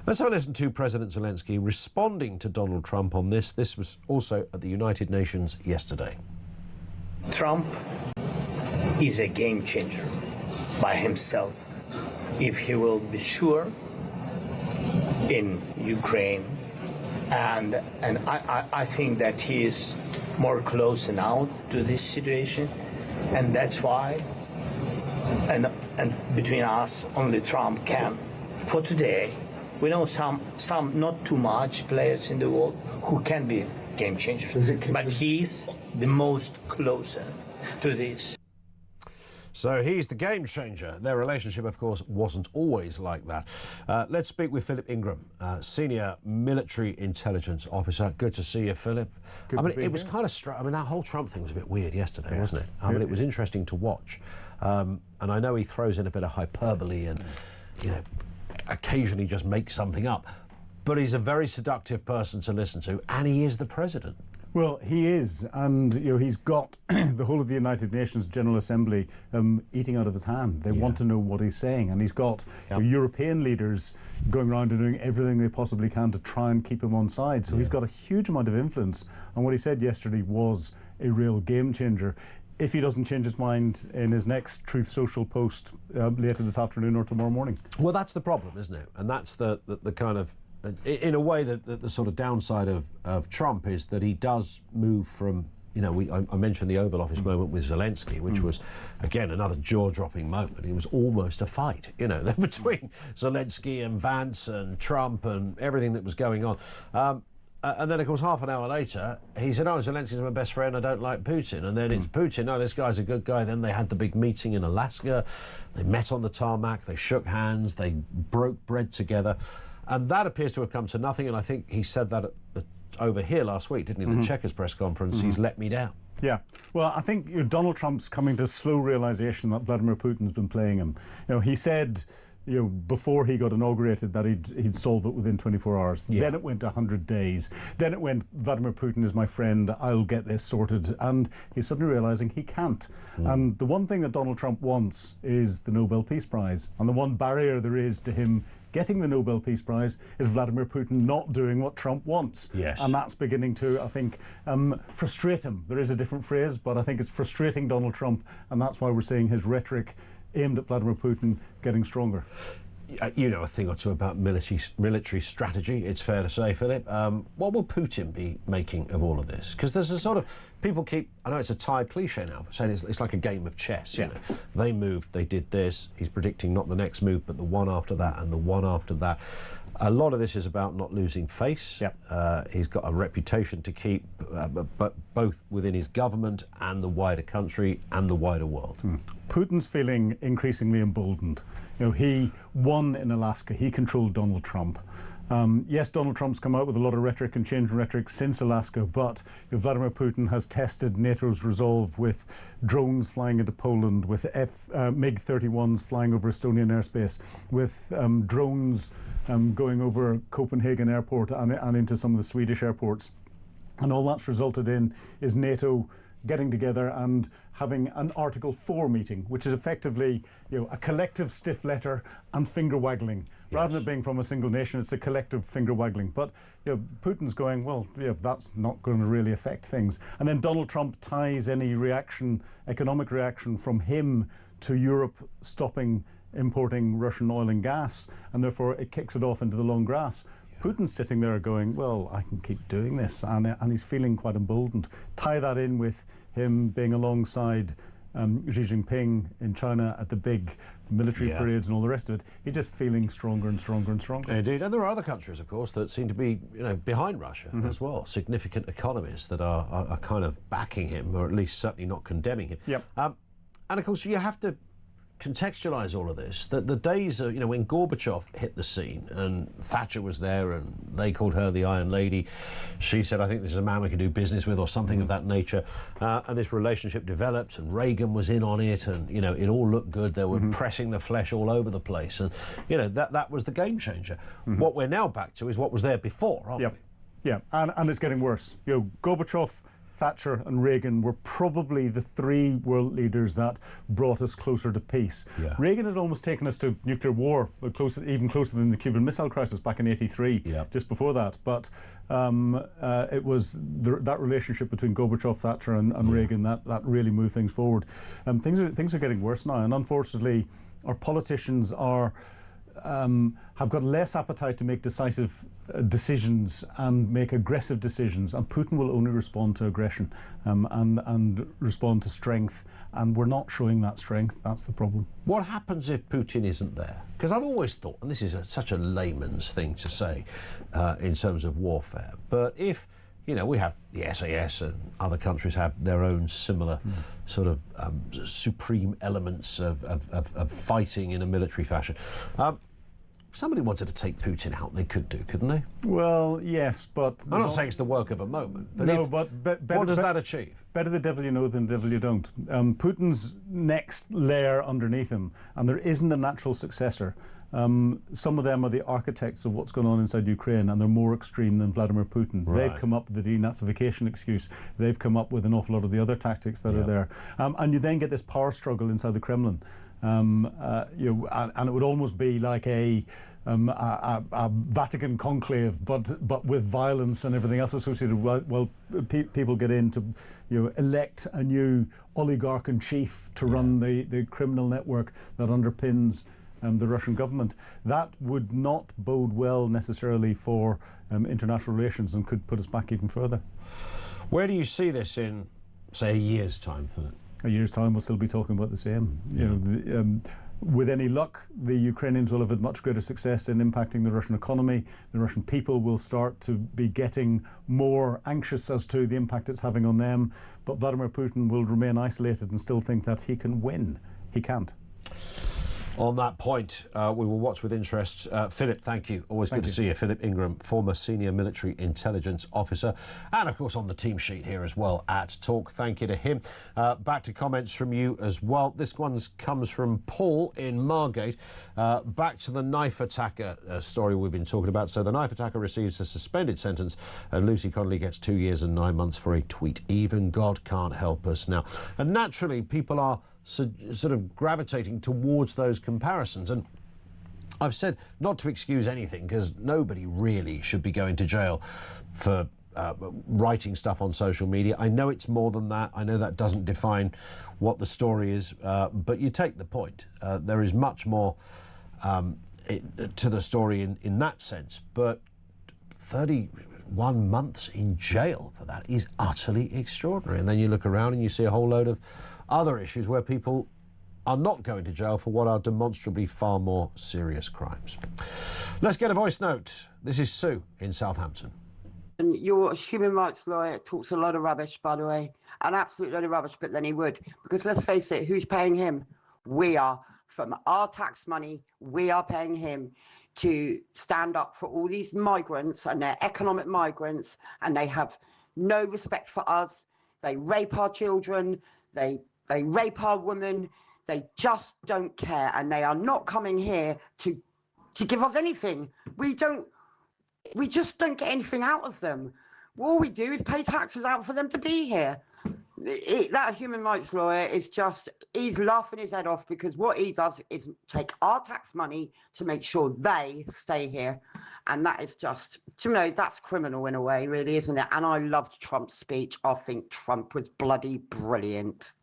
Let's have a listen to President Zelensky responding to Donald Trump on this. This was also at the United Nations yesterday. Trump is a game changer by himself if he will be sure in Ukraine. And I think that he is more close now to this situation, and that's why, and between us, only Trump can. For today, we know some not too much players in the world who can be game changers, but he's the most closer to this. So he's the game changer. Their relationship, of course, wasn't always like that. Let's speak with Philip Ingram, Senior Military Intelligence Officer. Good to see you, Philip. I mean, it was kind of I mean, that whole Trump thing was a bit weird yesterday, wasn't it? I mean, it was interesting to watch. And I know he throws in a bit of hyperbole and, you know, occasionally just makes something up. But he's a very seductive person to listen to, and he is the president. Well, he is, and you know, he's got the whole of the United Nations General Assembly eating out of his hand. They want to know what he's saying, and he's got European leaders going around and doing everything they possibly can to try and keep him on side. So he's got a huge amount of influence, and what he said yesterday was a real game changer. If he doesn't change his mind in his next Truth Social post later this afternoon or tomorrow morning. Well, that's the problem, isn't it? And that's the kind of, in a way, that the sort of downside of Trump is that he does move from, you know, I mentioned the Oval Office moment with Zelensky, which was, again, another jaw-dropping moment. It was almost a fight, you know, between Zelensky and Vance and Trump and everything that was going on. And then, of course, half an hour later, he said, oh, Zelensky's my best friend, I don't like Putin. And then it's Putin, no, this guy's a good guy. Then they had the big meeting in Alaska. They met on the tarmac, they shook hands, they broke bread together. And that appears to have come to nothing, and I think he said that over here last week, didn't he, the Chequers press conference. He's let me down. Yeah, well, I think Donald Trump's coming to slow realisation that Vladimir Putin's been playing him. You know, he said before he got inaugurated, that he'd solve it within 24 hours. Yeah. Then it went 100 days. Then it went, Vladimir Putin is my friend, I'll get this sorted. And he's suddenly realizing he can't. And the one thing that Donald Trump wants is the Nobel Peace Prize. And the one barrier there is to him getting the Nobel Peace Prize is Vladimir Putin not doing what Trump wants. Yes. And that's beginning to, I think, frustrate him. There is a different phrase, but I think it's frustrating Donald Trump, and that's why we're seeing his rhetoric aimed at Vladimir Putin getting stronger. You know a thing or two about military strategy, it's fair to say, Philip. What will Putin be making of all of this? Because there's a sort of, people keep, I know it's a tired cliche now, but saying it's like a game of chess. You know? They moved, they did this, he's predicting not the next move, but the one after that and the one after that. A lot of this is about not losing face. He's got a reputation to keep, but both within his government and the wider country and the wider world. Putin's feeling increasingly emboldened. He won in Alaska. He controlled Donald Trump. Yes, Donald Trump's come out with a lot of rhetoric and changed rhetoric since Alaska, but Vladimir Putin has tested NATO's resolve with drones flying into Poland, with MiG-31s flying over Estonian airspace, with drones going over Copenhagen airport and into some of the Swedish airports. And all that's resulted in is NATO getting together and having an Article 4 meeting, which is effectively a collective stiff letter and finger waggling. Rather than it being from a single nation, it's a collective finger waggling. But Putin's going, well, that's not going to really affect things. And then Donald Trump ties any reaction, economic reaction from him to Europe stopping importing Russian oil and gas, and therefore it kicks it off into the long grass. Putin's sitting there going, well, I can keep doing this, and he's feeling quite emboldened. Tie that in with him being alongside Xi Jinping in China at the big military parades and all the rest of it. He's just feeling stronger and stronger and stronger. Indeed, and there are other countries, of course, that seem to be behind Russia as well. Significant economies that are kind of backing him, or at least certainly not condemning him. And of course, you have to contextualise all of this, that the days of, when Gorbachev hit the scene and Thatcher was there and they called her the Iron Lady, she said, I think this is a man we can do business with, or something of that nature, and this relationship developed, and Reagan was in on it, and it all looked good. They were pressing the flesh all over the place, and that was the game changer. What we're now back to is what was there before, aren't we? And it's getting worse. Gorbachev, Thatcher and Reagan were probably the three world leaders that brought us closer to peace. Reagan had almost taken us to nuclear war, even closer than the Cuban Missile Crisis back in '83, just before that. But it was that relationship between Gorbachev, Thatcher and Reagan that really moved things forward. Things are getting worse now, and unfortunately our politicians have got less appetite to make decisive decisions and make aggressive decisions, and Putin will only respond to aggression and respond to strength, and we're not showing that strength. That's the problem. What happens if Putin isn't there? Because I've always thought, and this is such a layman's thing to say in terms of warfare, but if we have the SAS and other countries have their own similar sort of supreme elements of fighting in a military fashion. Somebody wanted to take Putin out, they could do, couldn't they? Well, yes, but... I'm not saying it's the work of a moment, but, what does that achieve? Better the devil you know than the devil you don't. Putin's next layer underneath him, and there isn't a natural successor. Some of them are the architects of what's going on inside Ukraine, and they're more extreme than Vladimir Putin. They've come up with the denazification excuse. They've come up with an awful lot of the other tactics that are there. And you then get this power struggle inside the Kremlin. And it would almost be like a Vatican conclave, but with violence and everything else associated. People get in to elect a new oligarch in chief to run the criminal network that underpins the Russian government. That would not bode well necessarily for international relations, and could put us back even further. Where do you see this in, say, a year's time, Philip? A year's time, we'll still be talking about the same. With any luck, the Ukrainians will have had much greater success in impacting the Russian economy. The Russian people will start to be getting more anxious as to the impact it's having on them. But Vladimir Putin will remain isolated and still think that he can win. He can't. On that point, we will watch with interest. Philip, thank you. Always good to see you. Philip Ingram, former senior military intelligence officer, and of course on the team sheet here as well at Talk. Thank you to him. Back to comments from you as well. This one comes from Paul in Margate. Back to the knife attacker story we've been talking about. So the knife attacker receives a suspended sentence and Lucy Connolly gets 2 years and 9 months for a tweet. Even God can't help us now. And naturally, people are sort of gravitating towards those comparisons. And I've said not to excuse anything, because nobody really should be going to jail for writing stuff on social media. I know it's more than that. I know that doesn't define what the story is, but you take the point. There is much more to the story in that sense, but 31 months in jail for that is utterly extraordinary. And then you look around and you see a whole load of other issues where people are not going to jail for what are demonstrably far more serious crimes. Let's get a voice note. This is Sue in Southampton. And your human rights lawyer talks a lot of rubbish, by the way, an absolute load of rubbish, but then he would. Because let's face it, who's paying him? We are. From our tax money, we are paying him to stand up for all these migrants, and they're economic migrants, and they have no respect for us. They rape our children. They rape our women. They just don't care, and they are not coming here to give us anything. We just don't get anything out of them. All we do is pay taxes out for them to be here. That human rights lawyer is he's laughing his head off, because what he does is take our tax money to make sure they stay here. And that is just, that's criminal in a way, really, isn't it? And I loved Trump's speech. I think Trump was bloody brilliant.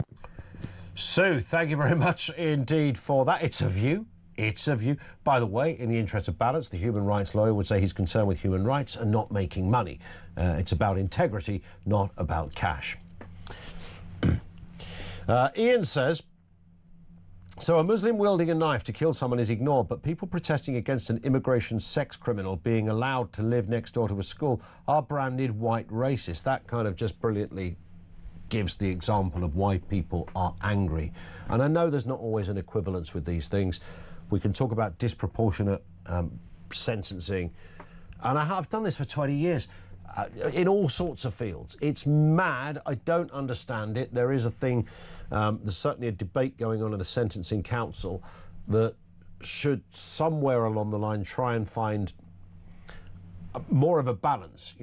Sue, thank you very much indeed for that. It's a view. It's a view. By the way, in the interest of balance, the human rights lawyer would say he's concerned with human rights and not making money. It's about integrity, not about cash. Ian says, so a Muslim wielding a knife to kill someone is ignored, but people protesting against an immigration sex criminal being allowed to live next door to a school are branded white racist. That kind of just brilliantly gives the example of why people are angry. And I know there's not always an equivalence with these things. We can talk about disproportionate sentencing. And I've done this for 20 years. In all sorts of fields. It's mad. I don't understand it. There is a thing, there's certainly a debate going on in the Sentencing Council that should somewhere along the line try and find more of a balance.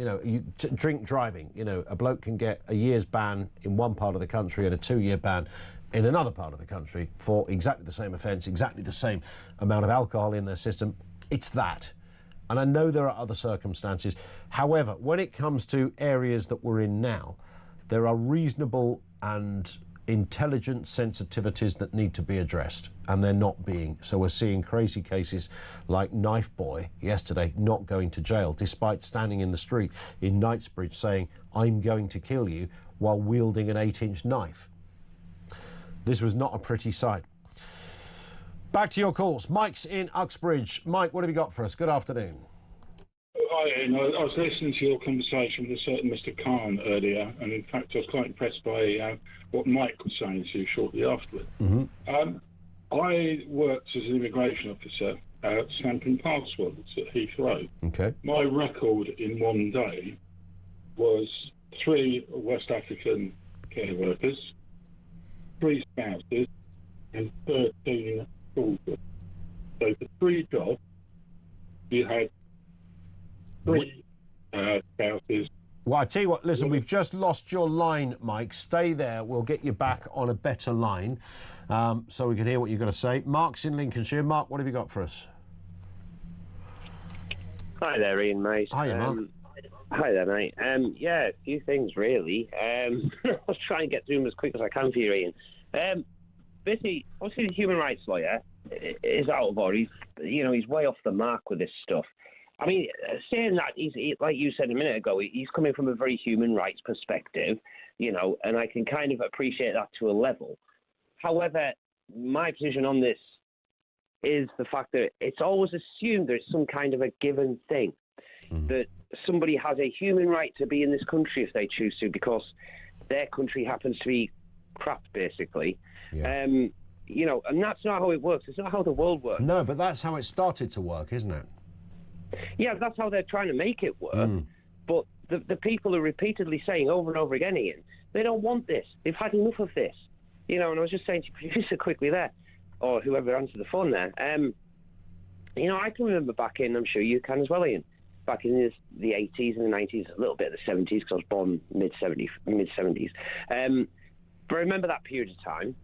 Drink driving, a bloke can get a year's ban in one part of the country and a 2-year ban in another part of the country for exactly the same offence, exactly the same amount of alcohol in their system. It's that. And I know there are other circumstances. However, when it comes to areas that we're in now, there are reasonable and intelligent sensitivities that need to be addressed, and they're not being. So we're seeing crazy cases like Knife Boy yesterday not going to jail, despite standing in the street in Knightsbridge saying, "I'm going to kill you," while wielding an 8-inch knife. This was not a pretty sight. Back to your calls. Mike's in Uxbridge. Mike, what have you got for us? Good afternoon. Hi, Ian. I was listening to your conversation with a certain Mr. Khan earlier, and in fact I was quite impressed by what Mike was saying to you shortly afterwards. I worked as an immigration officer stamping passports at Heathrow. Okay. My record in one day was 3 West African care workers, 3 spouses, and 13 children. So for 3 jobs, you had 3 spouses. Well, I tell you what, listen, we've just lost your line, Mike. Stay there. We'll get you back on a better line so we can hear what you've got to say. Mark's in Lincolnshire. Mark, what have you got for us? Hi there, Ian, mate. Hiya, Mark. Hi there, mate. Yeah, a few things, really. I'll try and get through them as quick as I can for you, Ian. Basically, obviously, the human rights lawyer is out of order. He's way off the mark with this stuff. I mean, saying that, he's like you said a minute ago, he's coming from a very human rights perspective, and I can kind of appreciate that to a level. However, my position on this is the fact that it's always assumed there's some kind of a given thing, that somebody has a human right to be in this country if they choose to, because their country happens to be crap, basically. Yeah. You know, and that's not how it works. It's not how the world works. No, but that's how it started to work, isn't it? Yeah, that's how they're trying to make it work. But the people are repeatedly saying over and over again, Ian, they don't want this. They've had enough of this. You know, and I was just saying to your producer quickly there, or whoever answered the phone there, you know, I can remember back in, I'm sure you can as well, Ian, back in the 80s and the 90s, a little bit of the 70s, because I was born mid-70s. But I remember that period of time.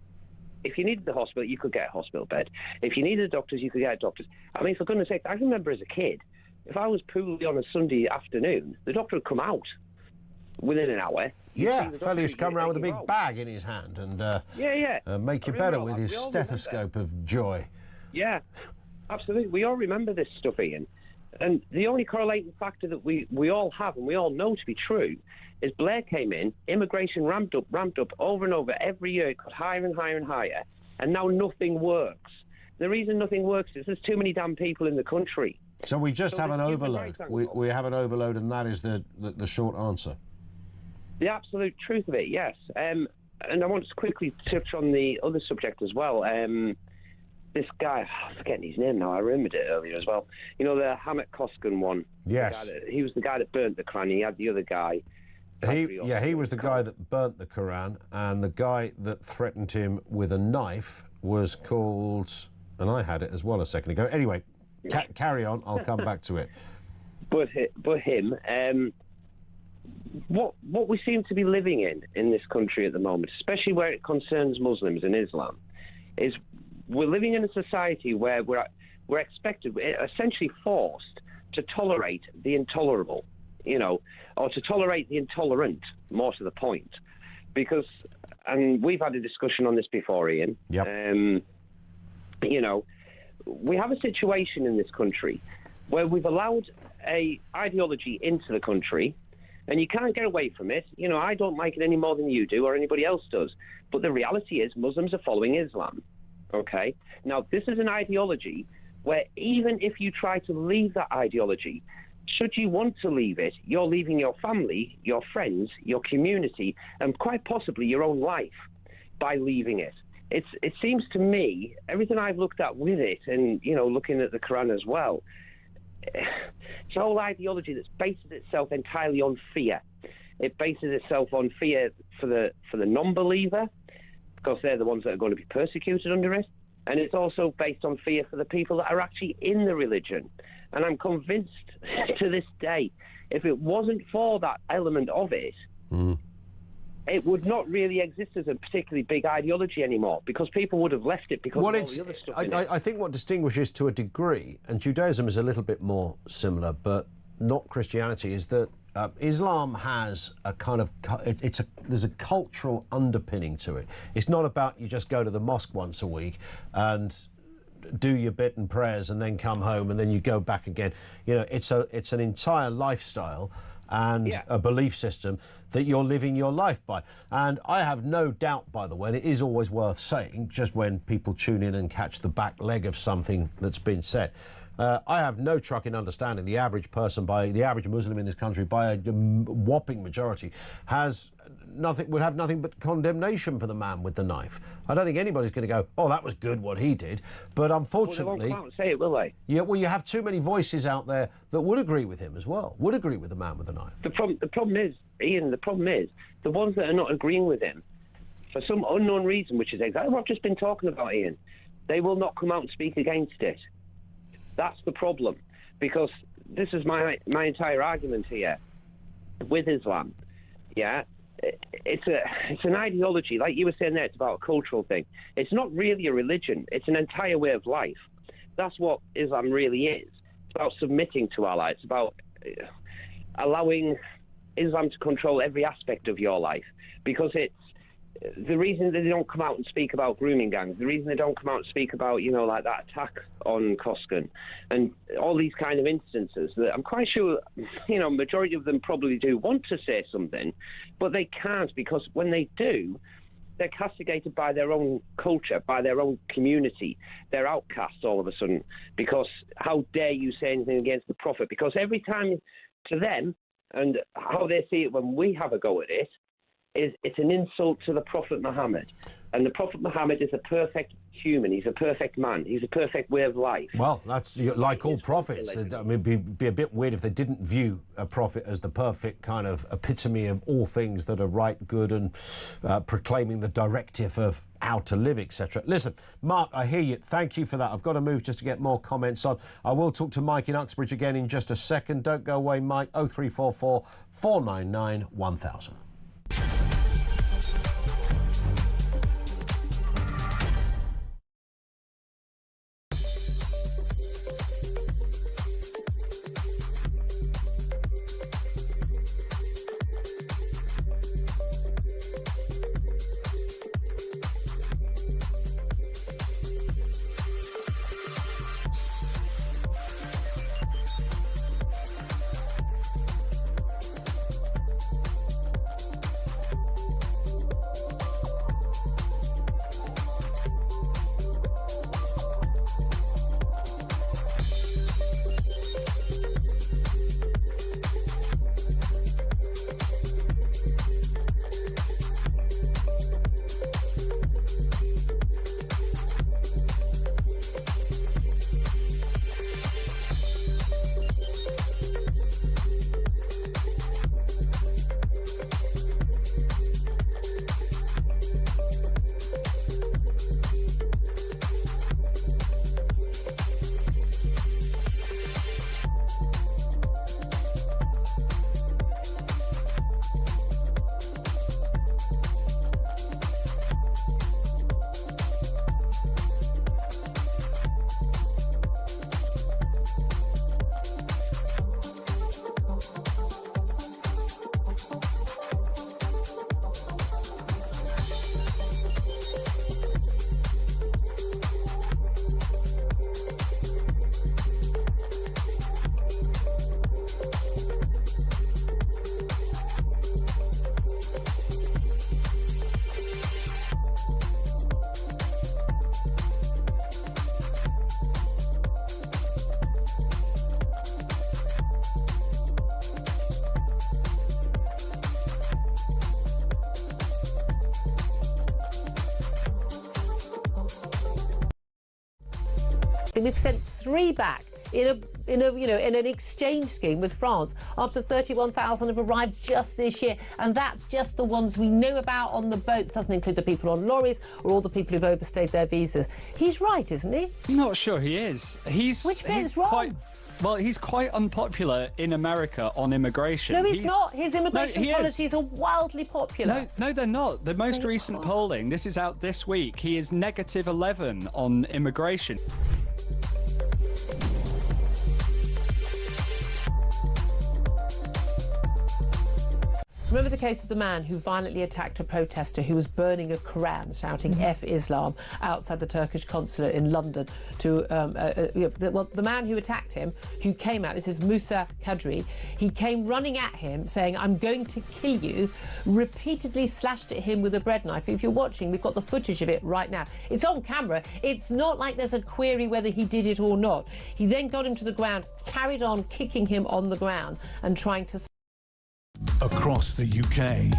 If you needed the hospital, you could get a hospital bed. If you needed doctors, you could get doctors. I mean, for goodness sake, I remember as a kid, if I was poorly on a Sunday afternoon, the doctor would come out within an hour. Yeah, fella used to come around with a big bag in his hand and make you better with his stethoscope of joy. Yeah, absolutely. We all remember this stuff, Ian. And the only correlating factor that we all have and we all know to be true is Blair came in, immigration ramped up over and over. Every year it got higher and higher and higher, and now nothing works. The reason nothing works is there's too many damn people in the country. So we just have an overload. We have an overload, and that is the short answer. The absolute truth of it, yes. And I want to quickly touch on the other subject as well. This guy, I'm forgetting his name now, I remembered it earlier as well. You know, the Hamid Koskan one? Yes. He was the guy that burnt the Quran. He had the other guy. He was the guy that burnt the Quran, and the guy that threatened him with a knife was called, and I had it as well a second ago. Anyway, carry on, I'll come back to it. But him, what we seem to be living in this country at the moment, especially where it concerns Muslims and Islam, is we're living in a society where we're expected, we're essentially forced to tolerate the intolerable, you know, or to tolerate the intolerant, more to the point. Because, and we've had a discussion on this before, Ian. Yep. You know, we have a situation in this country where we've allowed a ideology into the country, and you can't get away from it. You know, I don't like it any more than you do or anybody else does. But the reality is Muslims are following Islam. Okay? Now, this is an ideology where even if you try to leave that ideology, should you want to leave it, you're leaving your family, your friends, your community, and quite possibly your own life by leaving it. It seems to me, everything I've looked at with it, and, you know, looking at the Quran as well, it's a whole ideology that bases itself entirely on fear. It bases itself on fear for the non-believer, because they're the ones that are going to be persecuted under it. And it's also based on fear for the people that are actually in the religion. And I'm convinced to this day, if it wasn't for that element of it, it would not really exist as a particularly big ideology anymore, because people would have left it because of all the other stuff in it. I think what distinguishes to a degree, and Judaism is a little bit more similar, but not Christianity, is that Islam has a kind of, there's a cultural underpinning to it. It's not about you just go to the mosque once a week and do your bit and prayers and then come home and then you go back again. You know, it's an entire lifestyle and a belief system that you're living your life by. And I have no doubt, by the way, and it is always worth saying, just when people tune in and catch the back leg of something that's been said, I have no truck in understanding the average person, by the average Muslim in this country, by a whopping majority, would have nothing but condemnation for the man with the knife. I don't think anybody's going to go, oh, that was good what he did. But unfortunately, well, they won't come out and say it, will they? Yeah, well, you have too many voices out there that would agree with him as well, would agree with the man with the knife. The problem is, Ian, the ones that are not agreeing with him, for some unknown reason, which is exactly what I've just been talking about, Ian, they will not come out and speak against it. That's the problem, because this is my entire argument here with Islam. Yeah, it's an ideology, like you were saying there. It's about a cultural thing. It's not really a religion. It's an entire way of life. That's what Islam really is. It's about submitting to Allah. It's about allowing Islam to control every aspect of your life, because it's the reason that they don't come out and speak about grooming gangs, the reason they don't come out and speak about, you know, like that attack on Koskan and all these kind of instances that I'm quite sure, you know, majority of them probably do want to say something, but they can't, because when they do, they're castigated by their own culture, by their own community. They're outcasts all of a sudden, because how dare you say anything against the Prophet? Because every time to them, and how they see it when we have a go at it, it's an insult to the Prophet Muhammad. And the Prophet Muhammad is a perfect human. He's a perfect man. He's a perfect way of life. Well, that's like all prophets. I mean, it'd be a bit weird if they didn't view a prophet as the perfect kind of epitome of all things that are right, good, and proclaiming the directive of how to live, etc. Listen, Mark, I hear you. Thank you for that. I've got to move just to get more comments on. I will talk to Mike in Uxbridge again in just a second. Don't go away, Mike. 0344 499 1000. We've sent 3 back in an exchange scheme with France after 31,000 have arrived just this year, and that's just the ones we know about on the boats. Doesn't include the people on lorries or all the people who've overstayed their visas. He's right, isn't he? I'm not sure he is. Which bit's wrong? Well, he's quite unpopular in America on immigration. No, he's not. His immigration policies are wildly popular. No, they're not. The most recent polling, this is out this week, he is -11 on immigration. Remember the case of the man who violently attacked a protester who was burning a Quran, shouting F Islam outside the Turkish consulate in London to, the man who attacked him, who came out, this is Musa Kadri, he came running at him saying, "I'm going to kill you," repeatedly slashed at him with a bread knife. If you're watching, we've got the footage of it right now. It's on camera. It's not like there's a query whether he did it or not. He then got him to the ground, carried on kicking him on the ground and trying to... Across the UK,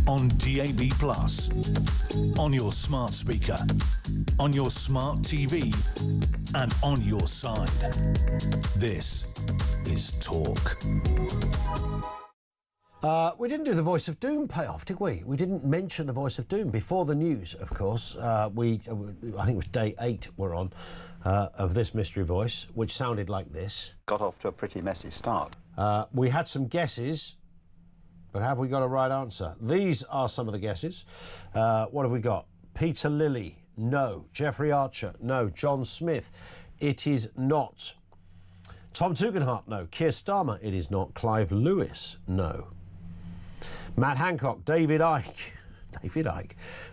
on DAB+, on your smart speaker, on your smart TV, and on your side. This is Talk. We didn't do the Voice of Doom payoff, did we? We didn't mention the Voice of Doom before the news, of course. I think it was day 8 we're on of this mystery voice, which sounded like this. Got off to a pretty messy start. We had some guesses, but have we got a right answer? These are some of the guesses. What have we got? Peter Lilly, no. Jeffrey Archer, no. John Smith, it is not. Tom Tugendhat, no. Keir Starmer, it is not. Clive Lewis, no. Matt Hancock, David Icke,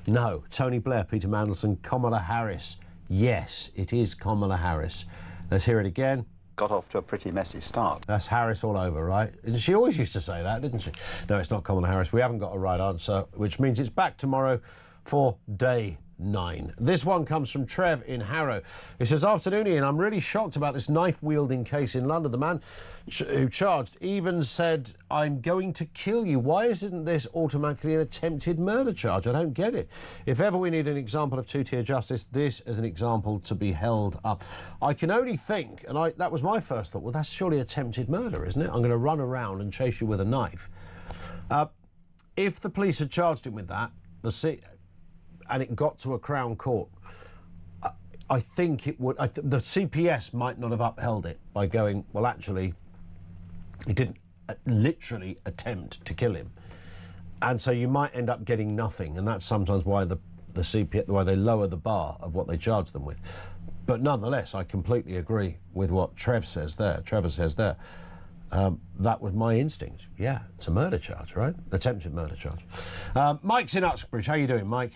no. Tony Blair, Peter Mandelson, Kamala Harris, yes, it is Kamala Harris. Let's hear it again. Got off to a pretty messy start. That's Harris all over, right? She always used to say that, didn't she? No, it's not Kamala Harris. We haven't got a right answer, which means it's back tomorrow for day 9. This one comes from Trev in Harrow. He says, afternoon, Ian. I'm really shocked about this knife-wielding case in London. The man who charged even said, I'm going to kill you. Why isn't this automatically an attempted murder charge? I don't get it. If ever we need an example of two-tier justice, this is an example to be held up. I can only think, and that was my first thought, well, that's surely attempted murder, isn't it? I'm going to run around and chase you with a knife. If the police had charged him with that, and it got to a Crown Court, I think it would. The CPS might not have upheld it by going, well, actually, he didn't literally attempt to kill him, and so you might end up getting nothing, and that's sometimes why the CPS, why they lower the bar of what they charge them with. But nonetheless, I completely agree with what Trevor says there. That was my instinct. Yeah, it's a murder charge, right? Attempted murder charge. Mike's in Uxbridge. How you doing, Mike?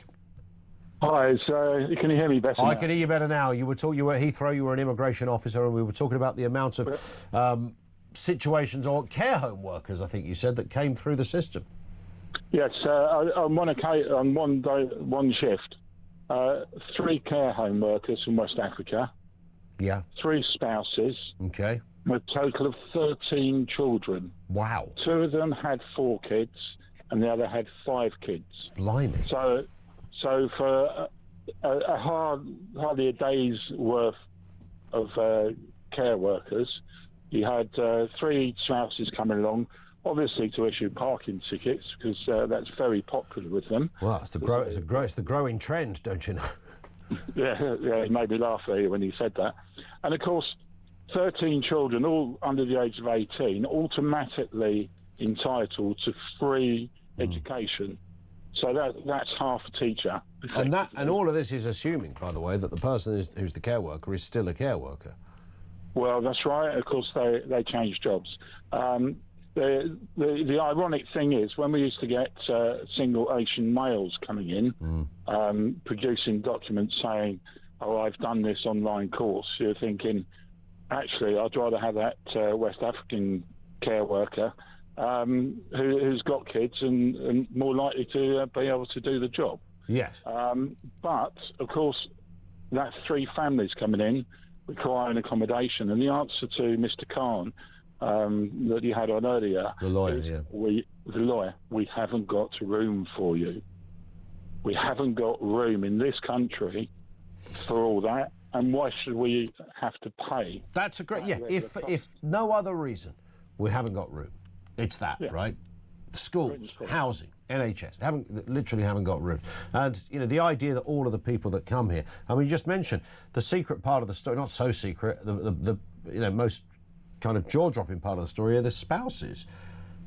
Hi, can you hear me better now? I can hear you better now. You were at Heathrow, you were an immigration officer, and we were talking about the amount of situations, or care home workers, I think you said, that came through the system. Yes, on one shift, 3 care home workers from West Africa. Yeah. 3 spouses. Okay. A total of 13 children. Wow. 2 of them had 4 kids, and the other had 5 kids. Blimey. So for hardly a day's worth of care workers, you had 3 spouses coming along, obviously to issue parking tickets, because that's very popular with them. Well, it's the growing trend, don't you know? Yeah, it made me laugh there when he said that. And of course, 13 children, all under the age of 18, automatically entitled to free education. So that's half a teacher. And all of this is assuming, by the way, that the person who's the care worker is still a care worker. Well, that's right. Of course, they change jobs. The ironic thing is, when we used to get single Asian males coming in, producing documents saying, oh, I've done this online course, you're thinking, actually, I'd rather have that West African care worker who's got kids and more likely to be able to do the job. Yes. But, of course, that's 3 families coming in requiring accommodation. And the answer to Mr. Khan that you had on earlier, the lawyer, we haven't got room for you. We haven't got room in this country for all that. And why should we have to pay? That's a great, if no other reason, we haven't got room. It's that, right? Schools, housing, NHS, literally haven't got room. And, you know, the idea that all of the people that come here, I mean, you just mentioned the secret part of the story, not so secret, the most kind of jaw-dropping part of the story are the spouses.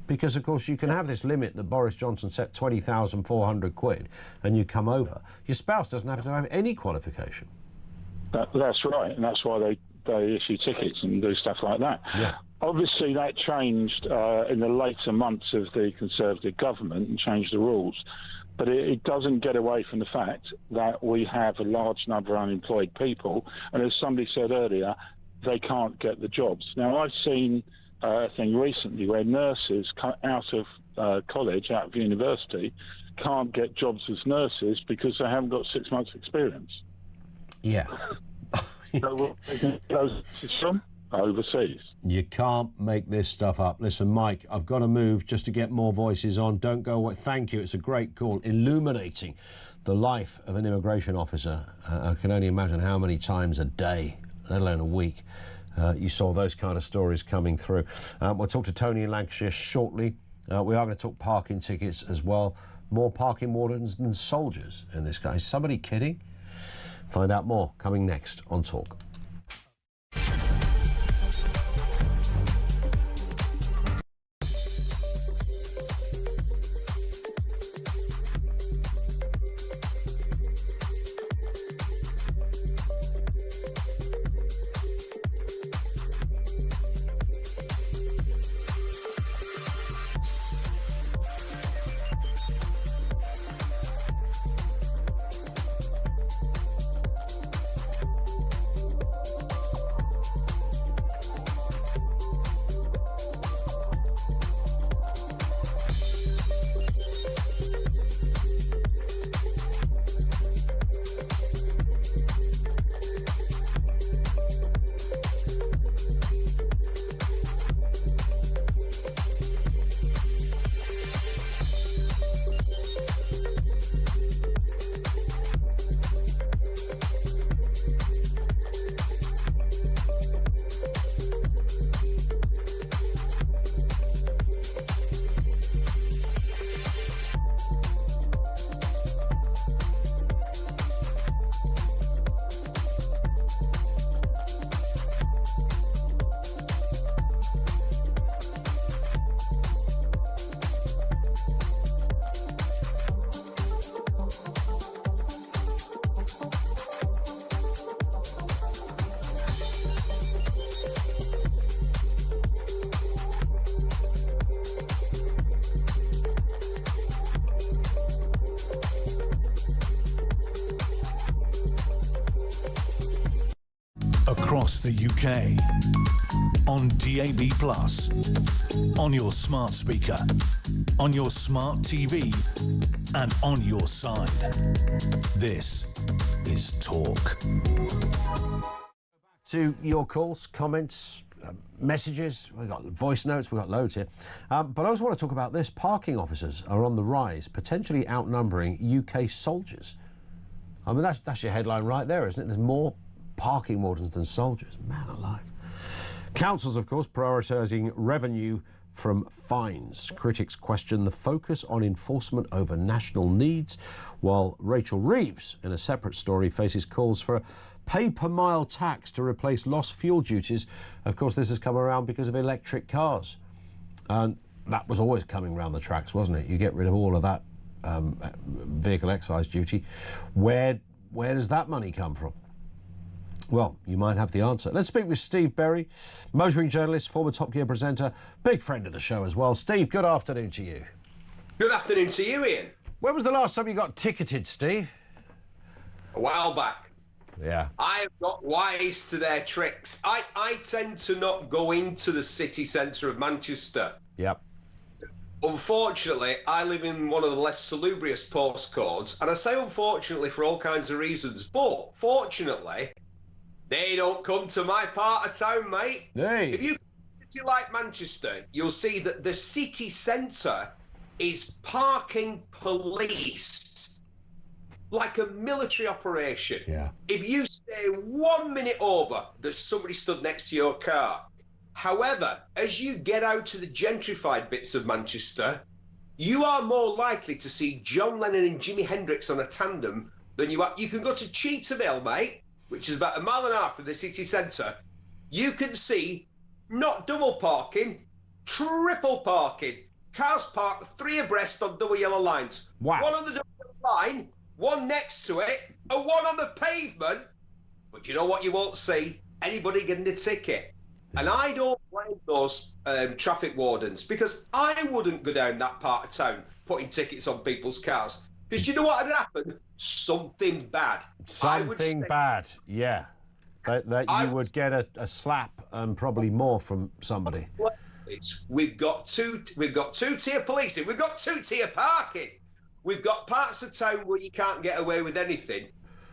Because, of course, you can have this limit that Boris Johnson set, 20,400 quid, and you come over. Your spouse doesn't have to have any qualification. That's right, and that's why they issue tickets and do stuff like that. Yeah. Obviously, that changed in the later months of the Conservative government and changed the rules. But it doesn't get away from the fact that we have a large number of unemployed people. And as somebody said earlier, they can't get the jobs. Now, I've seen a thing recently where nurses out of college, out of university, can't get jobs as nurses because they haven't got 6 months' experience. Yeah. So those from overseas. You can't make this stuff up. Listen, Mike, I've got to move just to get more voices on. Don't go away. Thank you. It's a great call, illuminating the life of an immigration officer. I can only imagine how many times a day, let alone a week, you saw those kind of stories coming through. We'll talk to Tony in Lancashire shortly. We are going to talk parking tickets as well. More parking wardens than soldiers in this guy. Is somebody kidding? Find out more coming next on Talk. across the UK, on DAB+, on your smart speaker, on your smart TV, and on your side. This is Talk. To your calls, comments, messages. We've got voice notes, we've got loads here. But I also want to talk about this. Parking officers are on the rise, potentially outnumbering UK soldiers. I mean, that's your headline right there, isn't it? There's more parking wardens than soldiers. Man alive. Councils, of course, prioritising revenue from fines. Critics question the focus on enforcement over national needs, while Rachel Reeves, in a separate story, faces calls for a pay-per-mile tax to replace lost fuel duties. Of course, this has come around because of electric cars. And that was always coming around the tracks, wasn't it? You get rid of all of that vehicle excise duty. Where does that money come from? Well, you might have the answer. Let's speak with Steve Berry, motoring journalist, former Top Gear presenter, big friend of the show as well. Steve, good afternoon to you. Good afternoon to you, Ian. When was the last time you got ticketed, Steve? A while back. Yeah. I have got wise to their tricks. I tend to not go into the city centre of Manchester. Yep. Unfortunately, I live in one of the less salubrious postcodes, and I say unfortunately for all kinds of reasons, but fortunately, they don't come to my part of town, mate. Hey. If you come to a city like Manchester, you'll see that the city centre is parking policed like a military operation. Yeah. If you stay 1 minute over, there's somebody stood next to your car. However, as you get out to the gentrified bits of Manchester, you are more likely to see John Lennon and Jimi Hendrix on a tandem than you are. You can go to Cheetahville, mate, which is about 1.5 miles from the city centre. You can see not double parking, triple parking. Cars parked 3 abreast on double yellow lines. Wow. One on the double yellow line, one next to it, and one on the pavement. But you know what you won't see? Anybody getting a ticket. And I don't blame those traffic wardens, because I wouldn't go down that part of town putting tickets on people's cars. Because you know what had happened? Something bad. Something bad, yeah. That you would get a slap and probably more from somebody. We've got two-tier policing. We've got two-tier parking. We've got parts of town where you can't get away with anything.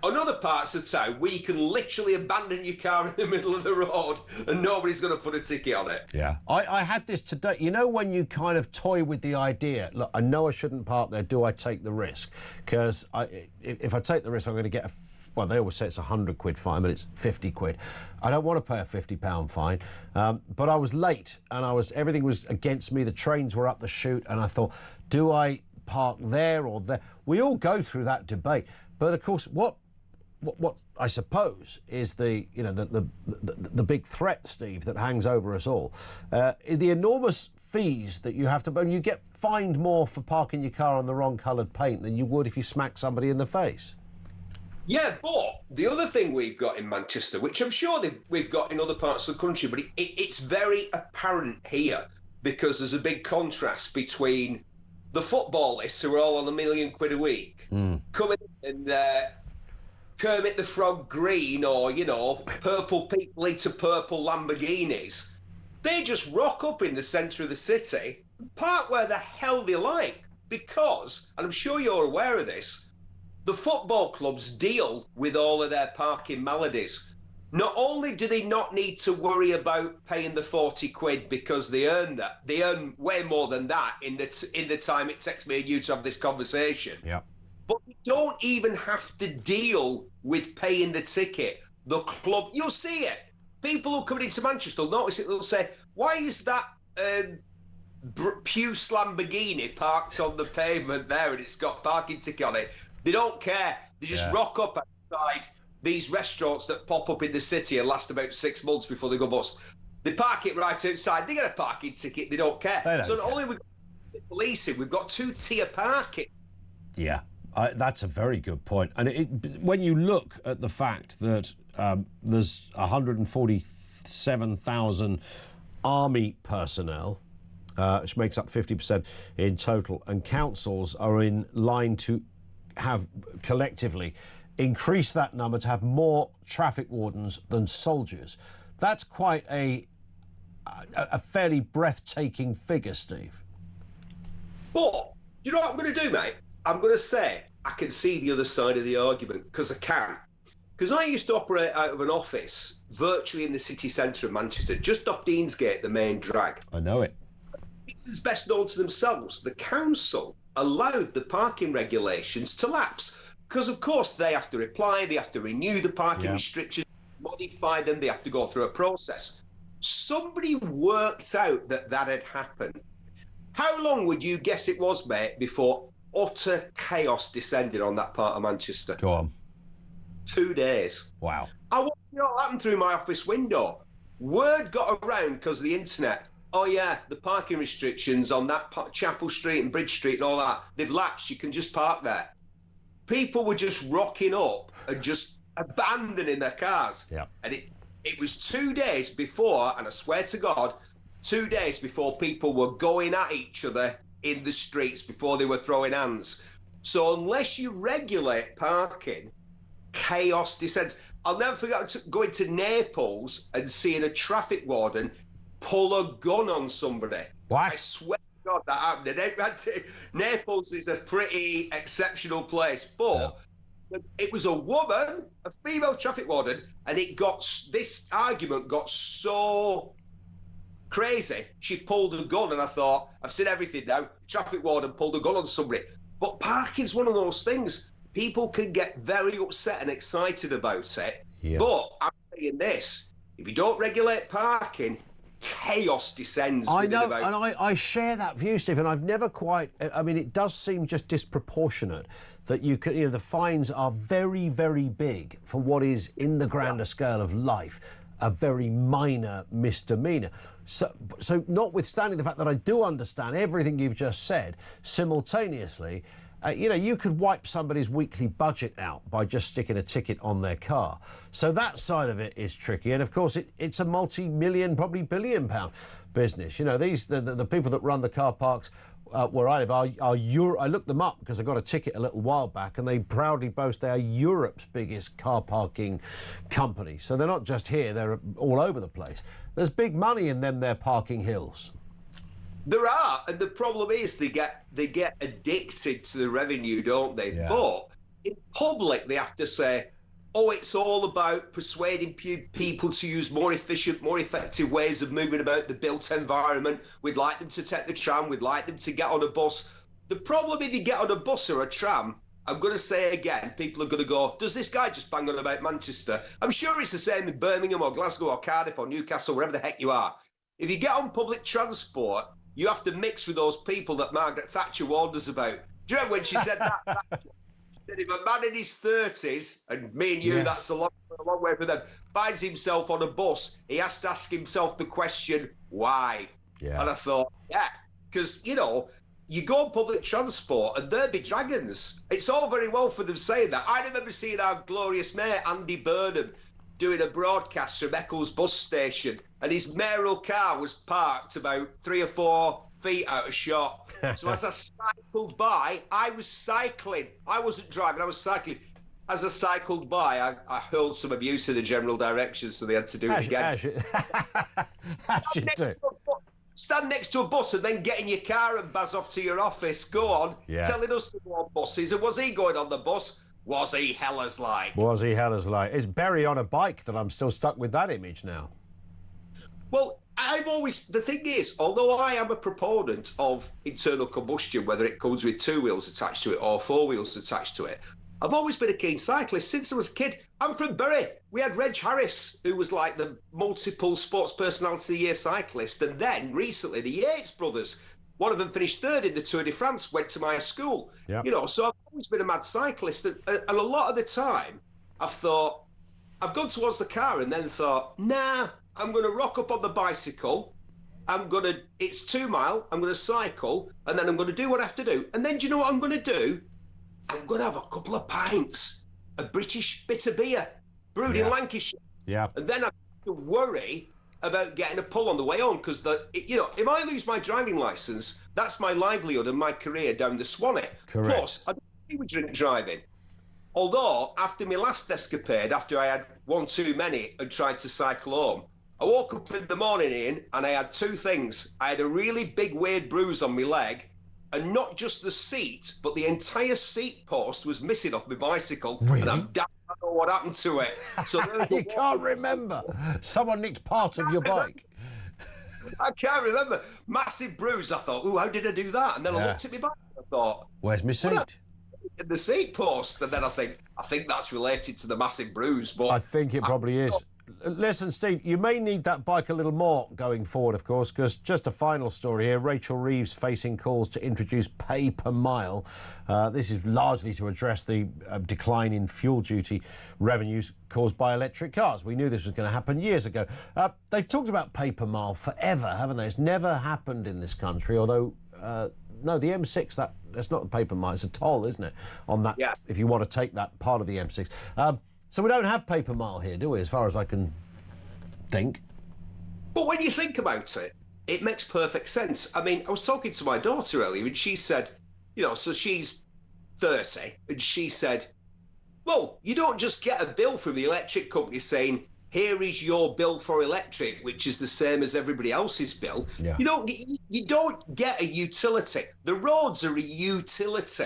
On other parts of town where you can literally abandon your car in the middle of the road and nobody's going to put a ticket on it. Yeah. I had this today. You know when you kind of toy with the idea, look, I know I shouldn't park there, do I take the risk? Because if I take the risk, I'm going to get well, they always say it's £100 fine, but it's 50 quid. I don't want to pay a £50 fine. But I was late and everything was against me. The trains were up the chute and I thought, do I park there or there? We all go through that debate. But of course, what I suppose is the big threat, Steve, that hangs over us all, the enormous fees that you have to, and you get fined more for parking your car on the wrong coloured paint than you would if you smacked somebody in the face. Yeah, but the other thing we've got in Manchester, which I'm sure we've got in other parts of the country, but it's very apparent here because there's a big contrast between the footballists who are all on £1 million a week coming in and Kermit the Frog green or, purple people into purple Lamborghinis. They just rock up in the centre of the city, park where the hell they like, because, and I'm sure you're aware of this, the football clubs deal with all of their parking maladies. Not only do they not need to worry about paying the 40 quid because they earn that, they earn way more than that in the time it takes me and you to have this conversation. Yeah. But you don't even have to deal with paying the ticket. The club, you'll see it. People who come into Manchester will notice it. They'll say, why is that Puce Lamborghini parked on the pavement there and it's got parking ticket on it? They don't care. They just rock up outside these restaurants that pop up in the city and last about 6 months before they go bust. They park it right outside. They get a parking ticket. They don't care. So not only we've got policing, we've got two-tier parking. Yeah. That's a very good point. And when you look at the fact that there's 147,000 army personnel, which makes up 50% in total, and councils are in line to have collectively increase that number to have more traffic wardens than soldiers. That's quite a fairly breathtaking figure, Steve. But you know what I'm going to do, mate? I'm going to say I can see the other side of the argument, because I can. Because I used to operate out of an office virtually in the city centre of Manchester, just off Deansgate, the main drag. I know it. It's best known to themselves. The council allowed the parking regulations to lapse because, of course, they have to reply, they have to renew the parking restrictions, modify them, they have to go through a process. Somebody worked out that that had happened. How long would you guess it was, mate, before utter chaos descended on that part of Manchester? Go on. 2 days. Wow. I watched it all happen through my office window. Word got around because of the internet. Oh, yeah, the parking restrictions on that Chapel Street and Bridge Street and all that, they've lapsed. You can just park there. People were just rocking up and just abandoning their cars. Yeah. And it was 2 days before, and I swear to God, 2 days before people were going at each other in the streets, before they were throwing hands. So unless you regulate parking, chaos descends. I'll never forget going to Naples and seeing a traffic warden pull a gun on somebody. What? I swear to God that happened. Naples is a pretty exceptional place, but it was a woman, a female traffic warden, and this argument got so crazy. She pulled a gun, and I thought, I've seen everything now. Traffic warden pulled a gun on somebody. But parking's one of those things. People can get very upset and excited about it. Yeah. But I'm saying this, if you don't regulate parking, chaos descends. I know, about... and I share that view, Steve, and I've never quite... I mean, it does seem just disproportionate that the fines are very, very big for what is, in the grander scale of life, a very minor misdemeanour. So notwithstanding the fact that I do understand everything you've just said, simultaneously... you could wipe somebody's weekly budget out by just sticking a ticket on their car. So that side of it is tricky. And, of course, it's a multi-million, probably billion-pound business. The people that run the car parks where I live I looked them up because I got a ticket a little while back, and they proudly boast they are Europe's biggest car parking company. So they're not just here, they're all over the place. There's big money in their parking hills. There are, and the problem is they get addicted to the revenue, don't they? Yeah. But in public, they have to say, oh, it's all about persuading people to use more efficient, more effective ways of moving about the built environment. We'd like them to take the tram. We'd like them to get on a bus. The problem if you get on a bus or a tram, I'm going to say again, people are going to go, does this guy just bang on about Manchester? I'm sure it's the same in Birmingham or Glasgow or Cardiff or Newcastle, wherever the heck you are. If you get on public transport, you have to mix with those people that Margaret Thatcher warned us about. Do you remember when she said that? She said, if a man in his 30s, and me and you, that's a long way for them, finds himself on a bus, he has to ask himself the question, why? Yeah. And I thought, because, you go on public transport and there be dragons. It's all very well for them saying that. I remember seeing our glorious mayor, Andy Burnham, doing a broadcast from Eccles bus station, and his mayoral car was parked about 3 or 4 feet out of shot. So as I cycled by, I was cycling. I wasn't driving, I was cycling. As I cycled by, I hurled some abuse in the general direction, so they had to do it again. Stand next to a bus and then get in your car and buzz off to your office. Go on, telling us to go on buses. And was he going on the bus? Was he hellers like? Was he hellers like? It's Berry on a bike that I'm still stuck with that image now. Well, the thing is, although I am a proponent of internal combustion, whether it comes with 2 wheels attached to it or 4 wheels attached to it, I've always been a keen cyclist since I was a kid. I'm from Bury. We had Reg Harris, who was like the multiple sports personality of the year cyclist. And then recently, the Yates brothers, one of them finished 3rd in the Tour de France, went to my school. Yep. So I've always been a mad cyclist. And a lot of the time, I've gone towards the car and then thought, nah, I'm going to rock up on the bicycle. It's 2 mile. I'm going to cycle, and then I'm going to do what I have to do. And then do you know what I'm going to do? I'm going to have a couple of pints of British bitter beer brewed in Lancashire. Yeah. And then I have to worry about getting a pull on the way on, because if I lose my driving licence, that's my livelihood and my career down the Swanee. Correct. Plus, I don't agree with drink driving. Although, after my last escapade, after I had one too many and tried to cycle home, I woke up in the morning, Ian, and I had two things. I had a really big weird bruise on my leg, and not just the seat, but the entire seat post was missing off my bicycle. Really? And I'm damn I don't know what happened to it. So you can't remember. Someone nicked part of your bike. I can't remember. Massive bruise. I thought, how did I do that? And then I looked at my bike and I thought, where's my seat? The seat post. And then I think that's related to the massive bruise. But I think it probably is. Listen, Steve, you may need that bike a little more going forward, of course, because just a final story here. Rachel Reeves facing calls to introduce pay per mile. This is largely to address the decline in fuel duty revenues caused by electric cars. We knew this was going to happen years ago. They've talked about pay per mile forever, haven't they? It's never happened in this country, although... no, the M6, that's not the pay per mile, it's a toll, isn't it? On that, yeah. If you want to take that part of the M6. So we don't have pay per mile here, do we, as far as I can think? But when you think about it, it makes perfect sense. I mean, I was talking to my daughter earlier and she said, so she's 30, and she said, well, you don't just get a bill from the electric company saying, here is your bill for electric, which is the same as everybody else's bill. Yeah. You don't get a utility. The roads are a utility.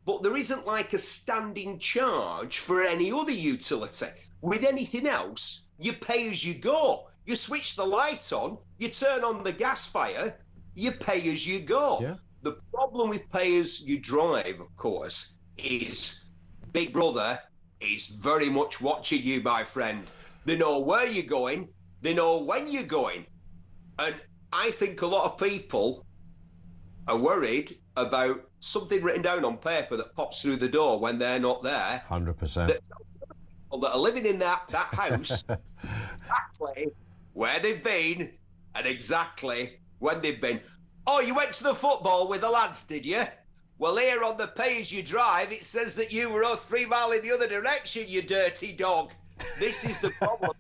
But there isn't like a standing charge for any other utility. With anything else, you pay as you go. You switch the light on, you turn on the gas fire, you pay as you go. Yeah. The problem with pay as you drive, of course, is Big Brother is very much watching you, my friend. They know where you're going, they know when you're going. And I think a lot of people are worried about something written down on paper that pops through the door when they're not there. 100%. That are living in that house exactly where they've been and exactly when they've been. Oh, you went to the football with the lads, did you? Well, here on the pay as you drive, it says that you were 3 miles in the other direction, you dirty dog. This is the problem.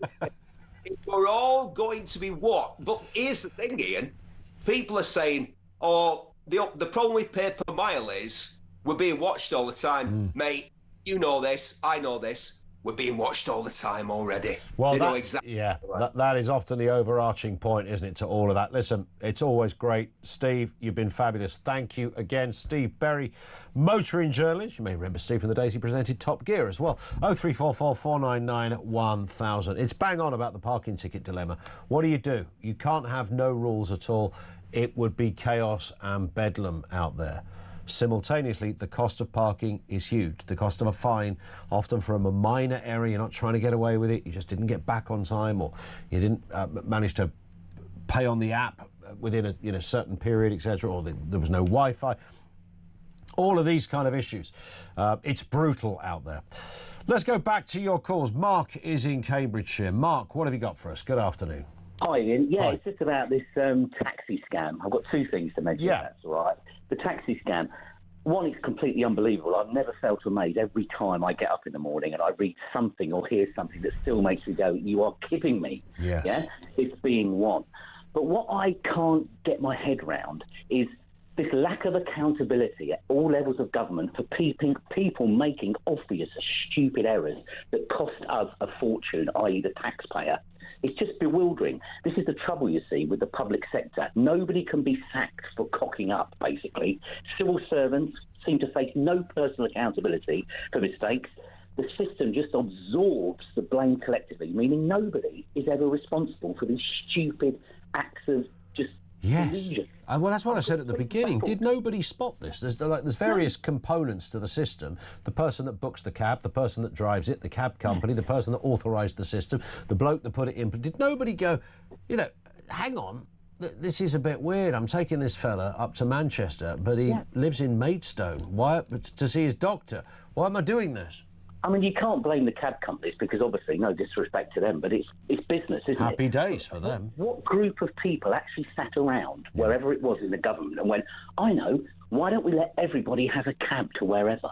We're all going to be what? But here's the thing, Ian. People are saying, the problem with pay per mile is we're being watched all the time. Mate, you know this, I know this. We're being watched all the time already. Well, that is often the overarching point, isn't it, to all of that? Listen, it's always great. Steve, you've been fabulous. Thank you again. Steve Berry, motoring journalist. You may remember Steve from the days he presented Top Gear as well. 0344 499 1000. It's bang on about the parking ticket dilemma. What do? You can't have no rules at all. It would be chaos and bedlam out there. Simultaneously, the cost of parking is huge. The cost of a fine, often from a minor error, you're not trying to get away with it, you just didn't get back on time, or you didn't manage to pay on the app within a certain period, etc., or there was no Wi-Fi. All of these kind of issues. It's brutal out there. Let's go back to your calls. Mark is in Cambridgeshire. Mark, what have you got for us? Good afternoon. Hi, Ian. Yeah, Hi. It's just about this taxi scam. I've got two things to mention, if that's all right. The taxi scam. One, it's completely unbelievable. I've never felt amazed every time I get up in the morning and I read something or hear something that still makes me go, you are kidding me. Yes. Yeah? It's being one. But what I can't get my head round is this lack of accountability at all levels of government for people making obvious stupid errors that cost us a fortune, i.e. the taxpayer. It's just bewildering. This is the trouble, you see, with the public sector. Nobody can be sacked for cocking up, basically. Civil servants seem to face no personal accountability for mistakes. The system just absorbs the blame collectively, meaning nobody is ever responsible for these stupid acts of just illusion. Well, that's what I said at the beginning. Did nobody spot this? There's various components to the system. The person that books the cab, the person that drives it, the cab company, the person that authorised the system, the bloke that put it in. But did nobody go, hang on, this is a bit weird. I'm taking this fella up to Manchester, but he lives in Maidstone. Why? To see his doctor. Why am I doing this? I mean, you can't blame the cab companies because obviously, no disrespect to them, but it's business, isn't it? Happy days for them. What group of people actually sat around, wherever it was in the government, and went, I know, why don't we let everybody have a cab to wherever?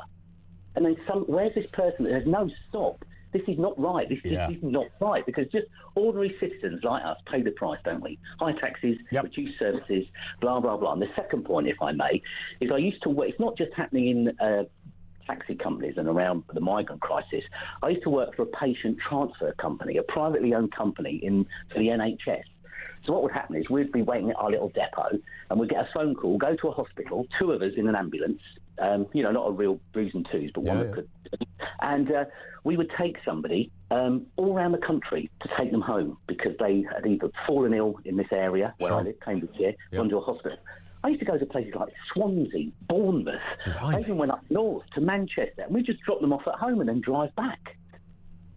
And then where's this person that says, no, stop, this is not right, this is not right, because just ordinary citizens like us pay the price, don't we? High taxes, reduced services, blah, blah, blah. And the second point, if I may, is I used to work, it's not just happening in taxi companies and around the migrant crisis, I used to work for a patient transfer company, a privately owned company for the NHS. So what would happen is we'd be waiting at our little depot and we'd get a phone call, go to a hospital, 2 of us in an ambulance, not a real blues and twos, but one that could. And we would take somebody all around the country to take them home because they had either fallen ill in this area where I live, Cambridgeshire, gone to a hospital. I used to go to places like Swansea, Bournemouth. I even went up north to Manchester, and we just drop them off at home and then drive back.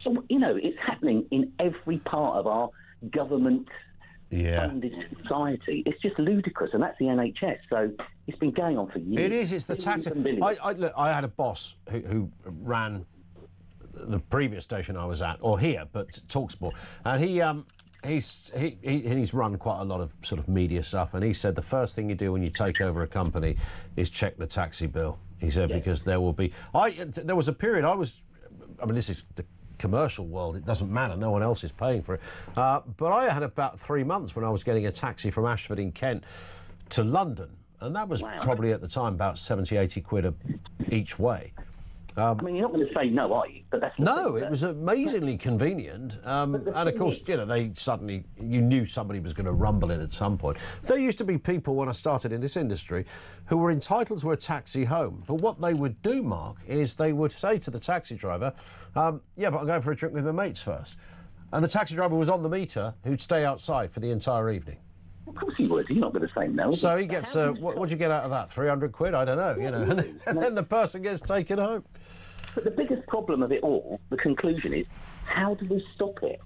So, it's happening in every part of our government-funded society. It's just ludicrous, and that's the NHS. So it's been going on for years. It is. It's the tax. I had a boss who ran the previous station I was at, or here, but TalkSport, and he's run quite a lot of sort of media stuff, and he said the first thing you do when you take over a company is check the taxi bill. He said because there will be. There was a period this is the commercial world. It doesn't matter. No one else is paying for it. But I had about 3 months when I was getting a taxi from Ashford in Kent to London, and that was probably at the time about 70, 80 quid each way. You're not going to say no, are you? But that's it was amazingly convenient. And of course, you knew somebody was going to rumble in at some point. There used to be people when I started in this industry who were entitled to a taxi home. But what they would do, Mark, is they would say to the taxi driver, but I'm going for a drink with my mates first. And the taxi driver was on the meter who'd stay outside for the entire evening. Of course he would. He's not going to say no. So he gets, what'd you get out of that? 300 quid? I don't know, and then the person gets taken home. But the biggest problem of it all, the conclusion is, how do we stop it?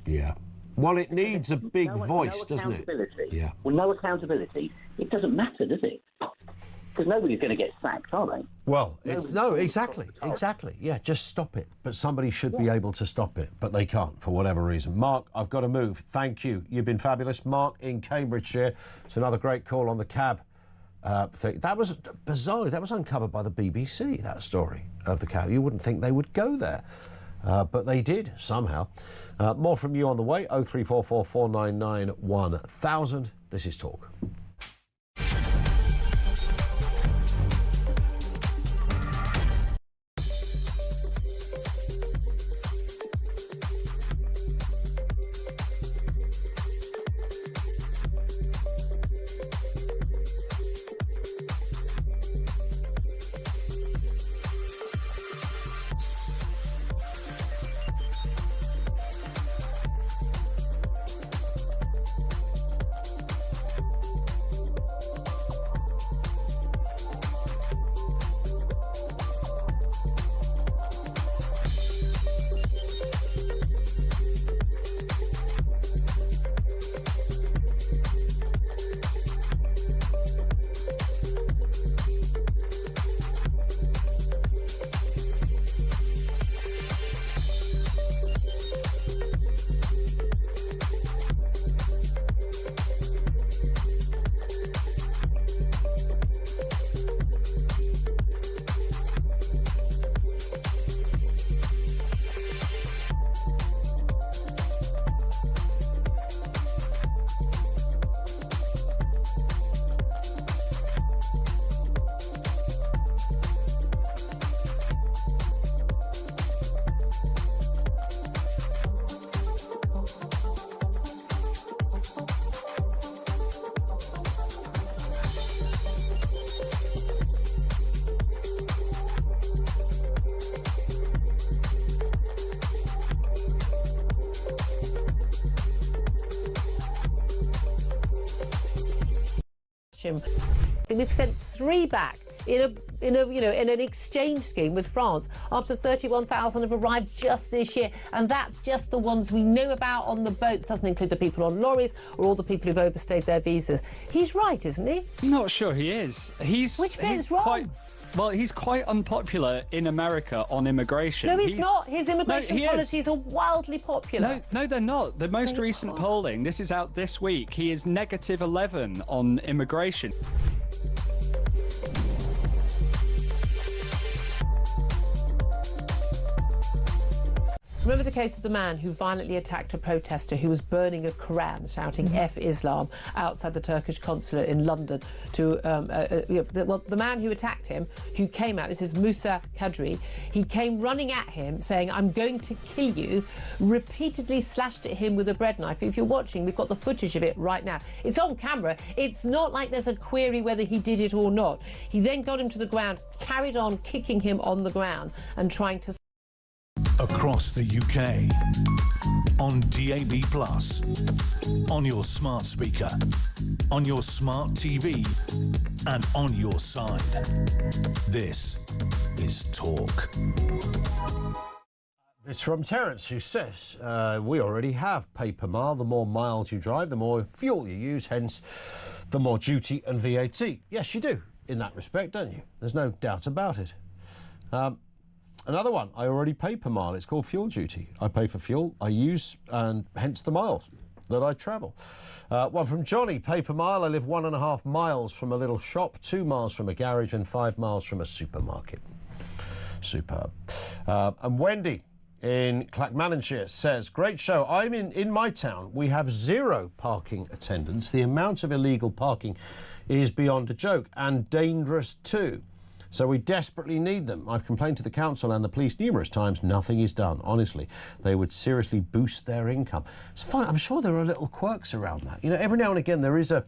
Yeah. Well, it needs a big voice, doesn't it? Yeah. Well, no accountability. It doesn't matter, does it? Because nobody's going to get sacked, are they? Well, exactly. Yeah, just stop it. But somebody should be able to stop it, but they can't for whatever reason. Mark, I've got to move. Thank you. You've been fabulous. Mark in Cambridgeshire. It's another great call on the cab thing. That was bizarrely, that was uncovered by the BBC, that story of the cab. You wouldn't think they would go there. But they did, somehow. More from you on the way, 0344 499 1000. This is Talk. We've sent 3 back in an exchange scheme with France. After 31,000 have arrived just this year, and that's just the ones we know about on the boats. Doesn't include the people on lorries or all the people who've overstayed their visas. He's right, isn't he? I'm not sure he is. Which bit's wrong? Well, he's quite unpopular in America on immigration. No, he's not. His immigration policies are wildly popular. No, they're not. The most recent polling, this is out this week, he is -11 on immigration. Remember the case of the man who violently attacked a protester who was burning a Quran, shouting F Islam outside the Turkish consulate in London to, the man who attacked him, who came out, this is Musa Kadri, he came running at him saying, I'm going to kill you, repeatedly slashed at him with a bread knife. If you're watching, we've got the footage of it right now. It's on camera. It's not like there's a query whether he did it or not. He then got him to the ground, carried on kicking him on the ground and trying to... Across the UK, on DAB+, on your smart speaker, on your smart TV, and on your side. This is Talk. It's from Terence, who says, we already have pay per mile. The more miles you drive, the more fuel you use, hence the more duty and VAT. Yes, you do, in that respect, don't you? There's no doubt about it. Another one, I already pay per mile. It's called fuel duty. I pay for fuel I use, and hence the miles that I travel. One from Johnny, pay per mile. I live 1.5 miles from a little shop, 2 miles from a garage, and 5 miles from a supermarket. Superb. And Wendy in Clackmannanshire says, great show. I'm in my town. We have 0 parking attendants. The amount of illegal parking is beyond a joke, and dangerous too. So we desperately need them. I've complained to the council and the police numerous times. Nothing is done, honestly. They would seriously boost their income. It's fun. I'm sure there are little quirks around that. You know, every now and again there is a...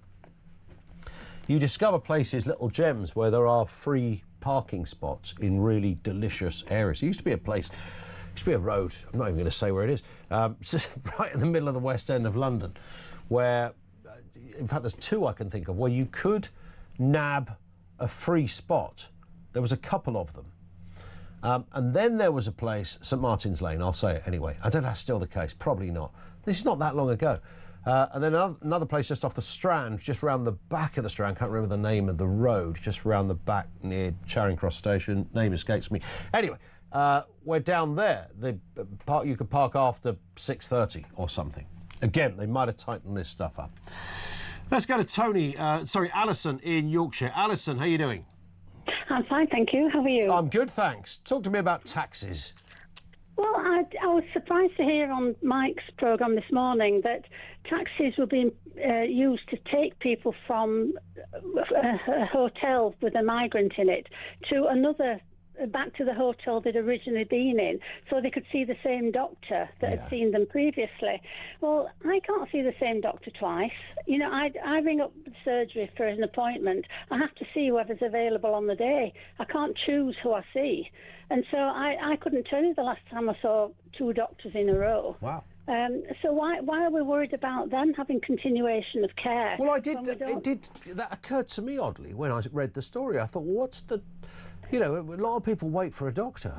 You discover places, little gems, where there are free parking spots in really delicious areas. There used to be a place, used to be a road, I'm not even going to say where it is, just right in the middle of the West End of London, where, in fact, there's 2 I can think of, where you could nab a free spot. There was a couple of them. And then there was a place, St Martin's Lane, I'll say it anyway. I don't know if that's still the case, probably not. This is not that long ago. And then another place just off the Strand, just round the back of the Strand, can't remember the name of the road, just round the back near Charing Cross Station, name escapes me. Anyway, we're down there. You could park after 6:30 or something. Again, they might have tightened this stuff up. Let's go to Alison in Yorkshire. Alison, how are you doing? I'm fine, thank you. How are you? I'm good, thanks. Talk to me about taxes. Well, I was surprised to hear on Mike's programme this morning that taxis were being used to take people from a hotel with a migrant in it to another, back to the hotel they'd originally been in, so they could see the same doctor that had seen them previously. Well, I can't see the same doctor twice. You know, I ring up the surgery for an appointment. I have to see whoever's available on the day. I can't choose who I see. And so I couldn't tell you the last time I saw 2 doctors in a row. Wow. So why are we worried about them having continuation of care? Well, that occurred to me oddly when I read the story. I thought, well, what's the... You know, a lot of people wait for a doctor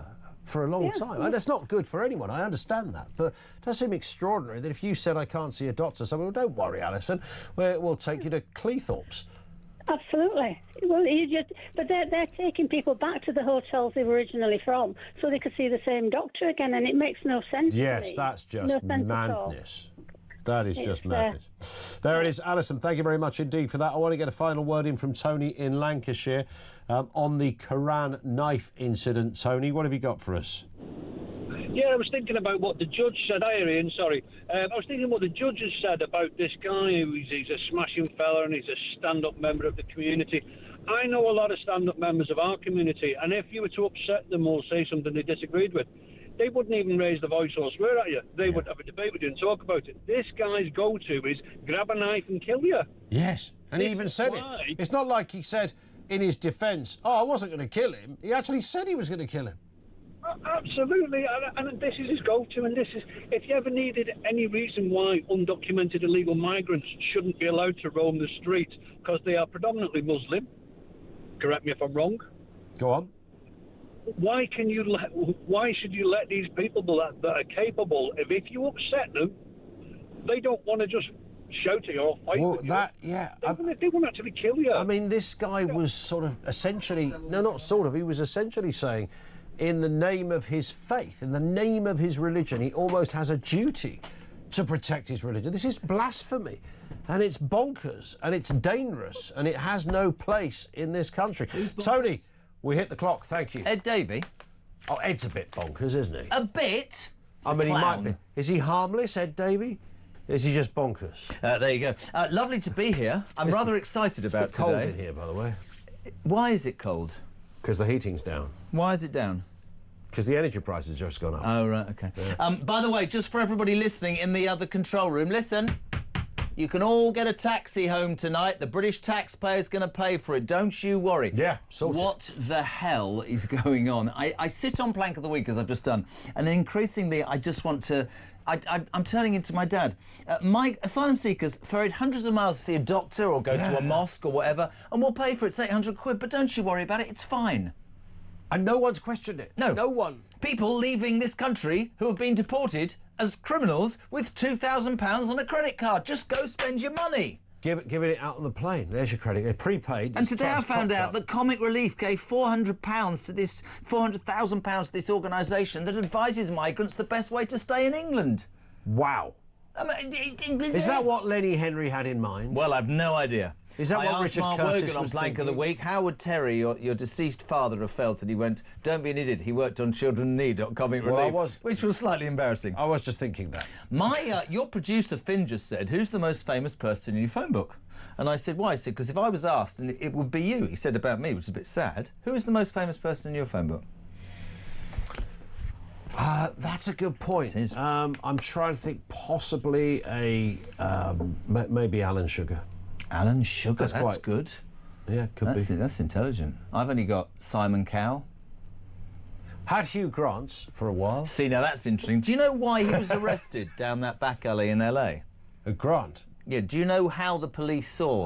for a long time. And it's not good for anyone, I understand that. But it does seem extraordinary that if you said I can't see a doctor, someone, well, don't worry, Alison, we'll take you to Cleethorpes. Absolutely. Well, but they're taking people back to the hotels they were originally from so they could see the same doctor again, and it makes no sense to me. Yes, that's just madness. That is just madness. There it is, Alison. Thank you very much indeed for that. I want to get a final word in from Tony in Lancashire on the Quran knife incident. Tony, what have you got for us? Yeah, I was thinking about what the judge said. I was thinking what the judge has said about this guy he's a smashing fella and he's a stand-up member of the community. I know a lot of stand-up members of our community, and if you were to upset them or say something they disagreed with, they wouldn't even raise the voice or swear at you. They would have a debate with you and talk about it. This guy's go-to is grab a knife and kill you. Yes, and he even said it. It's not like he said in his defence, oh, I wasn't going to kill him. He actually said he was going to kill him. Absolutely, and this is his go-to, and this is, if you ever needed any reason why undocumented illegal migrants shouldn't be allowed to roam the streets because they are predominantly Muslim, correct me if I'm wrong. Go on. Why should you let these people that are capable, if you upset them, they don't want to just shout at you or fight with you. They won't actually kill you. I mean, this guy was sort of essentially, no, not sort of, he was essentially saying, in the name of his faith, in the name of his religion, he almost has a duty to protect his religion. This is blasphemy, and it's bonkers, and it's dangerous, and it has no place in this country. Tony, we hit the clock, thank you. Ed Davey? Oh, Ed's a bit bonkers, isn't he? A bit? I mean, he clown. might be. Is he harmless, Ed Davey? Is he just bonkers? There you go. Lovely to be here. I'm rather excited about it's cold today. in here, by the way. Why is it cold? Because the heating's down. Why is it down? Because the energy price has just gone up. Oh, right, OK. Yeah. By the way, just for everybody listening in the other control room, listen. You can all get a taxi home tonight. The British taxpayer's going to pay for it. Don't you worry. Yeah, sorted. What the hell is going on? I sit on Plank of the Week, as I've just done, and increasingly I just want to... I'm turning into my dad. My asylum seekers ferried hundreds of miles to see a doctor or go to a mosque or whatever, and we'll pay for it. It's 800 quid, but don't you worry about it. It's fine. And no one's questioned it. No. No one. People leaving this country who have been deported as criminals with £2,000 on a credit card. Just go spend your money. Giving it out on the plane. There's your credit. They're prepaid. And today I found out that Comic Relief gave £400 to this, £400,000 to this organisation that advises migrants the best way to stay in England. Wow. Is that what Lenny Henry had in mind? Well, I've no idea. Is that what Richard Mark Curtis Wogan on was Plank of the thinking? Week, how would Terry, your deceased father, have felt? And he went, don't be an idiot. He worked on Children in Need, Comic Relief. Which was slightly embarrassing. I was just thinking that. Your producer, Finn, just said, who's the most famous person in your phone book? And I said, why? He said, because if I was asked, and it would be you, he said about me, which is a bit sad. Who is the most famous person in your phone book? That's a good point. I'm trying to think possibly maybe Alan Sugar. Alan Sugar, that's good. Yeah, could be. That's intelligent. I've only got Simon Cowell. Had Hugh Grant for a while. See, now that's interesting. Do you know why he was arrested down that back alley in LA? Grant? Yeah, do you know how the police saw